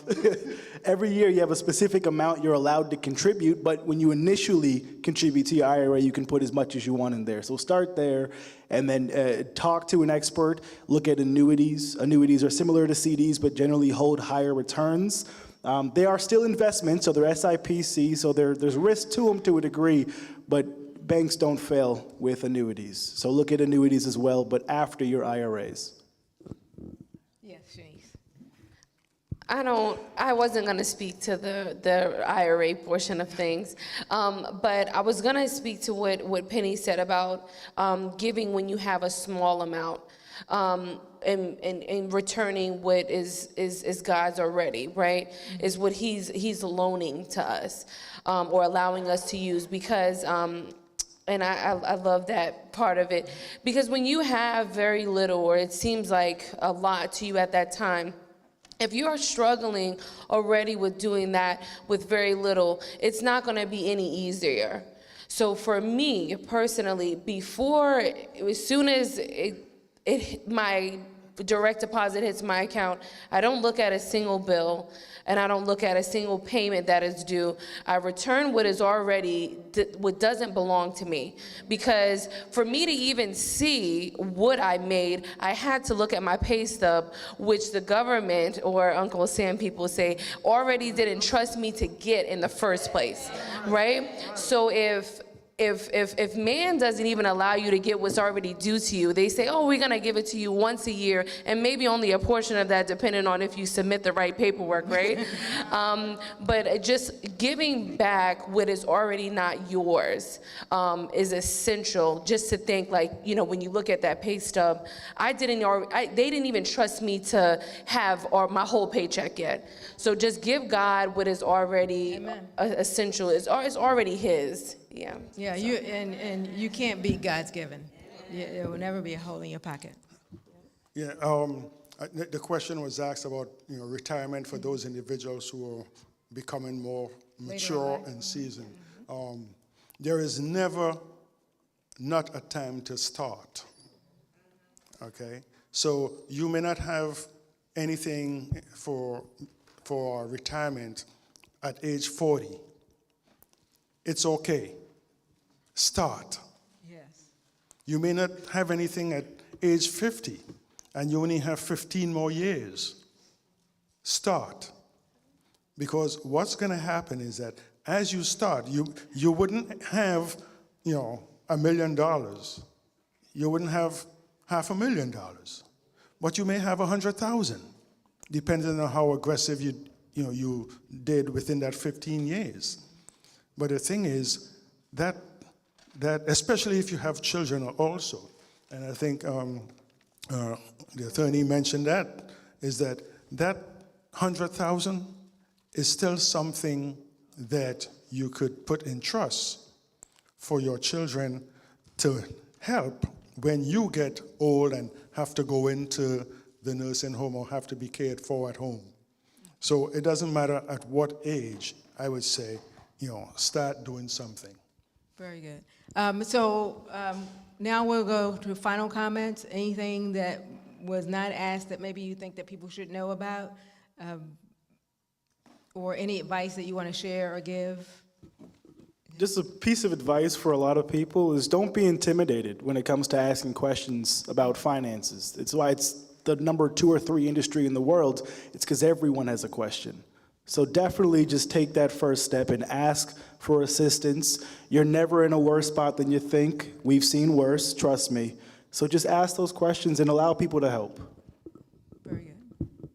Every year you have a specific amount you're allowed to contribute, but when you initially contribute to your IRA, you can put as much as you want in there. So start there, and then talk to an expert. Look at annuities. Annuities are similar to CDs, but generally hold higher returns. They are still investments, so they're SIPC, so there's risk to them to a degree, but banks don't fail with annuities. So look at annuities as well, but after your IRAs. Yes, Shanice. I wasn't going to speak to the IRA portion of things, but I was going to speak to what Penny said about giving when you have a small amount, and returning what is God's already, right? Is what he's loaning to us, or allowing us to use, because and I love that part of it, because when you have very little, or it seems like a lot to you at that time, if you are struggling already with doing that with very little, it's not going to be any easier. So for me personally, as soon as my direct deposit hits my account, I don't look at a single bill, and I don't look at a single payment that is due. I return what doesn't belong to me. Because for me to even see what I made, I had to look at my pay stub, which the government, or Uncle Sam people say, already didn't trust me to get in the first place, right? So if man doesn't even allow you to get what's already due to you, they say, oh, we're going to give it to you once a year, and maybe only a portion of that depending on if you submit the right paperwork, right? But just giving back what is already not yours is essential, just to think, like, when you look at that pay stub, they didn't even trust me to have my whole paycheck yet. So just give God what is already essential. It's already his. Yeah. Yeah, you can't beat God's given. There will never be a hole in your pocket. Yeah, the question was asked about retirement for those individuals who are becoming more mature and seasoned. There is never not a time to start. Okay, so you may not have anything for retirement at age 40. It's okay. Start. Yes. You may not have anything at age 50, and you only have 15 more years. Start. Because what's going to happen is that as you start, you wouldn't have, $1 million. You wouldn't have $500,000. But you may have 100,000, depending on how aggressive you did within that 15 years. But the thing is that especially if you have children also, and I think the attorney mentioned that, is that 100,000 is still something that you could put in trust for your children to help when you get old and have to go into the nursing home or have to be cared for at home. So it doesn't matter at what age, I would say, start doing something. Very good. Now we'll go to final comments. Anything that was not asked that maybe you think that people should know about, or any advice that you want to share or give? Just a piece of advice for a lot of people is don't be intimidated when it comes to asking questions about finances. It's why it's the number 2 or 3 industry in the world, it's because everyone has a question. So definitely just take that first step and ask for assistance. You're never in a worse spot than you think. We've seen worse, trust me. So just ask those questions and allow people to help. Very good.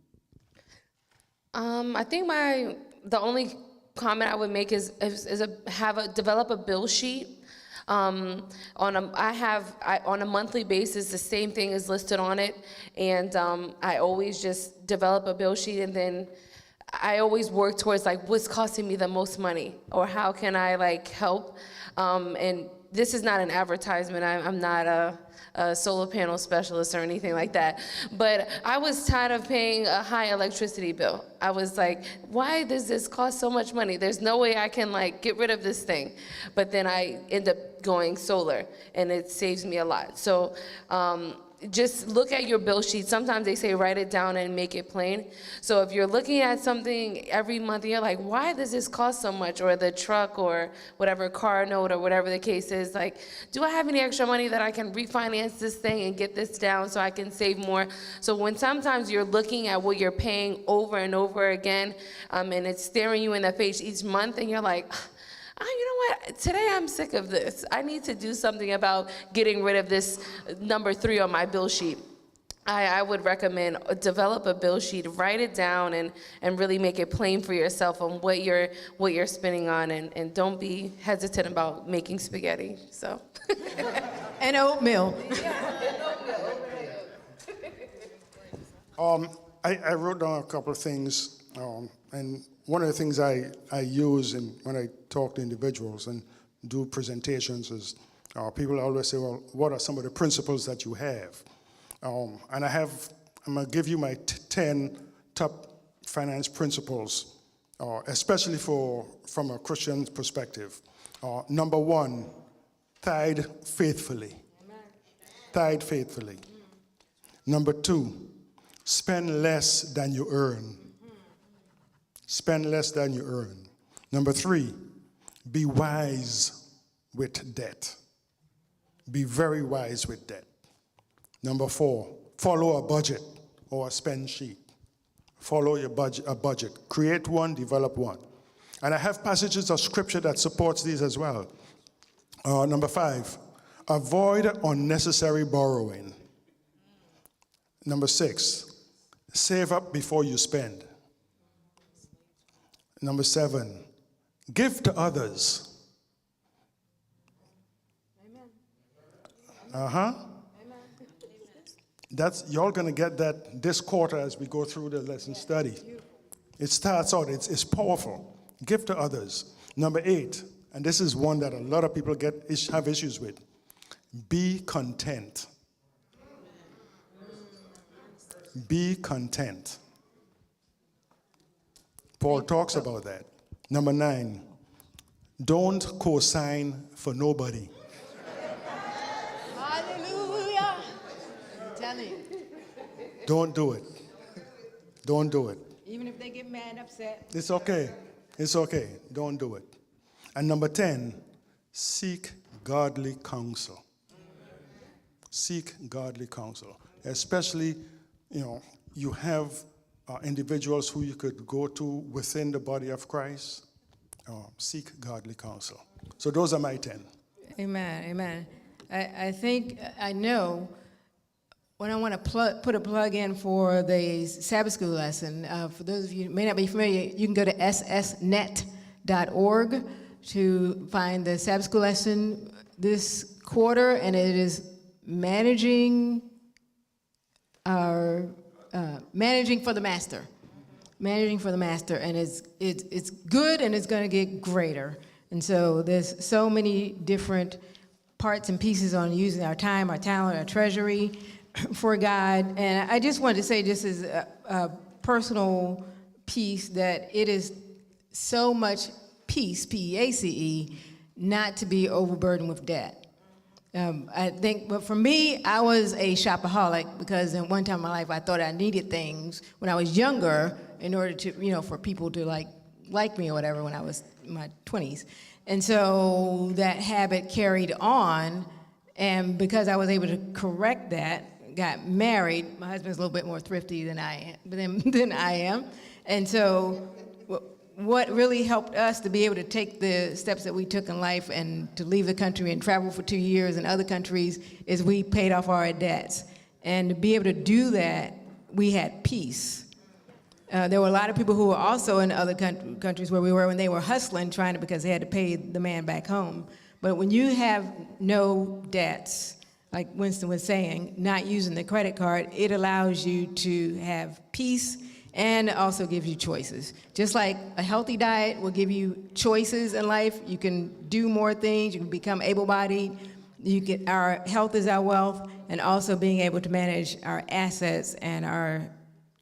I think the only comment I would make is develop a bill sheet. On a monthly basis, the same thing is listed on it, and I always just develop a bill sheet, and then I always work towards like what's costing me the most money, or how can I like help. And this is not an advertisement. I'm not a solar panel specialist or anything like that. But I was tired of paying a high electricity bill. I was like, why does this cost so much money? There's no way I can like get rid of this thing. But then I end up going solar, and it saves me a lot. So just look at your bill sheet. Sometimes they say write it down and make it plain. So if you're looking at something every month and you're like, why does this cost so much? Or the truck or whatever car note or whatever the case is, like, do I have any extra money that I can refinance this thing and get this down so I can save more? So when sometimes you're looking at what you're paying over and over again, and it's staring you in the face each month, and you're like, you know what, today I'm sick of this. I need to do something about getting rid of this number 3 on my bill sheet. I would recommend develop a bill sheet, write it down, and really make it plain for yourself on what you're spending on, and don't be hesitant about making spaghetti. So. And oatmeal. I wrote down a couple of things, and one of the things I use when I talk to individuals and do presentations is people always say, well, what are some of the principles that you have? And I'm going to give you my 10 top finance principles, especially from a Christian perspective. Number 1, tithe faithfully. Tithe faithfully. Number 2, spend less than you earn. Spend less than you earn. Number 3, be wise with debt. Be very wise with debt. Number 4, follow a budget or a spend sheet. Follow a budget. Create one, develop one. And I have passages of scripture that supports these as well. Number 5, avoid unnecessary borrowing. Number 6, save up before you spend. Number 7, give to others. Amen. Y'all gonna get that this quarter as we go through the lesson study. It starts out, it's powerful. Give to others. Number 8, and this is one that a lot of people have issues with. Be content. Be content. Paul talks about that. Number 9, don't co-sign for nobody. Hallelujah. I'm telling you. Don't do it. Don't do it. Even if they get mad and upset. It's okay. It's okay. Don't do it. And number 10, seek godly counsel. Seek godly counsel. Especially, you have individuals who you could go to within the body of Christ. Seek godly counsel. So those are my 10. Amen, amen. I know when I want to put a plug in for the Sabbath school lesson, for those of you who may not be familiar, you can go to ssnet.org to find the Sabbath school lesson this quarter, and it is managing for the master. Managing for the master, and it's good, and it's going to get greater. And so there's so many different parts and pieces on using our time, our talent, our treasury for God. And I just wanted to say, just as a personal piece, that it is so much peace, P-E-A-C-E, not to be overburdened with debt. I think, but for me, I was a shopaholic because in one time in my life, I thought I needed things when I was younger in order to, for people to like me or whatever when I was in my 20s. And so that habit carried on, and because I was able to correct that, got married, my husband's a little bit more thrifty than I am. And so what really helped us to be able to take the steps that we took in life and to leave the country and travel for 2 years in other countries is we paid off our debts. And to be able to do that, we had peace. There were a lot of people who were also in other countries where we were when they were hustling, because they had to pay the man back home. But when you have no debts, like Winston was saying, not using the credit card, it allows you to have peace and also gives you choices. Just like a healthy diet will give you choices in life, you can do more things, you can become able-bodied, our health is our wealth, and also being able to manage our assets and our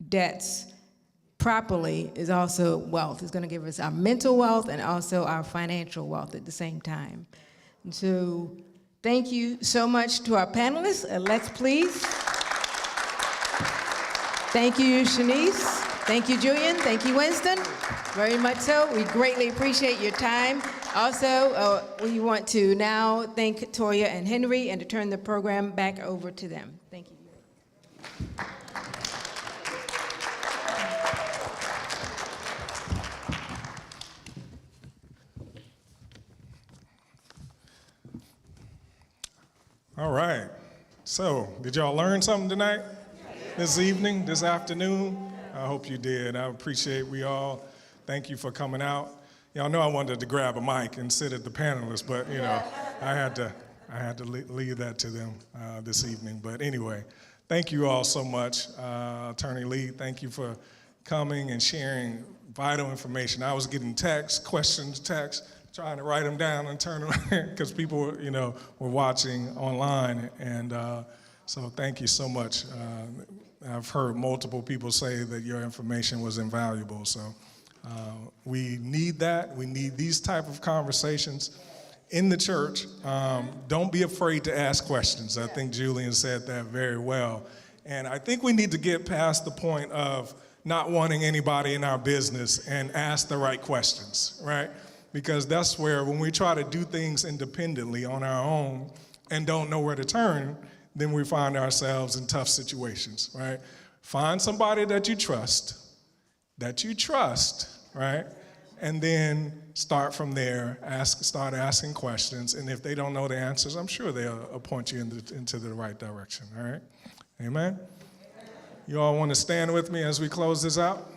debts properly is also wealth. It's going to give us our mental wealth and also our financial wealth at the same time. And so thank you so much to our panelists. Let's please. Thank you, Shanice. Thank you, Julian. Thank you, Winston. Very much so. We greatly appreciate your time. Also, we want to now thank Toya and Henry and to turn the program back over to them. Thank you. All right. So, did y'all learn something tonight? This evening, this afternoon? I hope you did. I appreciate we all. Thank you for coming out. Y'all know I wanted to grab a mic and sit at the panelists, but you know, I had to leave that to them this evening. But anyway, thank you all so much. Attorney Lee, thank you for coming and sharing vital information. I was getting texts, trying to write them down and turn them because people were watching online, and so thank you so much. I've heard multiple people say that your information was invaluable, so we need that. We need these type of conversations in the church. Don't be afraid to ask questions. I think Julian said that very well, and I think we need to get past the point of not wanting anybody in our business and ask the right questions, right? Because that's where, when we try to do things independently on our own and don't know where to turn, then we find ourselves in tough situations, right? Find somebody that you trust, right? And then start from there, start asking questions, and if they don't know the answers, I'm sure they'll point you into the right direction, all right? Amen? You all want to stand with me as we close this out?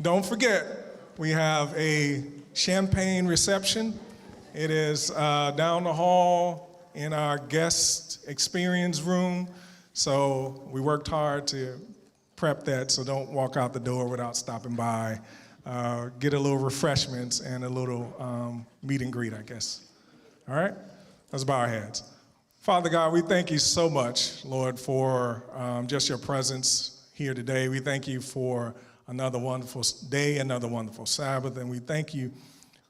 Don't forget, we have a champagne reception. It is down the hall in our guest experience room. So we worked hard to prep that, so don't walk out the door without stopping by. Get a little refreshments and a little meet and greet, I guess. All right? Let's bow our heads. Father God, we thank you so much, Lord, for just your presence here today. We thank you for another wonderful day, another wonderful Sabbath, and we thank you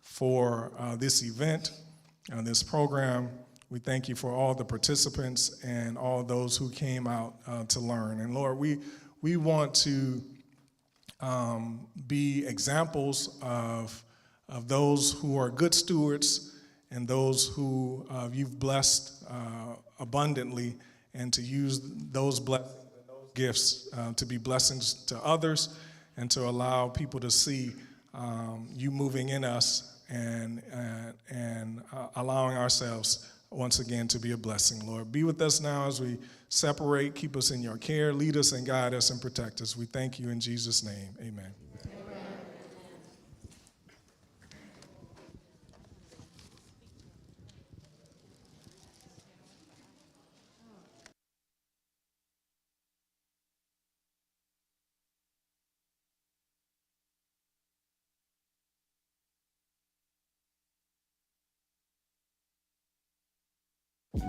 for this event, this program. We thank you for all the participants and all those who came out to learn. And Lord, we want to be examples of those who are good stewards and those who you've blessed abundantly, and to use those blessings and those gifts to be blessings to others and to allow people to see you moving in us and allowing ourselves once again to be a blessing. Lord, be with us now as we separate. Keep us in your care. Lead us and guide us and protect us. We thank you in Jesus' name. Amen.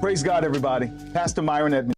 Praise God, everybody. Pastor Myron Edmonds.